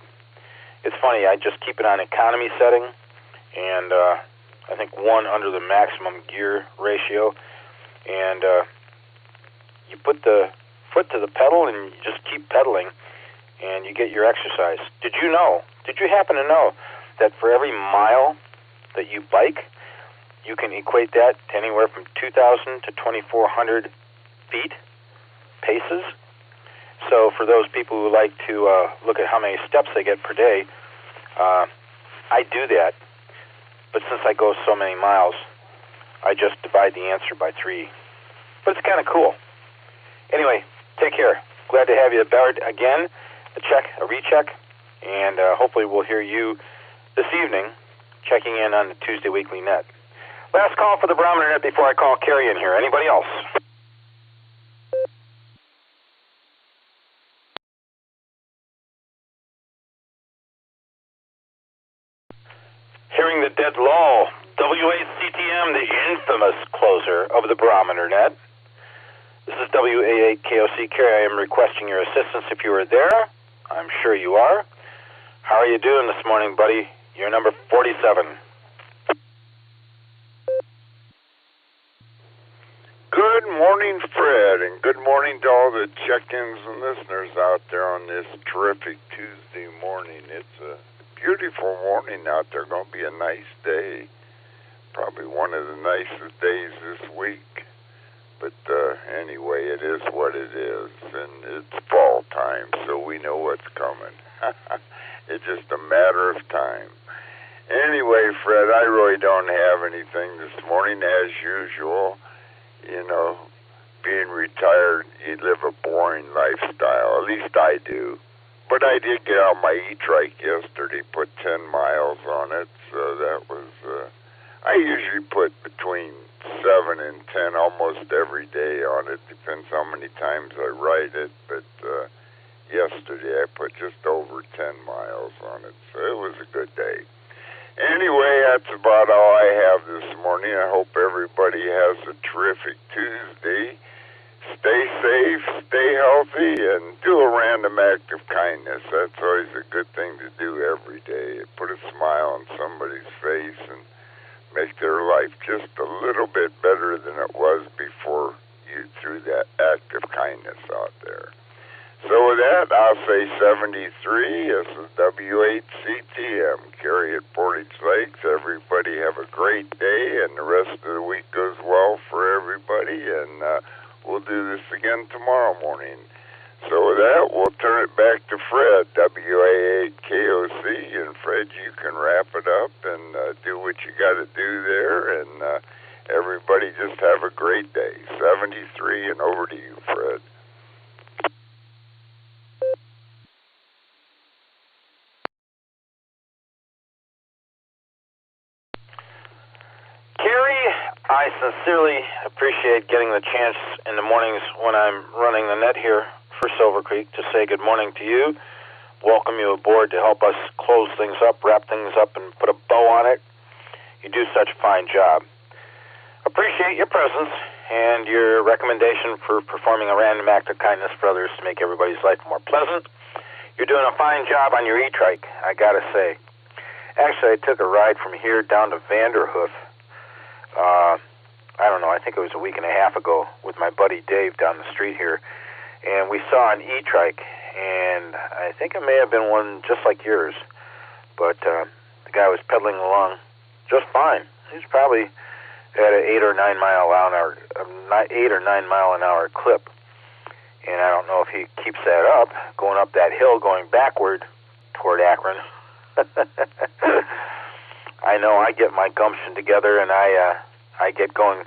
It's funny, I just keep it on economy setting, and I think 1 under the maximum gear ratio, and you put the foot to the pedal and you just keep pedaling, and you get your exercise. Did you happen to know that for every mile that you bike, you can equate that to anywhere from 2,000 to 2,400 feet paces? So for those people who like to look at how many steps they get per day, I do that. But since I go so many miles, I just divide the answer by 3. But it's kind of cool. Anyway, take care. Glad to have you aboard again. A recheck, and hopefully we'll hear you this evening checking in on the Tuesday Weekly Net. Last call for the Barometer Net before I call Carrie in here. Anybody else? Hearing the dead lull, WACTM, the infamous closer of the Barometer Net. This is WA8KOC Carrie. I am requesting your assistance if you are there. I'm sure you are. How are you doing this morning, buddy? You're number 47. Good morning, Fred, and good morning to all the check-ins and listeners out there on this terrific Tuesday morning. It's a beautiful morning out there. Going to be a nice day. Probably one of the nicest days this week. But anyway, it is what it is, and it's fall time, so we know what's coming. It's just a matter of time. Anyway, Fred, I really don't have anything this morning. As usual, you know, being retired, you live a boring lifestyle. At least I do. But I did get out my e-trike yesterday, put 10 miles on it, so that was, I usually put between 7 and 10 almost every day on it. Depends how many times I ride it, but yesterday I put just over 10 miles on it, so it was a good day. Anyway, that's about all I have this morning. I hope everybody has a terrific Tuesday. Stay safe, stay healthy, and do a random act of kindness. That's always a good thing to do every day. Put a smile on somebody's face and make their life just a little bit better than it was before you threw that act of kindness out there. So with that, I'll say 73. This is W8CTM, Carrie at Portage Lakes. Everybody have a great day, and the rest of the week goes well for everybody, and we'll do this again tomorrow morning. So with that, we'll turn it back to Fred, WA8KOC, and Fred, you can wrap it up and do what you got to do there, and everybody just have a great day. 73, and over to you, Fred. Carrie, I sincerely appreciate getting the chance in the mornings when I'm running the net here for Silvercreek to say good morning to you, welcome you aboard to help us close things up, wrap things up, and put a bow on it. You do such a fine job. Appreciate your presence and your recommendation for performing a random act of kindness for others to make everybody's life more pleasant. You're doing a fine job on your e-trike, I gotta say. Actually, I took a ride from here down to Vanderhoof. I don't know, I think it was a week and a half ago with my buddy Dave down the street here. And we saw an e-trike, and I think it may have been one just like yours. But the guy was pedaling along just fine. He was probably at an 8 or 9 mile an hour clip. And I don't know if he keeps that up, going up that hill, going backward toward Akron. I know I get my gumption together, and I get going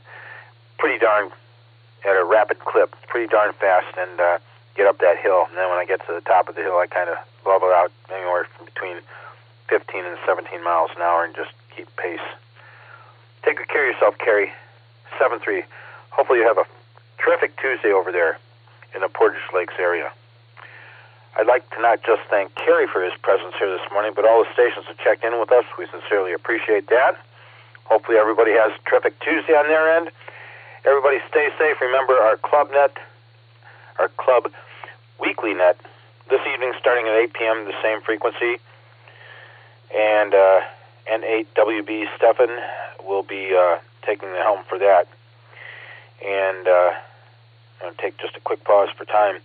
pretty darn at a rapid clip, pretty darn fast, and get up that hill. And then when I get to the top of the hill, I kind of level out anywhere from between 15 and 17 miles an hour and just keep pace. Take good care of yourself, Carrie. 7-3. Hopefully you have a terrific Tuesday over there in the Portage Lakes area. I'd like to not just thank Carrie for his presence here this morning, but all the stations that checked in with us. We sincerely appreciate that. Hopefully everybody has a terrific Tuesday on their end. Everybody stay safe. Remember our club net, our club weekly net. This evening, starting at 8 p.m., the same frequency. And N8WB Stefan will be taking the helm for that. And I'm going to take just a quick pause for time.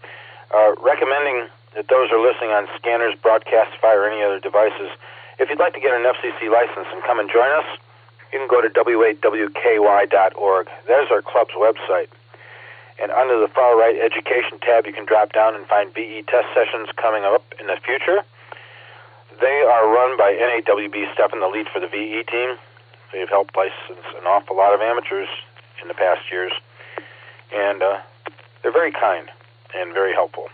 Recommending that those who are listening on scanners, Broadcastify, or any other devices, if you'd like to get an FCC license and come and join us, you can go to w8wky.org. There's our club's website. And under the far right Education tab, you can drop down and find BE test sessions coming up in the future. They are run by N8WB Stefan, the lead for the VE team. They've helped license an awful lot of amateurs in the past years. And they're very kind and very helpful.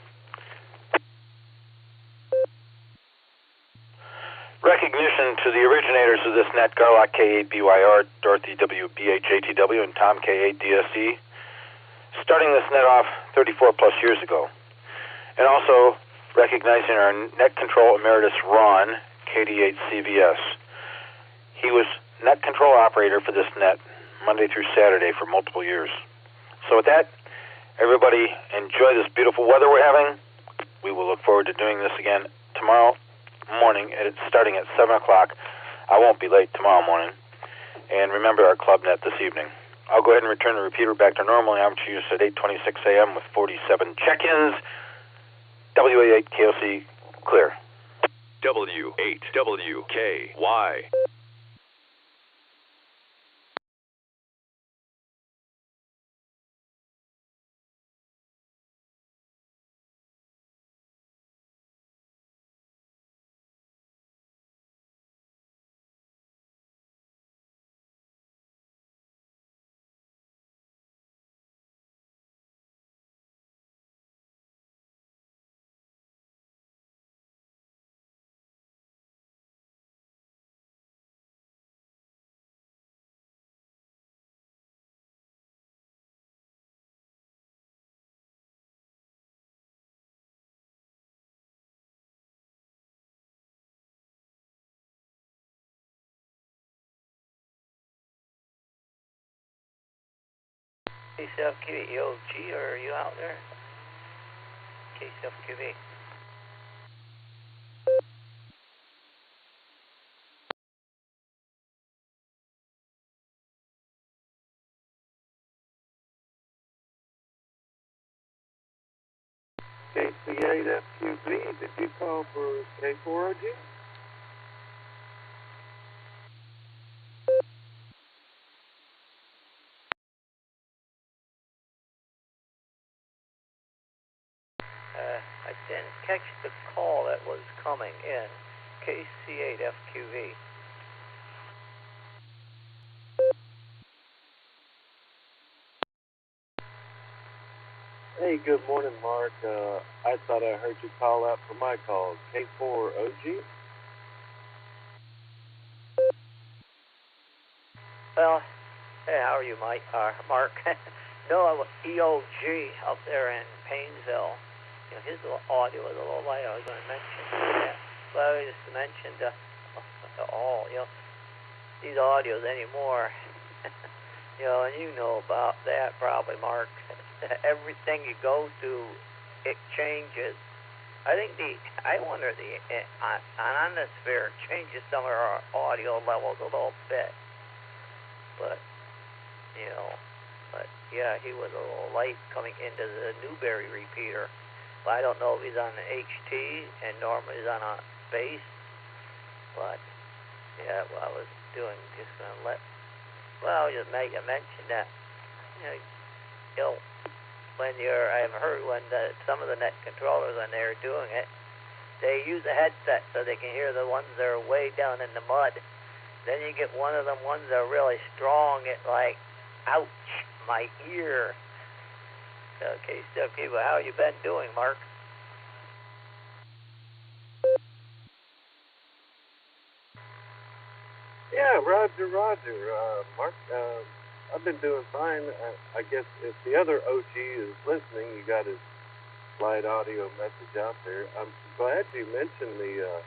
Recognition to the originators of this net, Garlock K8BYR, Dorothy WBHATW, and Tom K8DSE, starting this net off 34 plus years ago. And also recognizing our net control emeritus, Ron, KD8CVS. He was net control operator for this net Monday through Saturday for multiple years. So with that, everybody enjoy this beautiful weather we're having. We will look forward to doing this again tomorrow morning, starting at 7 o'clock. I won't be late tomorrow morning. And remember our club net this evening. I'll go ahead and return the repeater back to normal amateur use at 8:26 a.m. with 47 check-ins. WA8 KOC clear. W8 WKY. KCFQV, EOG, are you out there? KCFQV. KC8FQV, did you call for K4OG? I didn't catch the call that was coming in. KC8FQV. Hey, good morning, Mark. I thought I heard you call out for my call. K4OG? Well, hey, how are you, Mike? Mark? No, I was EOG up there in Painesville. You know, his audio was a little light. I was going to mention that. Well, I just mentioned these audios anymore. And you know about that probably, Mark. Everything you go to, it changes. I think I wonder on Ionosphere changes some of our audio levels a little bit. But yeah, he was a little light coming into the Newberry repeater. But I don't know if he's on the HT, and normally he's on a base. But yeah, what I was doing, just gonna just make a mention that when I've heard when some of the net controllers when they're doing it, they use a headset so they can hear the ones that are way down in the mud. Then you get one of them ones that are really strong. It's like, ouch, my ear. Okay, but how you been doing, Mark? Yeah, Roger. Mark, I've been doing fine. I guess if the other OG is listening, you got his slide audio message out there. I'm glad you mentioned the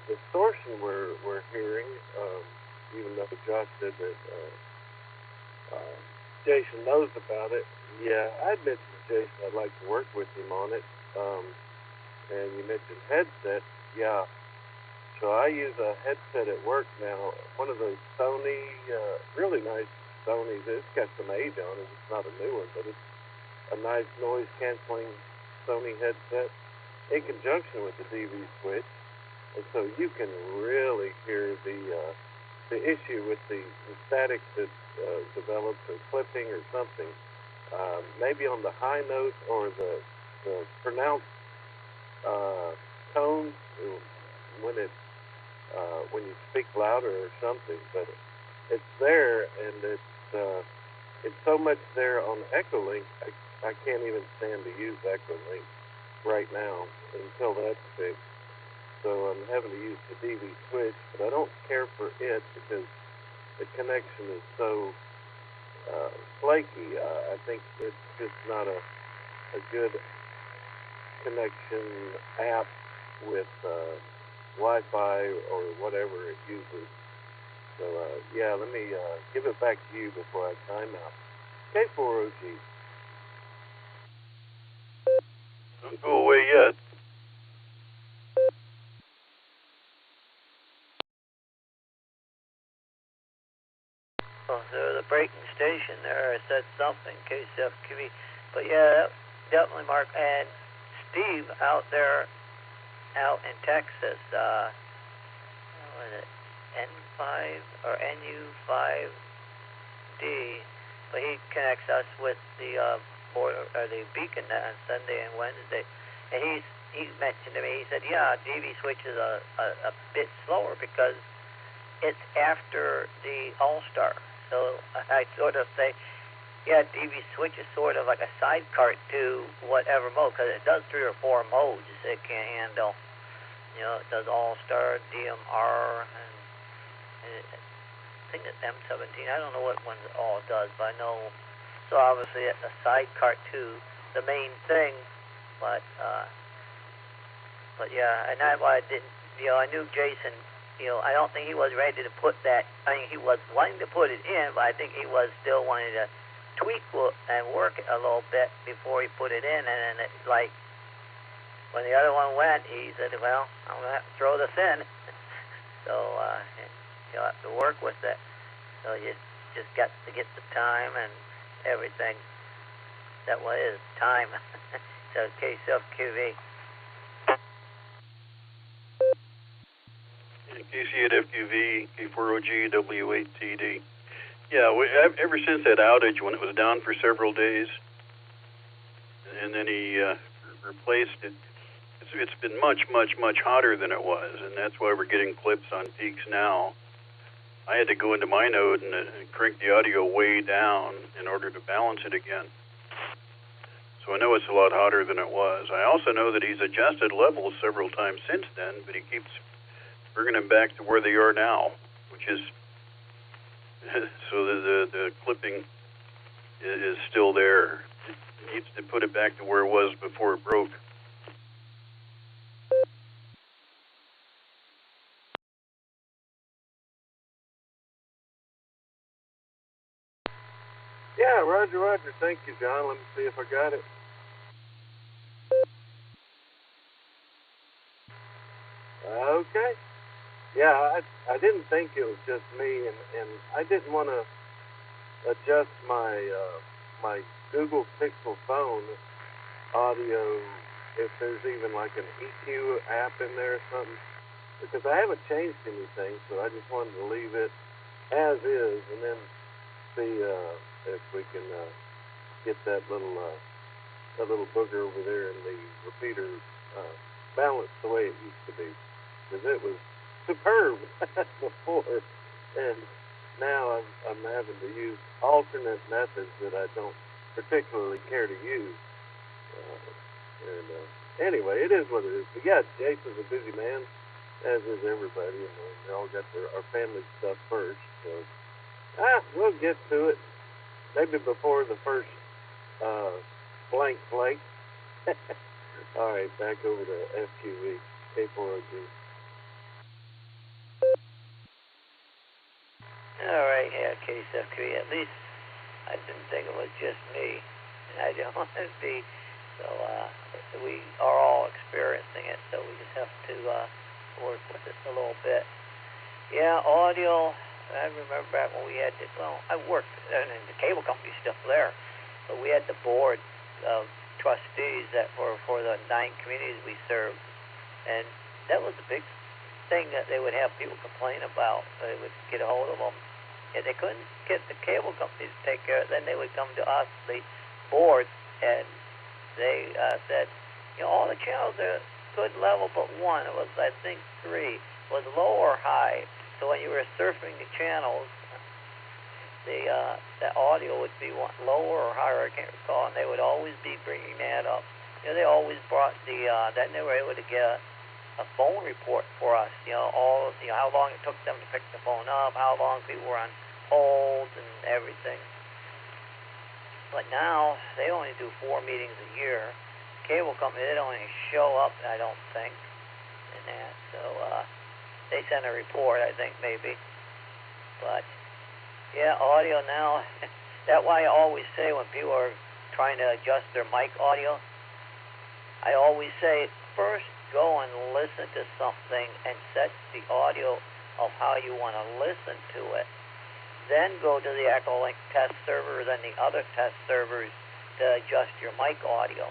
distortion we're hearing, even though Josh said that Jason knows about it. Yeah, I mentioned to Jason I'd like to work with him on it. And you mentioned headset. Yeah. So I use a headset at work now. One of those Sony, really nice Sonys. It's got some age on it. It's not a new one, but it's a nice noise-canceling Sony headset in conjunction with the DV switch. And so you can really hear the issue with the static that develops or clipping or something. Maybe on the high note or the pronounced tone when you speak louder or something, but it's there, and it's so much there on EchoLink. I can't even stand to use EchoLink right now until that's fixed. So I'm having to use the DV switch, but I don't care for it because the connection is so flaky. I think it's just not a good connection app with Wi-Fi or whatever it uses. So, yeah, let me give it back to you before I time out. K4OG. Don't go away yet. Oh, so the breaking station there, I said something, KCFQV. But yeah, definitely, Mark. And Steve out there, out in Texas, what is it, N5 or NU5D, but he connects us with the the Beacon Net on Sunday and Wednesday, and he mentioned to me, he said, yeah, DV switch is a bit slower because it's after the Allstar. So I sort of say, yeah, DV switch is sort of like a sidecar to whatever mode, because it does 3 or 4 modes it can handle. You know, it does Allstar, DMR, and I think it's M17. I don't know what one it all does, but I know. So obviously it's a sidecar to the main thing, but yeah, and that's why I didn't. You know, I knew Jason. You know, I don't think he was ready to put that. I mean, he was wanting to put it in, but I think he was still wanting to tweak and work it a little bit before he put it in. And then it's like when the other one went, he said, "Well, I'm gonna have to throw this in." So you'll have to work with it. So you just got to get the time and everything. That what is time. So KCFQV. KC8FQV, K4OG, W8TD. Yeah, ever since that outage when it was down for several days, and then he replaced it, it's been much, much, much hotter than it was, and that's why we're getting clips on peaks now. I had to go into my node and crank the audio way down in order to balance it again. So I know it's a lot hotter than it was. I also know that he's adjusted levels several times since then, but he keeps bringing them back to where they are now, which is so the clipping is still there. It needs to put it back to where it was before it broke. Yeah, Roger. Thank you, John. Let me see if I got it. Okay. Yeah, I didn't think it was just me, and I didn't want to adjust my my Google Pixel phone audio if there's even like an EQ app in there or something, because I haven't changed anything, so I just wanted to leave it as is, and then see if we can get that little booger over there in the repeater balanced the way it used to be, because it was superb before, and now I'm having to use alternate methods that I don't particularly care to use. Anyway, it is what it is. But yeah, Jason's a busy man, as is everybody. You know, they all got our family stuff first. So we'll get to it. Maybe before the first blank flake. All right, back over to FQV, K4OG. All right, yeah, KCFQV. At least I didn't think it was just me, and I didn't want to be. So we are all experiencing it, so we just have to work with it a little bit. Yeah, audio. I remember back when we had to, I worked, and the cable company's still there, but we had the board of trustees that were for the 9 communities we served, and that was a big thing that they would have people complain about. They would get a hold of them. If they couldn't get the cable companies to take care of it, then they would come to us, the board, and they said, all the channels are good level but one. It was, I think, 3. It was low or high. So when you were surfing the channels, the audio would be lower or higher, I can't recall, and they would always be bringing that up. They always brought then they were able to get a phone report for us, how long it took them to pick the phone up, how long people were on hold and everything. But now, they only do 4 meetings a year. Cable company, they don't even show up, I don't think, in that. So, they send a report, I think, maybe. But, yeah, audio now, that's why I always say when people are trying to adjust their mic audio, I always say, first go and listen to something and set the audio of how you want to listen to it. Then go to the EchoLink test servers and the other test servers to adjust your mic audio.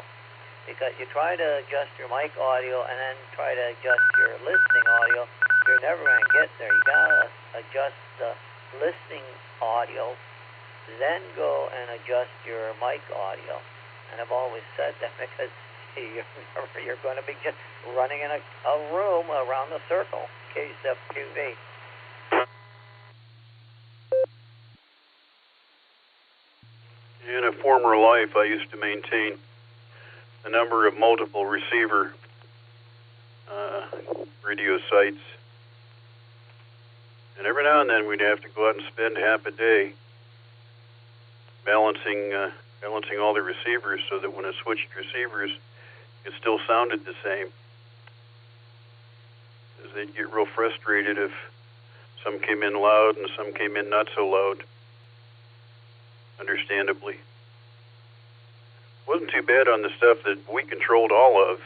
Because you try to adjust your mic audio and then try to adjust your listening audio, you're never going to get there. You got to adjust the listening audio, then go and adjust your mic audio. And I've always said that because you're going to be just running in a room around the circle, KSFQV. In a former life, I used to maintain a number of multiple receiver radio sites. And every now and then we'd have to go out and spend half a day balancing all the receivers so that when I switched receivers, it still sounded the same. Because they'd get real frustrated if some came in loud and some came in not so loud, understandably. Wasn't too bad on the stuff that we controlled all of,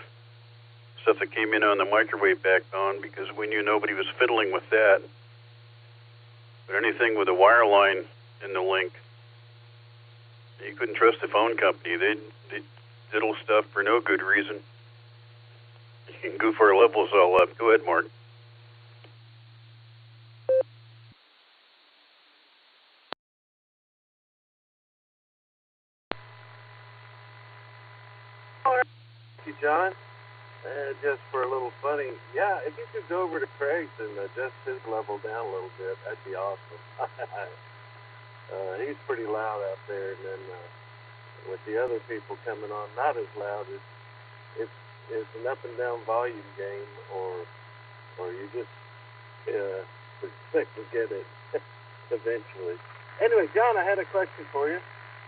stuff that came in on the microwave backbone, because we knew nobody was fiddling with that. But anything with a wire line in the link, you couldn't trust the phone company. They diddle stuff for no good reason. You can goof our levels all up. Go ahead, Mark. Thank you, John. Just for a little funny, yeah, if you could go over to Craig's and adjust his level down a little bit, that'd be awesome. He's pretty loud out there, and then with the other people coming on, not as loud. It's an up and down volume game, or you just expect to get it eventually. Anyway, John, I had a question for you,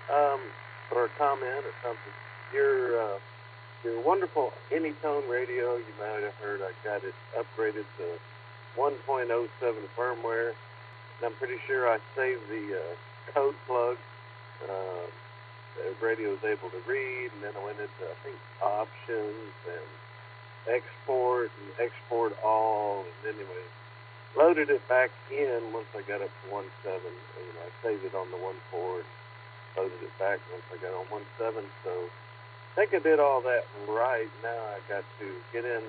or a comment or something. Your wonderful Anytone radio, you might have heard I got it upgraded to 1.07 firmware, and I'm pretty sure I saved the code plug. The radio was able to read, and then I went into, I think, options and export all, and anyway, loaded it back in once I got up to 1.7. I saved it on the 1.4 and loaded it back once I got on 1.7, so I think I did all that right. Now I got to get in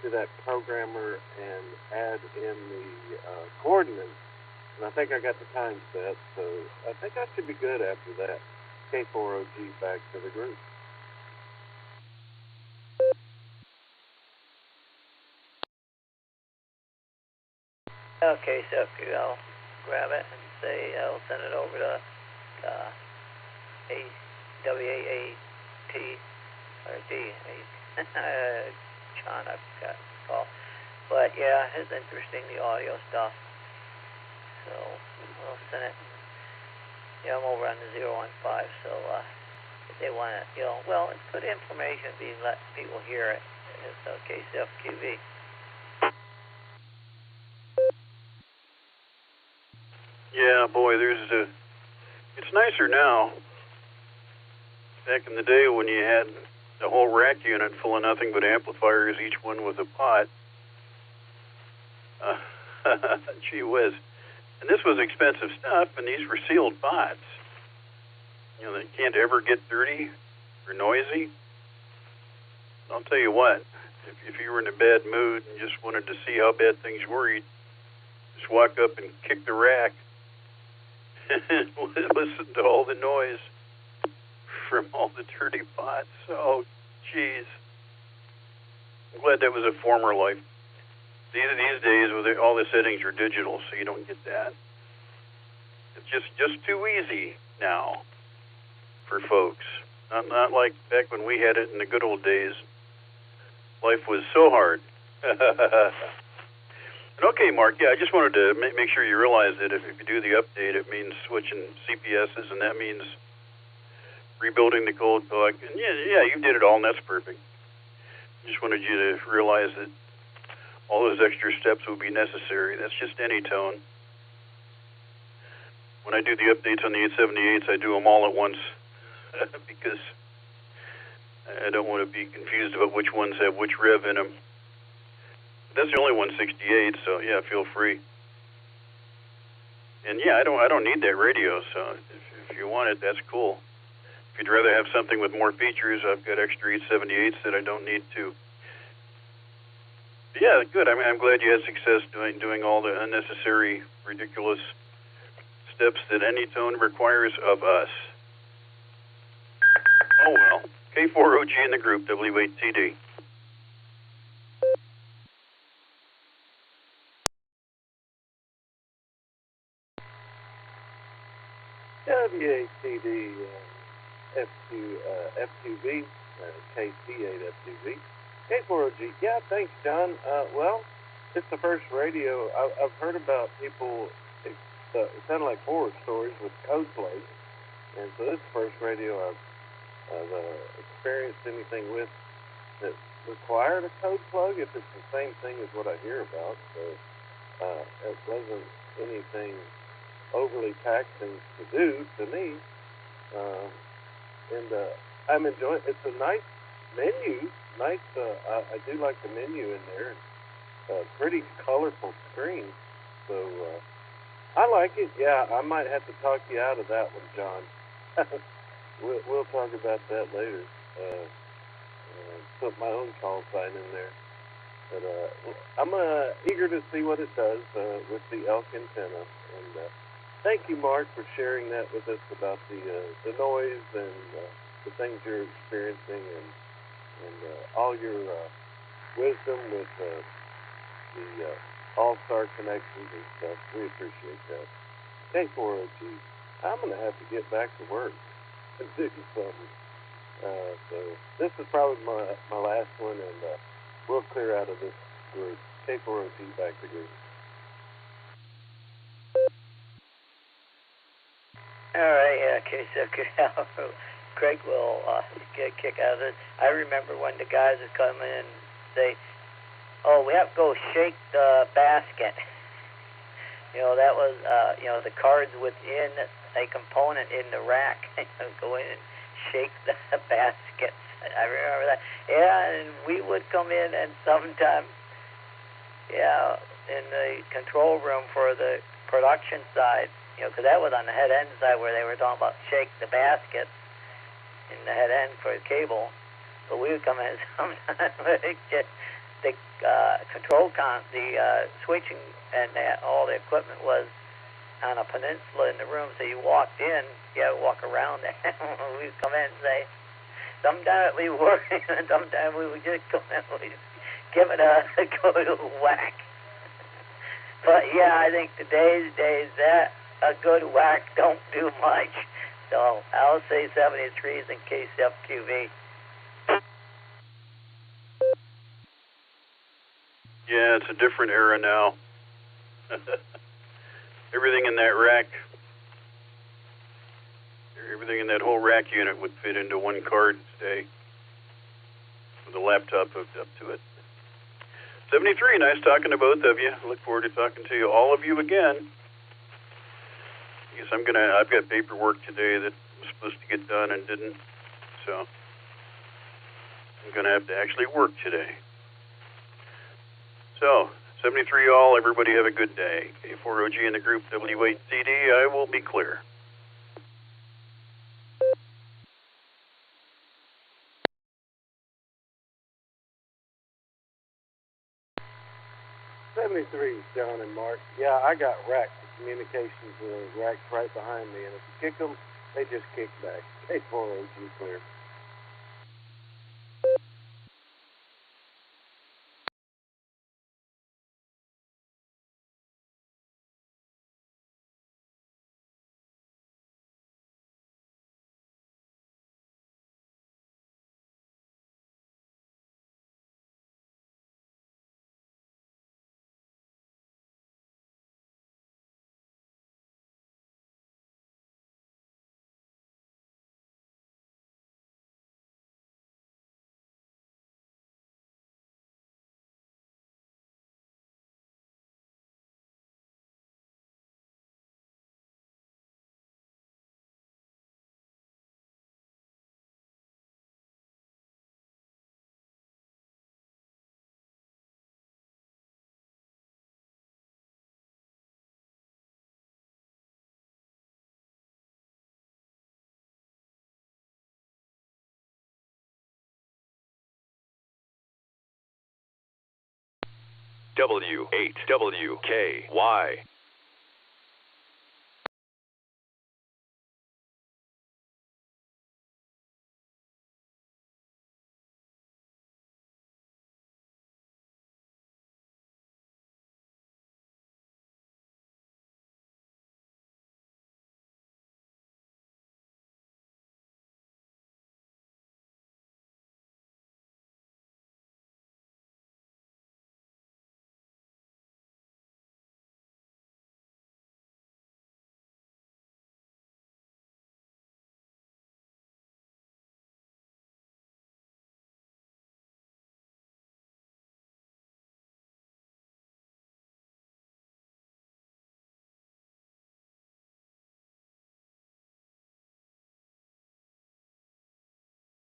to that programmer and add in the coordinates, and I think I got the time set, so I think I should be good after that. K4OG back to the group. Okay, so I'll grab it and say I'll send it over to AWAAT or D. John, I forgot to call. But yeah, it's interesting, the audio stuff. So I'll send it. Yeah, I'm over on the 015, so if they want to, well, it's good information being let people hear it. It's KCFQV. Yeah, boy, it's nicer now. Back in the day when you had the whole rack unit full of nothing but amplifiers, each one with a pot. Gee whiz. And this was expensive stuff, and these were sealed pots. You know, they can't ever get dirty or noisy. I'll tell you what, if you were in a bad mood and just wanted to see how bad things were, you'd just walk up and kick the rack and listen to all the noise from all the dirty pots. Oh, jeez. I'm glad that was a former life. These days, all the settings are digital, so you don't get that. It's just too easy now for folks. Not like back when we had it in the good old days. Life was so hard. Okay, Mark, yeah, I just wanted to make sure you realize that if you do the update, it means switching CPSs, and that means rebuilding the cold plug. And yeah, you did it all, and that's perfect. Just wanted you to realize that all those extra steps would be necessary. That's just any tone. When I do the updates on the 878s, I do them all at once because I don't want to be confused about which ones have which rev in them. That's the only 168, so yeah, feel free. And yeah, I don't need that radio, so if you want it, that's cool. If you'd rather have something with more features, I've got extra 878s that I don't need to. But yeah, good. I'm glad you had success doing all the unnecessary, ridiculous steps that any tone requires of us. Oh well. K4OG in the group, W8TD. W8TD F2V, KT8F2V, K4OG. Yeah, thanks, John. Well, it's the first radio. I've heard about people, it sounded like horror stories with code plugs, and so this is the first radio I've experienced anything with that required a code plug, if it's the same thing as what I hear about. So it wasn't anything overly taxing to do to me. And I'm enjoying it. It's a nice menu. I do like the menu in there. Pretty colorful screen. So I like it. Yeah, I might have to talk you out of that one, John. We'll talk about that later. Put my own call sign in there. But I'm eager to see what it does with the elk antenna. And thank you, Mark, for sharing that with us about the noise and the things you're experiencing and all your wisdom with the Allstar connections and stuff. We appreciate that. K4OG, I'm going to have to get back to work and do something. So this is probably my last one, and we'll clear out of this group. K4OG back to group. All right, okay, so Craig will get a kick out of this. I remember when the guys would come in and say, oh, we have to go shake the basket. That was, the cards within a component in the rack. Go in and shake the baskets. I remember that. Yeah, and we would come in and sometimes, in the control room for the production side, because that was on the head end side where they were talking about shake the baskets in the head end for the cable. But we would come in sometimes the switching and all the equipment was on a peninsula in the room, so you walked in, you had to walk around there. We would come in and say, sometimes we were, and sometimes we would just come in and give it a good whack. But yeah, I think today's days that a good whack don't do much. So I'll say 73s in KCFQV. Yeah, it's a different era now. Everything in that rack, everything in that whole rack unit would fit into one card today with a laptop hooked up to it. 73, nice talking to both of you. Look forward to talking to all of you again. Because I've got paperwork today that was supposed to get done and didn't, so I'm gonna have to actually work today. So, 73 all, everybody have a good day. K4OG in the group, W8CD, I will be clear. John and Mark. Yeah, I got racked. The communications were racked right behind me, and if you kick them, they just kick back. K4OG clear. W8WKY.